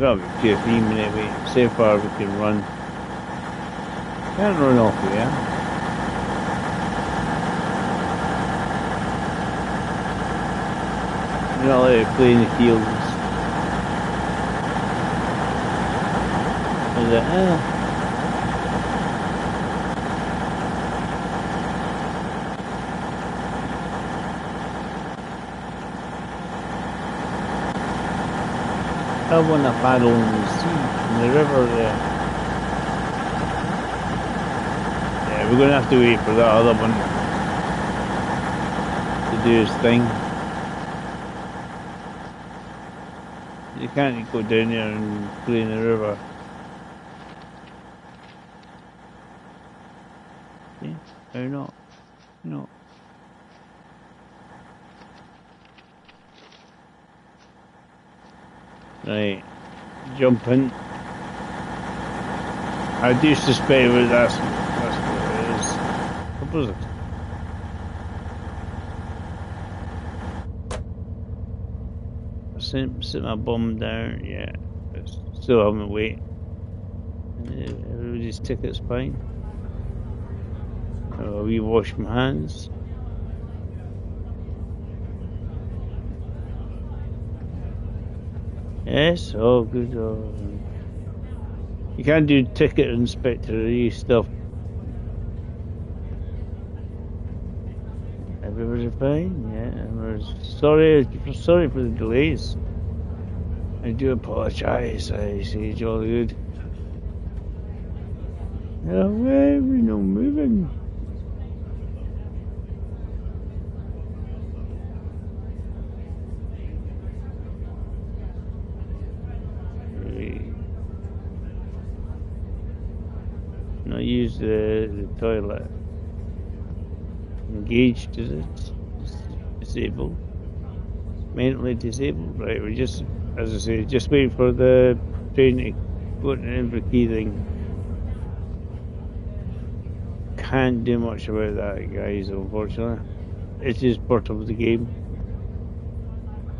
Speaker 1: That'll be 15-minute wait. So far we can run. Can't run off here. We're not allowed to play in the fields. Is it? I want to paddle in the sea, in the river there. Yeah, we're going to have to wait for that other one to do his thing. You can't go down there and play in the river. Yeah, why not? No. Right, jumping. I do suspect that's what it is. What was it? I sit my bum down, yeah. Still having to wait. Everybody's ticket's fine. I'll re-wash my hands. Yes, oh good. Oh. You can't do ticket inspector stuff. Everybody fine? Yeah, we're sorry for the delays. I do apologise, I say jolly good. Yeah, why are we not moving? Not use the toilet. Engaged, is it? Disabled? Mentally disabled? Right, we're just, as I say, just waiting for the train to go to the Inverkey thing. Can't do much about that, guys, unfortunately. It is part of the game.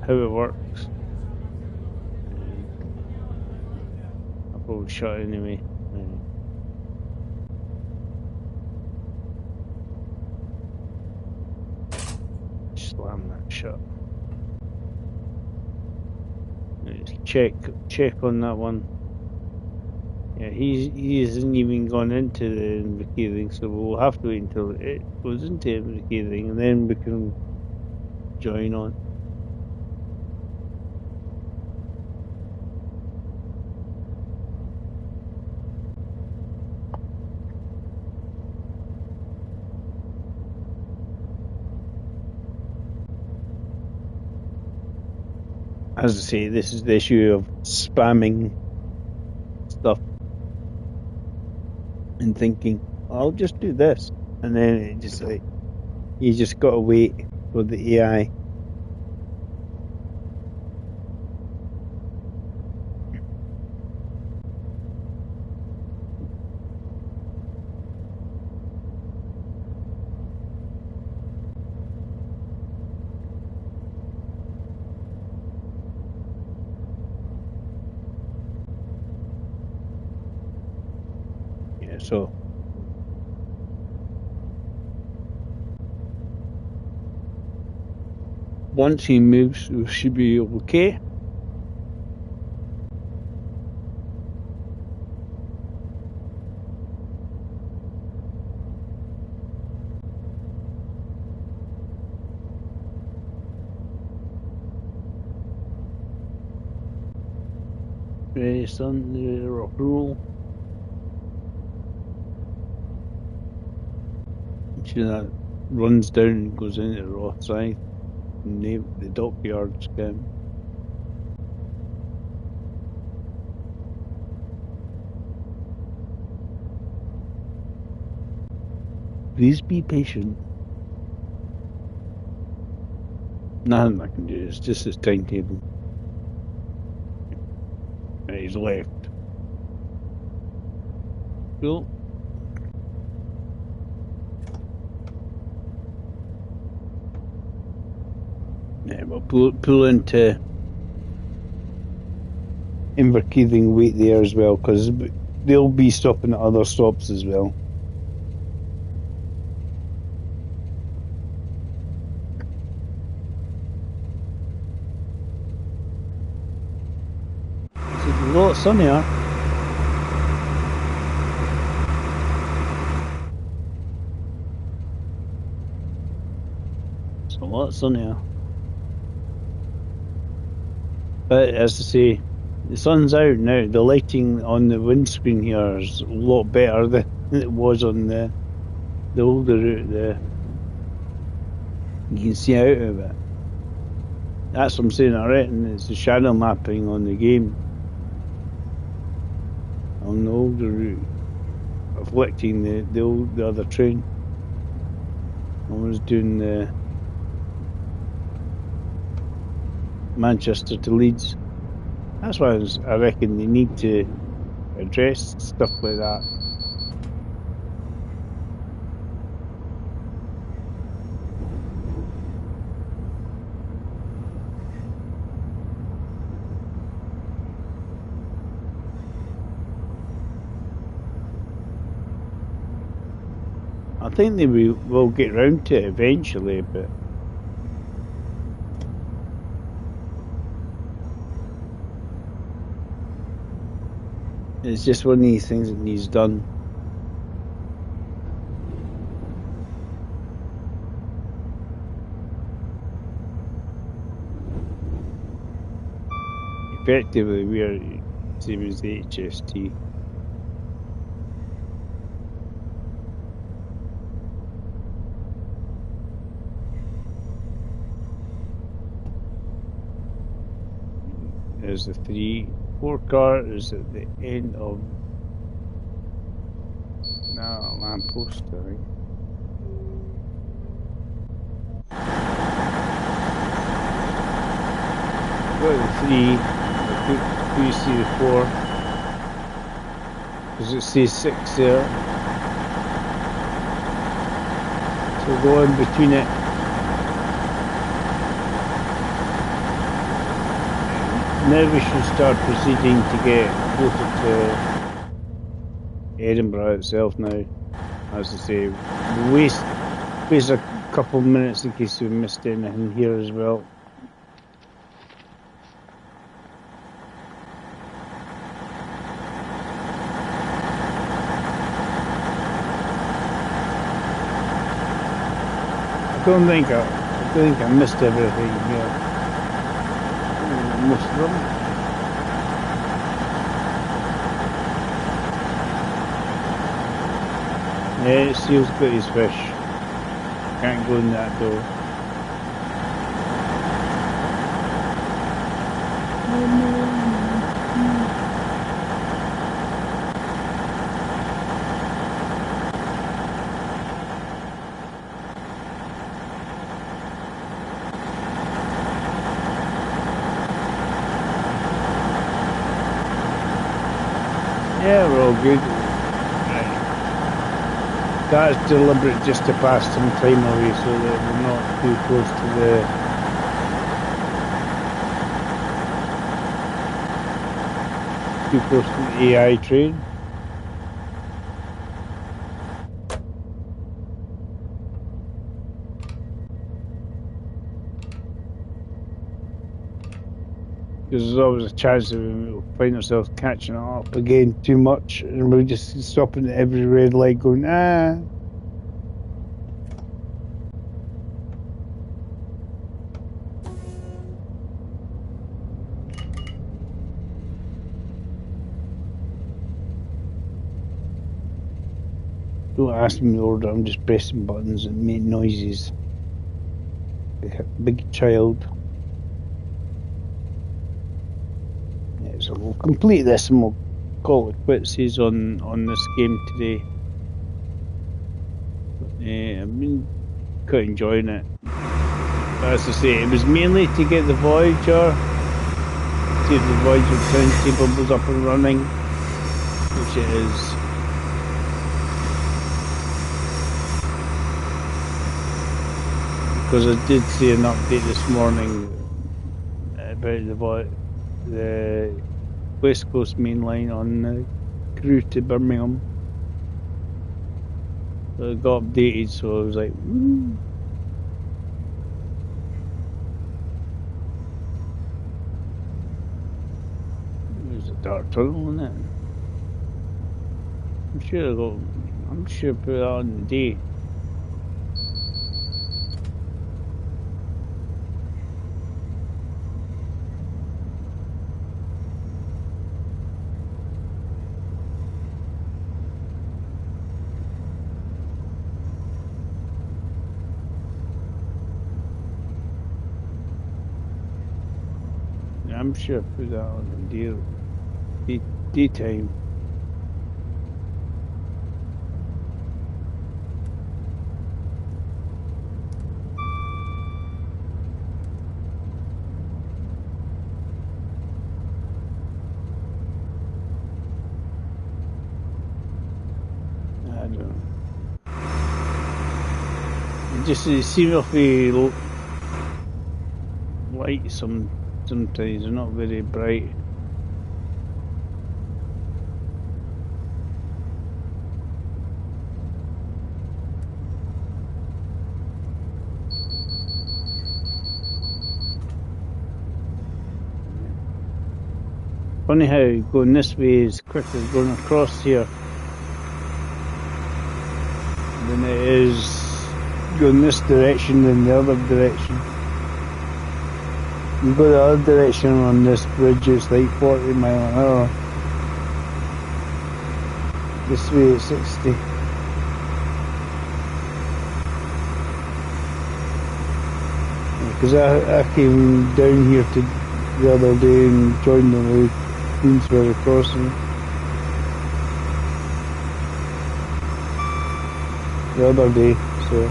Speaker 1: How it works. I'll probably shut it anyway. Slam that shut. Let's check on that one. Yeah, he hasn't even gone into the Inverkey thing, so we'll have to wait until it goes into the Inverkey thing, and then we can join on. As I say, this is the issue of spamming stuff and thinking, I'll just do this, and then it just like you just got to wait for the AI. Yeah, so once he moves, we should be okay. Ready, son, the rock roll. See that runs down and goes into the Roth side. And the dockyard scam. Please be patient. Nothing I can do, it's just his timetable. And he's left. Cool. Yeah, we'll pull into Inverkey and wait there as well, because they'll be stopping at other stops as well. It's a lot sunnier. It's a lot sunnier. But as I say, the sun's out now. The lighting on the windscreen here is a lot better than it was on the older route there. You can see out of it. That's what I'm saying, I reckon it's the shadow mapping on the game. On the older route, reflecting the other train. I was doing the Manchester to Leeds. That's why I reckon they need to address stuff like that. I think they will get round to it eventually, but it's just one of these things that needs done. effectively we are same as the HST. There's the 4 car is at the end of lamppost, I think. Got the 3, you see the 4, because it says 6 there. So go in between it. Now we should start proceeding to get closer to Edinburgh itself now. As I say, waste a couple of minutes in case we missed anything here as well. I don't think I missed everything here. Most of them. Yeah, Seal's got his fish. Can't go in that door. Yeah, we're all good. That's deliberate just to pass some time away so that we're not too close to the AI train. Because there's always a chance that we'll find ourselves catching it up again too much and we're just stopping at every red light going, ah. Don't ask me the order, I'm just pressing buttons and make noises. Big child. So we'll complete this and we'll call it quits on this game today. I've been quite enjoying it. But as I say, it was mainly to get the Voyager, see if the Voyager turntable was up and running, which it is. Because I did see an update this morning about the West Coast main line on Crewe to Birmingham. So it got updated, so I was like, There's a dark tunnel in it. I'm sure I put that on the day. I'm sure I put that on the daytime. I don't know. It just seems awfully light sometimes, they're not very bright. Funny how going this way is quicker going across here than it is going this direction than the other direction. You go the other direction on this bridge, it's like 40 mile an hour. This way it's 60. Because I came down here the other day and joined the Queensbury crossing. The other day, so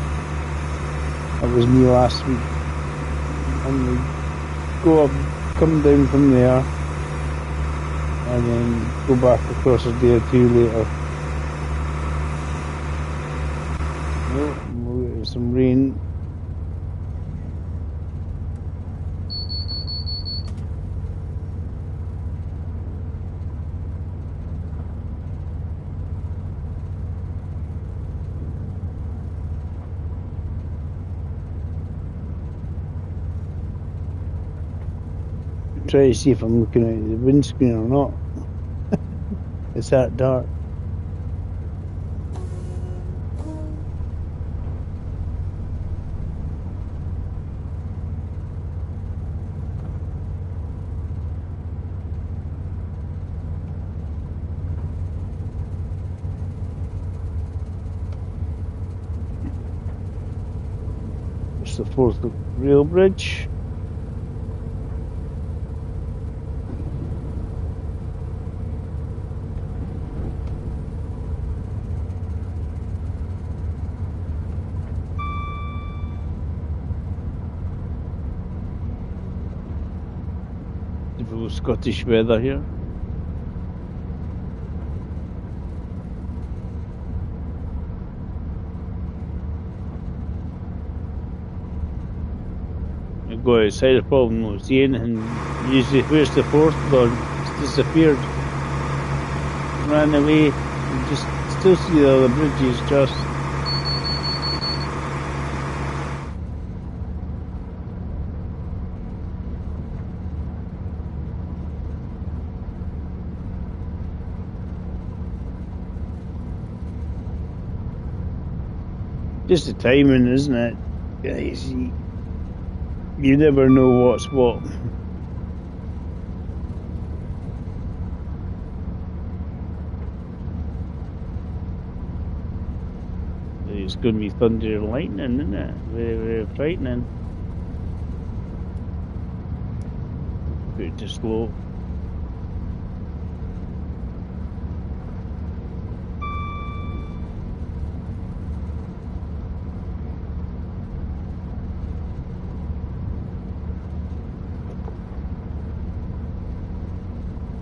Speaker 1: that was me last week. And we go up, come down from there, and then go back across a day or two later. Oh, we'll get some rain. Try to see if I'm looking at the windscreen or not. It's that dark. It's the 4th rail bridge. Typical Scottish weather here. I go outside, the problem not see anything. Usually, where's the 4th gone? It's disappeared. Ran away. You just still see the other bridges just. Just the timing, isn't it? Guys, you never know what's what. It's going to be thunder and lightning, isn't it? Very, very frightening. Put it to slow.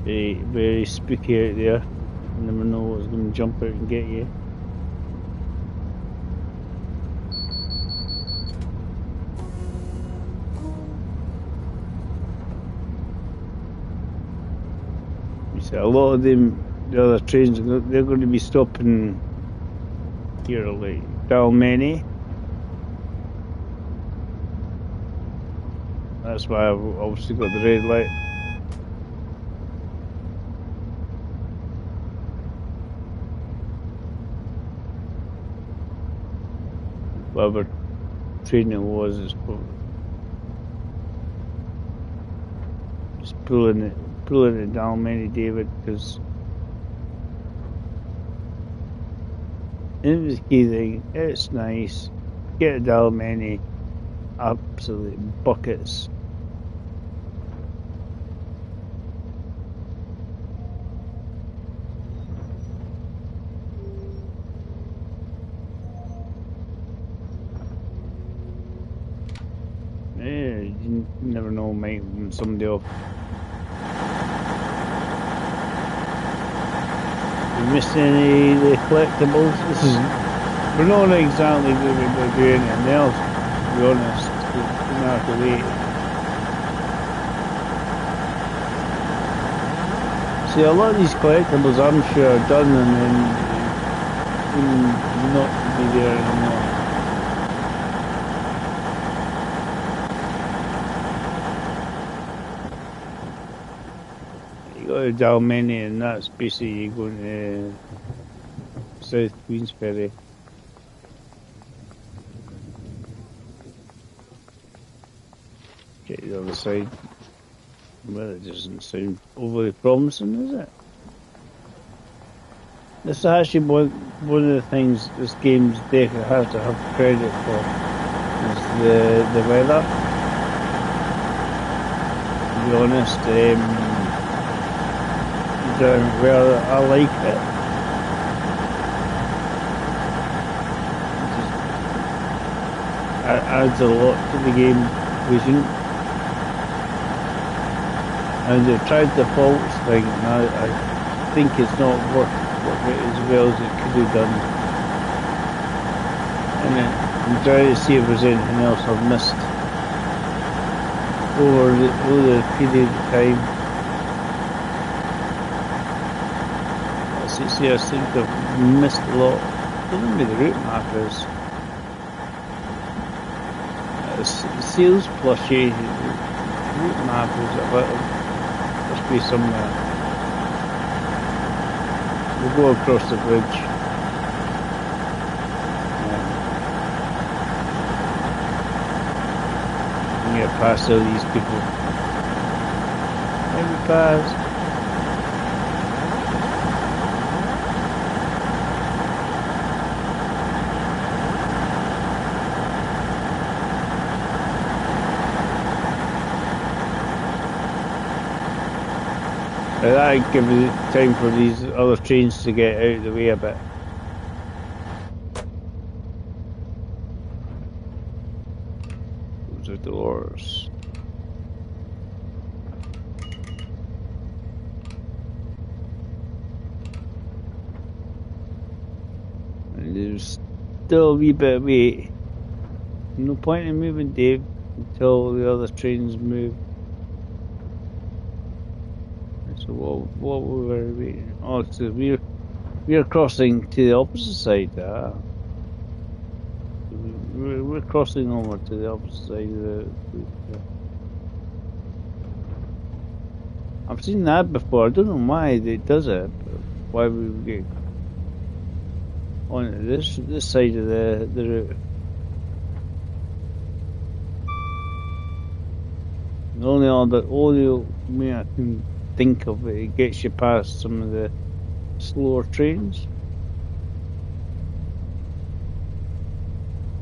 Speaker 1: Very, very spooky out there. You never know what's going to jump out and get you. You see, a lot of them, the other trains, they're going to be stopping here, like Dalmeny. That's why I've obviously got the red light. Whatever train it was, it's just pulling it down, Many David, because it was the key thing. It's nice. Get it down, many absolute buckets. Yeah, you never know, mate, when somebody will you missed any of the collectibles. We're not exactly going to do anything else, to be honest. We're going to have to wait. See, a lot of these collectibles I'm sure are done and then not be there anymore. Dalmeny, and that's basically going to South Queensferry. Okay, the other side. Well, it doesn't sound overly promising, is it? This is actually one of the things this game's definitely has to have credit for, is the weather. To be honest, well, I like it. It adds a lot to the game, vision. And they tried the faults thing, and I think it's not working as well as it could have done. And I'm trying to see if there's anything else I've missed over the period of time. See, I think I've missed a lot. I don't know where the route map is. Sales plushie, the route map is a little, must be somewhere. We'll go across the bridge. And get past all these people. Let me pass. That'd give you time for these other trains to get out of the way a bit. Those are doors. And there's still a wee bit of wait. No point in moving, Dave, until the other trains move. So what were we? Oh, so we're crossing to the opposite side. We're crossing over to the opposite side of the. I've seen that before. I don't know why it does it. But why we get on this side of the route. The only way I can think of it gets you past some of the slower trains.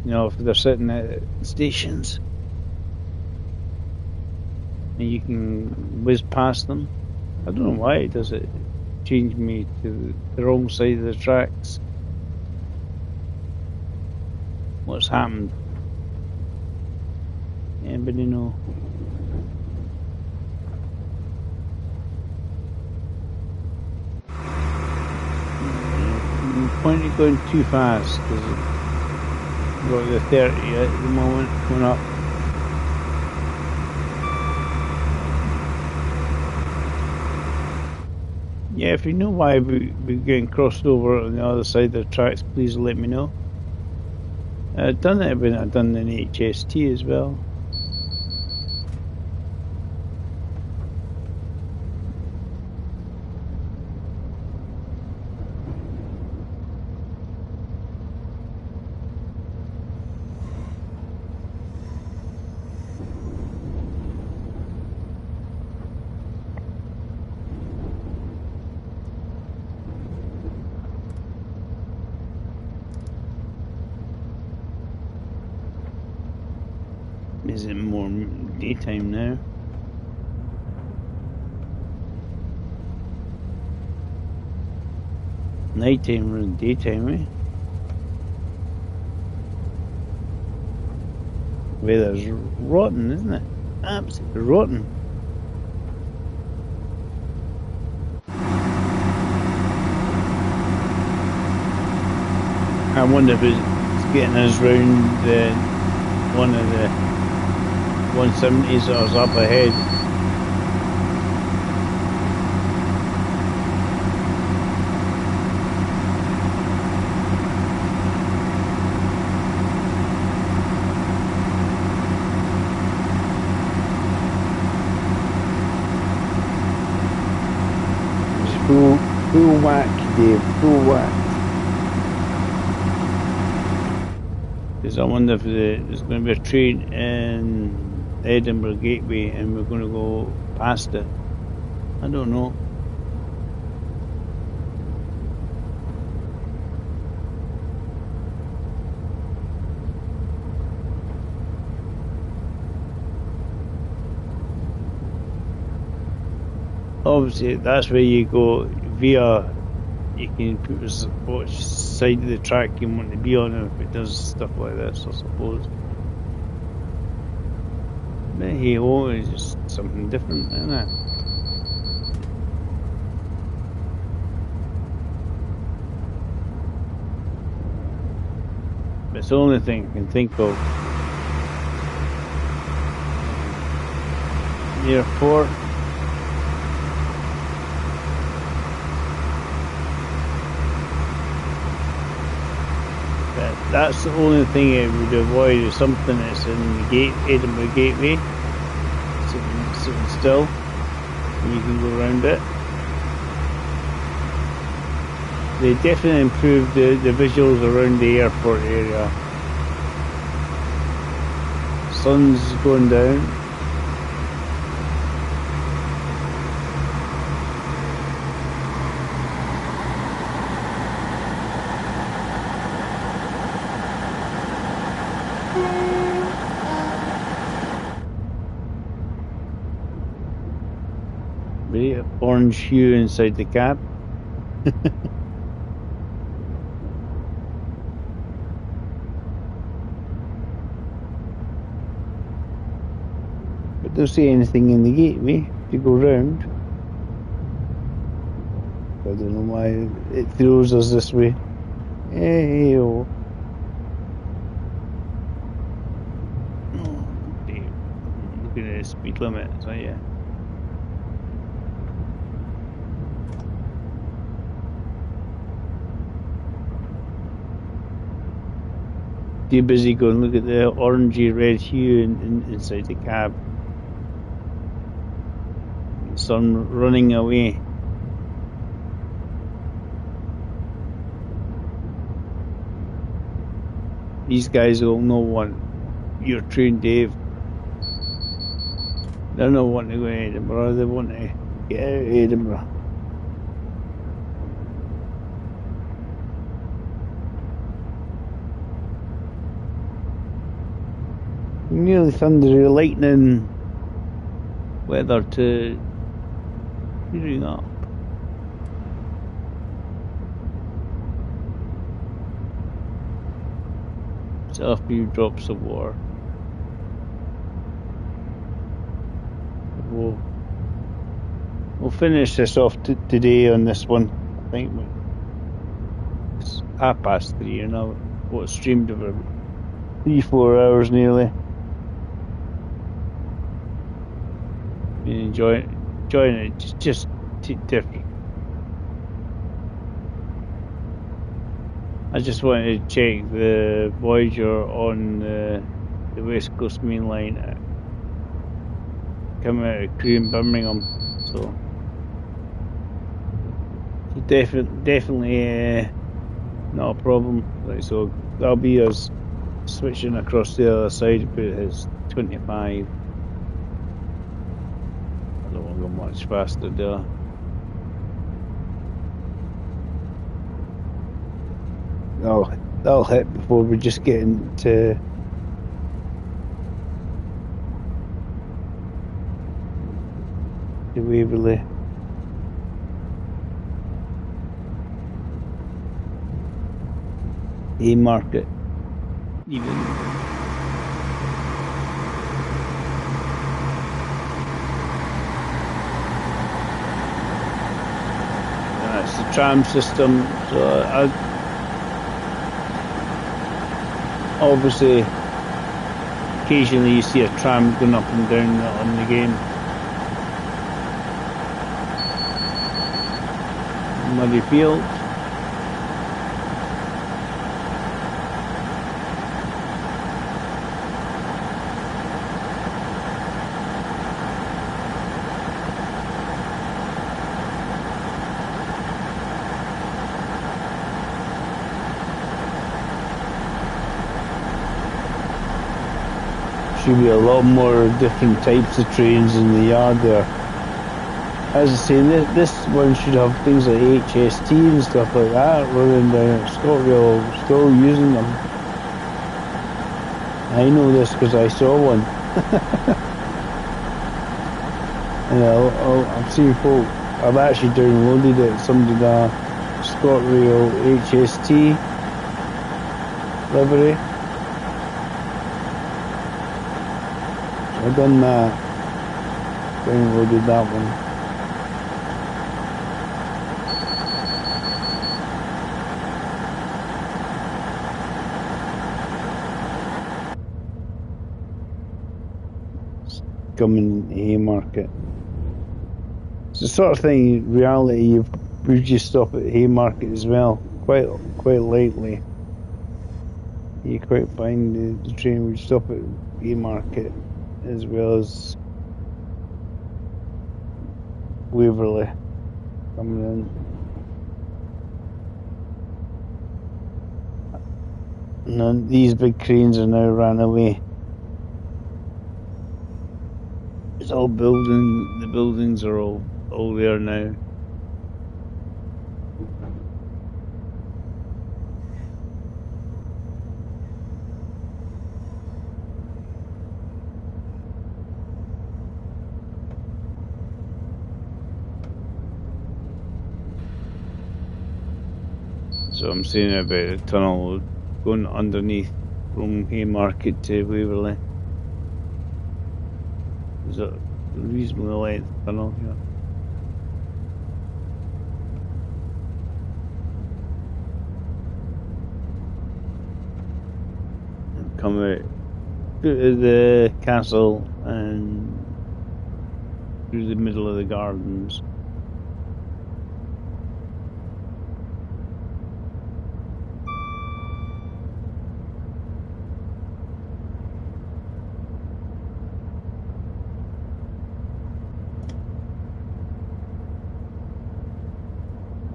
Speaker 1: You know, if they're sitting at stations and you can whiz past them. I don't know why it does it. Change me to the wrong side of the tracks. What's happened? Anybody know? Point of going too fast because we've got the 30 at the moment coming up. Yeah, if you know why we're getting crossed over on the other side of the tracks, please let me know. I've done it when I've done an HST as well. Is it more daytime now? Nighttime or daytime, eh? Weather's rotten, isn't it? Absolutely rotten. I wonder if it's getting us round one of the 170s that was up ahead. Full whack, Dave, full whack. Because I wonder if there's going to be a train in the Edinburgh Gateway and we're going to go past it. I don't know. Obviously, that's where you go via. You can put which side of the track you want to be on if it does stuff like this, I suppose. But hey, oh, it's just something different, isn't it? It's the only thing I can think of. The airport. That's the only thing it would avoid is something that's in the Edinburgh Gateway, sitting still, and you can go around it. They definitely improved the visuals around the airport area. Sun's going down. Orange hue inside the cab. But don't see anything in the gateway to go round. I don't know why it throws us this way. Hey, oh. Look at the speed limit, so yeah. Too busy going look at the orangey red hue inside the cab. The sun running away. These guys will not want your train, Dave. They're not wanting to go to Edinburgh, they want to get out of Edinburgh. Nearly thundery lightning weather to clearing up. So a few drops of water. We'll finish this off today on this one. I think it's 3:30 and I've streamed over 3-4 hours nearly. Been enjoying it, just different. I just wanted to check the Voyager on the West Coast Main Line coming out of Crewe in Birmingham, so definitely not a problem. Right, so that'll be us switching across the other side, but it's 25. I don't want to go much faster there. That'll hit before we just get into the Waverley. Market even. That's the tram system, so obviously occasionally you see a tram going up and down on the game. Muddy Field. should be a lot more different types of trains in the yard there. As I say, this one should have things like HST and stuff like that running down at ScotRail, still using them. I know this because I saw one. And I've seen folk, I've actually downloaded it, somebody did a ScotRail HST livery. So I've done that, downloaded that one. Coming Haymarket. It's the sort of thing, in reality, we just stop at Haymarket as well, quite lightly. You quite find the train would stop at Haymarket as well as Waverley coming in. And then these big cranes are now ran away. It's all building. The buildings are all there now. So I'm saying about a tunnel going underneath from Haymarket to Waverley. Is it a reasonably length tunnel here? And come out through the castle and through the middle of the gardens.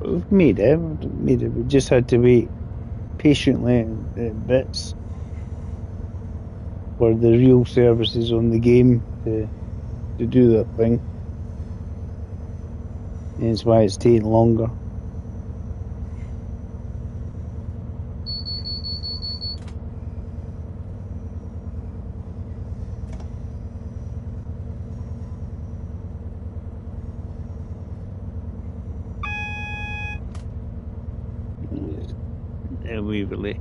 Speaker 1: We've made it. We just had to wait patiently at bits for the real services on the game to do that thing. And that's why it's taking longer. Waverley.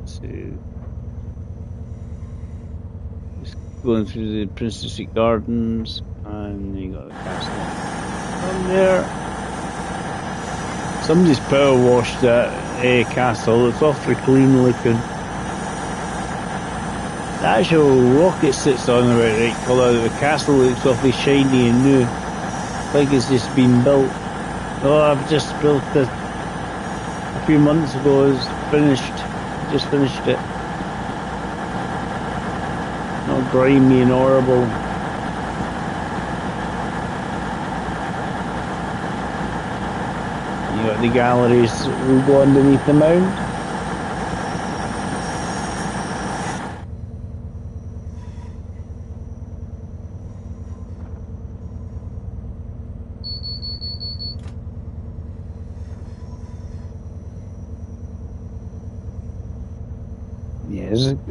Speaker 1: So just going through the Princess Street Gardens, and you got the castle from there. Somebody's power washed that castle. It's awfully clean looking. The actual rocket sits on the right colour. The castle looks awfully shiny and new. Like it's just been built. Oh, I've just built it a few months ago. It's finished. Just finished it. Not grimy and horrible. You got the galleries that will go underneath the mound.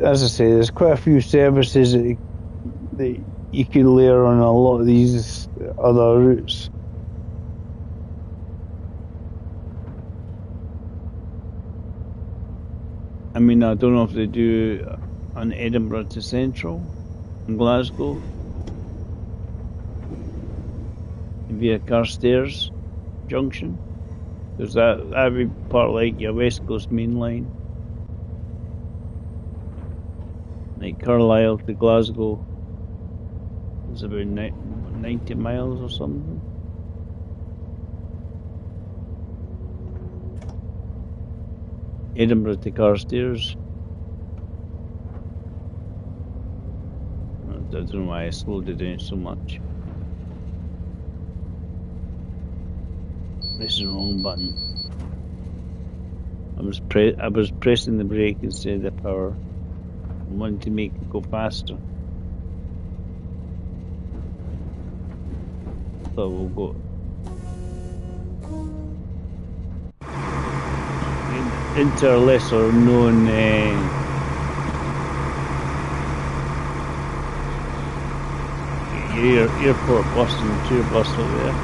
Speaker 1: As I say, there's quite a few services that you can layer on a lot of these other routes. I mean, I don't know if they do an Edinburgh to Central in Glasgow via Carstairs Junction, because that'd be part like your West Coast Main Line. Like Carlisle to Glasgow is about 90 miles or something. Edinburgh to Carstairs. I don't know why I slowed it down so much. This is the wrong button. I was pressing the brake instead of the power. I wanted to make it go faster. So we'll go into a lesser known airport bus and tour bus over there.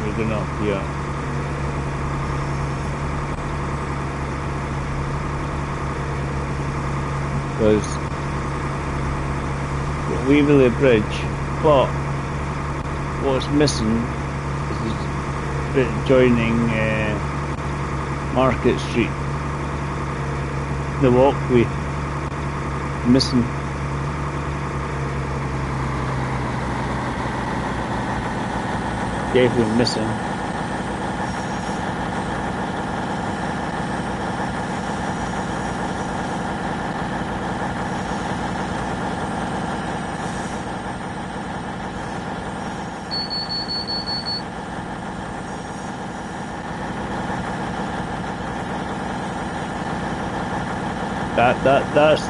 Speaker 1: We're going up here. Because Waverley Bridge, but what's missing is bit joining Market Street, the walkway missing. Definitely missing.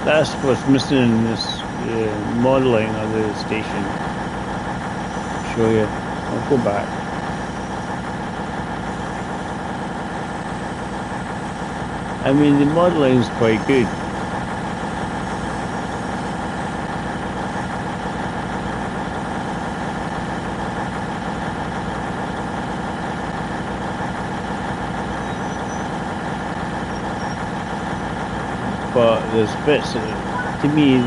Speaker 1: That's what's missing in this modelling of the station. I'll show you. I'll go back. I mean, the modelling is quite good. But there's bits that, to me,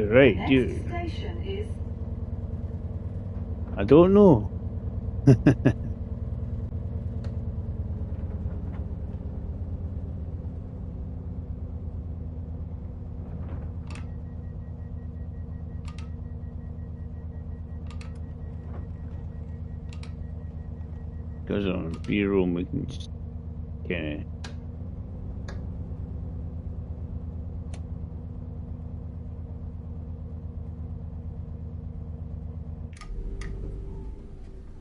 Speaker 1: right, you. I don't know. Because on B-room we can just kind of.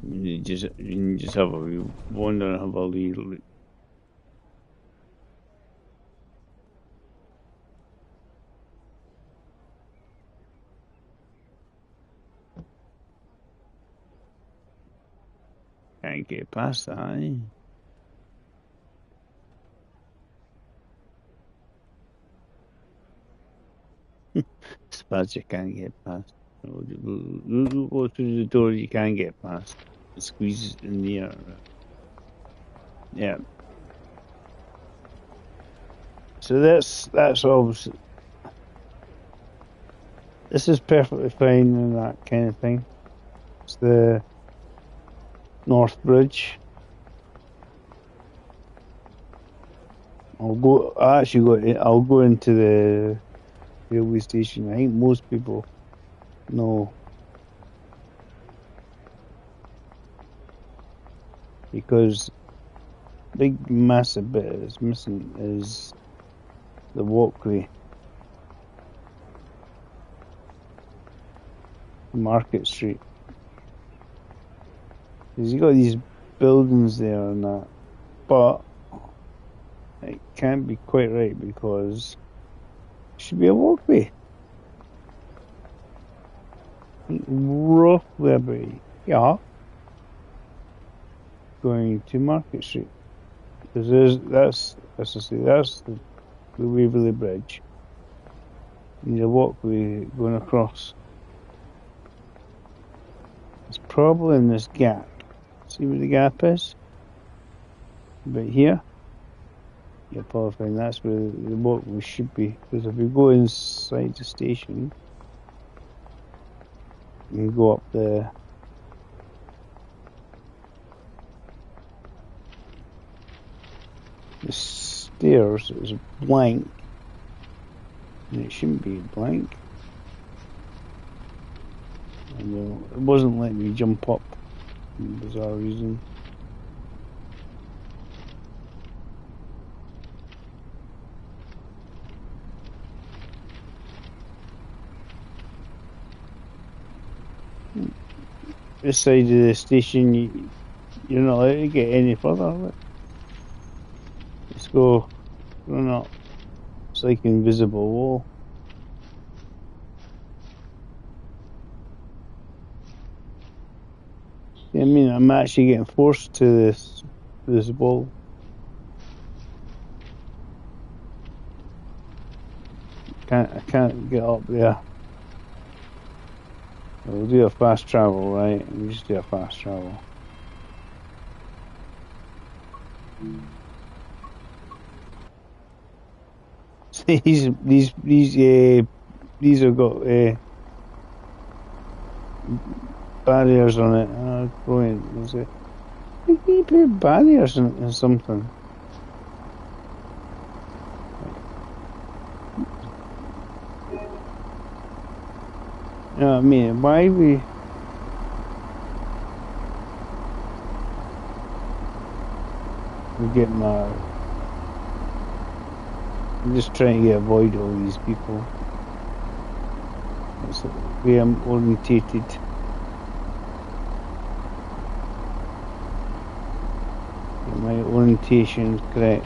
Speaker 1: You just have a wander and have a little. Can't get past that, eh? Suppose you can't get past. We'll go through the door you can get past. It squeezes in the air. Yeah. So that's obviously. This is perfectly fine and that kind of thing. It's the North Bridge. I'll go into the railway station. I think most people know, because big massive bit that's missing is the walkway, Market Street. Because you got these buildings there and that, but it can't be quite right because it should be a walkway. Roughly about, going to Market Street. Because that's the Waverley Bridge. You need a walkway going across. It's probably in this gap. See where the gap is? About here. You'll probably find that's where the walkway should be. Because if you go inside the station, you go up the stairs. It's blank, and it shouldn't be blank. And it wasn't letting me jump up for a bizarre reason. This side of the station, you're not allowed to get any further. Let's go. Run up. It's like invisible wall. I mean, I'm actually getting forced to this wall. I can't get up there. We'll do a fast travel, right? We'll just do a fast travel. These have got barriers on it. Brilliant. Is it? You put barriers in something. You know what I mean? Why we get mad? I'm just trying to avoid all these people. That's the way I'm orientated. My orientation is correct.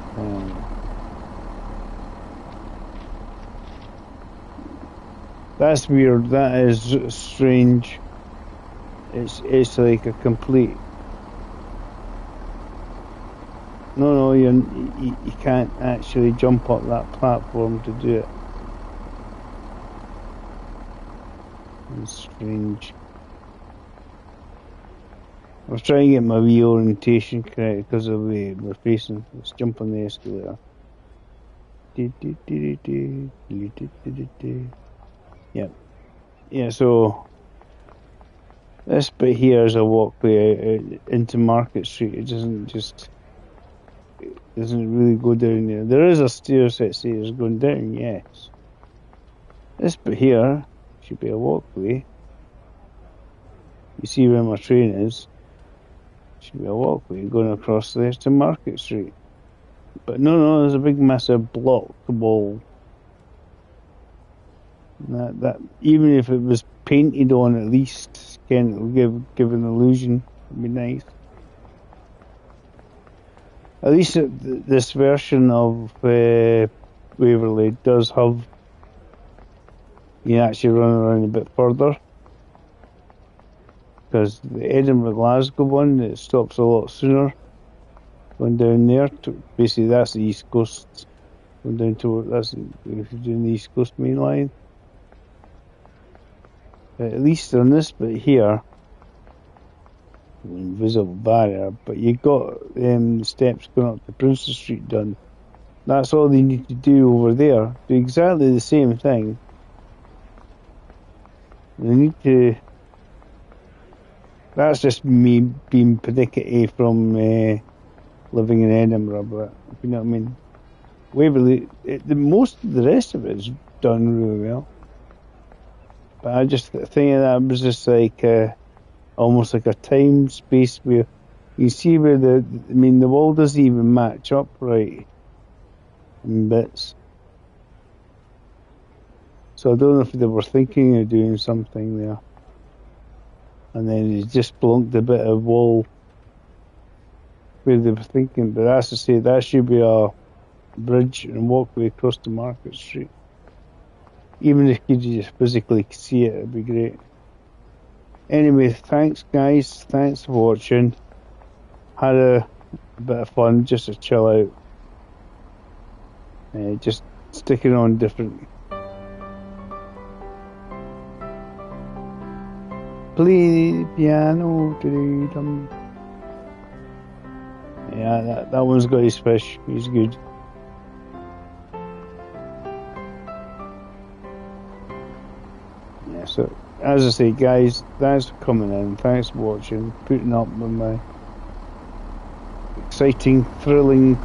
Speaker 1: That's weird. That is strange. It's like a complete. No, you can't actually jump up that platform to do it. It's strange. I was trying to get my reorientation correct because of the way we're facing. Let's jump on the escalator. Yep. Yeah, so this bit here is a walkway into Market Street. It doesn't really go down there. There is a stairs that says going down, yes. This bit here should be a walkway. You see where my train is. Should be a walkway going across there to Market Street. But no, there's a big massive block wall. That even if it was painted on, at least again it'll give an illusion. It'd be nice. At least this version of Waverley does have you actually run around a bit further, because the Edinburgh Glasgow one, it stops a lot sooner. Going down there, basically that's the East Coast. Going down to that's if you're doing the East Coast main line. But at least on this bit here, invisible barrier, but you got the steps going up to Princess Street done. That's all they need to do over there. Do exactly the same thing. They need to. That's just me being pernickety from living in Edinburgh, but you know what I mean. Waverley, most of the rest of it is done really well. But I just think that was just like almost like a time space where you see where the wall doesn't even match up right in bits. So I don't know if they were thinking of doing something there. And then they just blunked a bit of wall where they were thinking, but as I say, that should be a bridge and walkway across the Market Street. Even if you just physically see it, it'd be great. Anyway, thanks guys, thanks for watching. Had a bit of fun just to chill out. Just sticking on different. Play the piano today. Yeah, that one's got his fish. He's good. Yeah, so as I say, guys, thanks for coming in. Thanks for watching. Putting up with my exciting, thrilling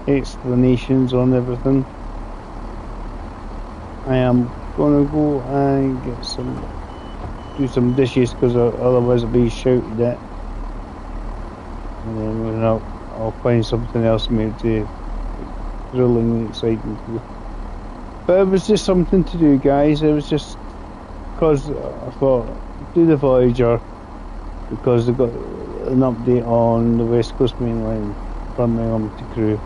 Speaker 1: explanations on everything. I am gonna go and do some dishes because otherwise I'll be shouted at. And then I'll find something else maybe to thrilling and exciting to do. But it was just something to do, guys. It was just because I thought do the Voyager because they've got an update on the West Coast Main Line, Birmingham to Crewe.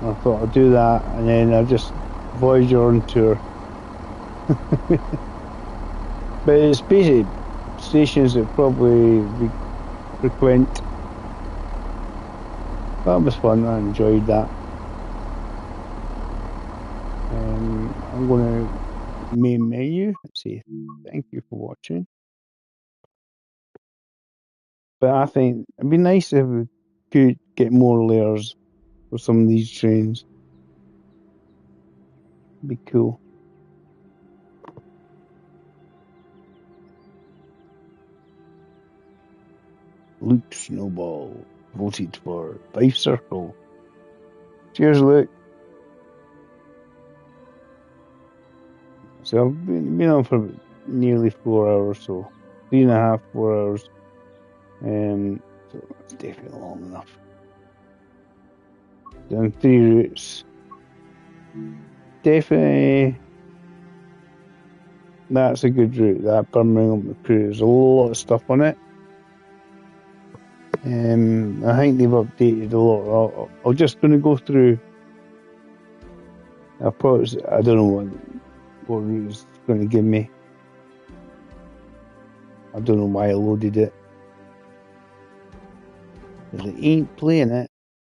Speaker 1: And I thought I'd do that, and then I just Voyager on tour. But it's basically stations that probably we frequent. That was fun. I enjoyed that. I'm going to main menu and say thank you for watching. But I think it'd be nice if we could get more layers for some of these trains. It'd be cool. Luke Snowball voted for Fife Circle. Cheers, Luke. So I've been on for nearly 4 hours, so 3.5, 4 hours. So it's definitely long enough. Done 3 routes. Definitely, that's a good route. That Birmingham to Crewe. There's a lot of stuff on it. I think they've updated a lot. I'm just going to go through. I don't know what route it's going to give me. I don't know why I loaded it. Because it ain't playing it.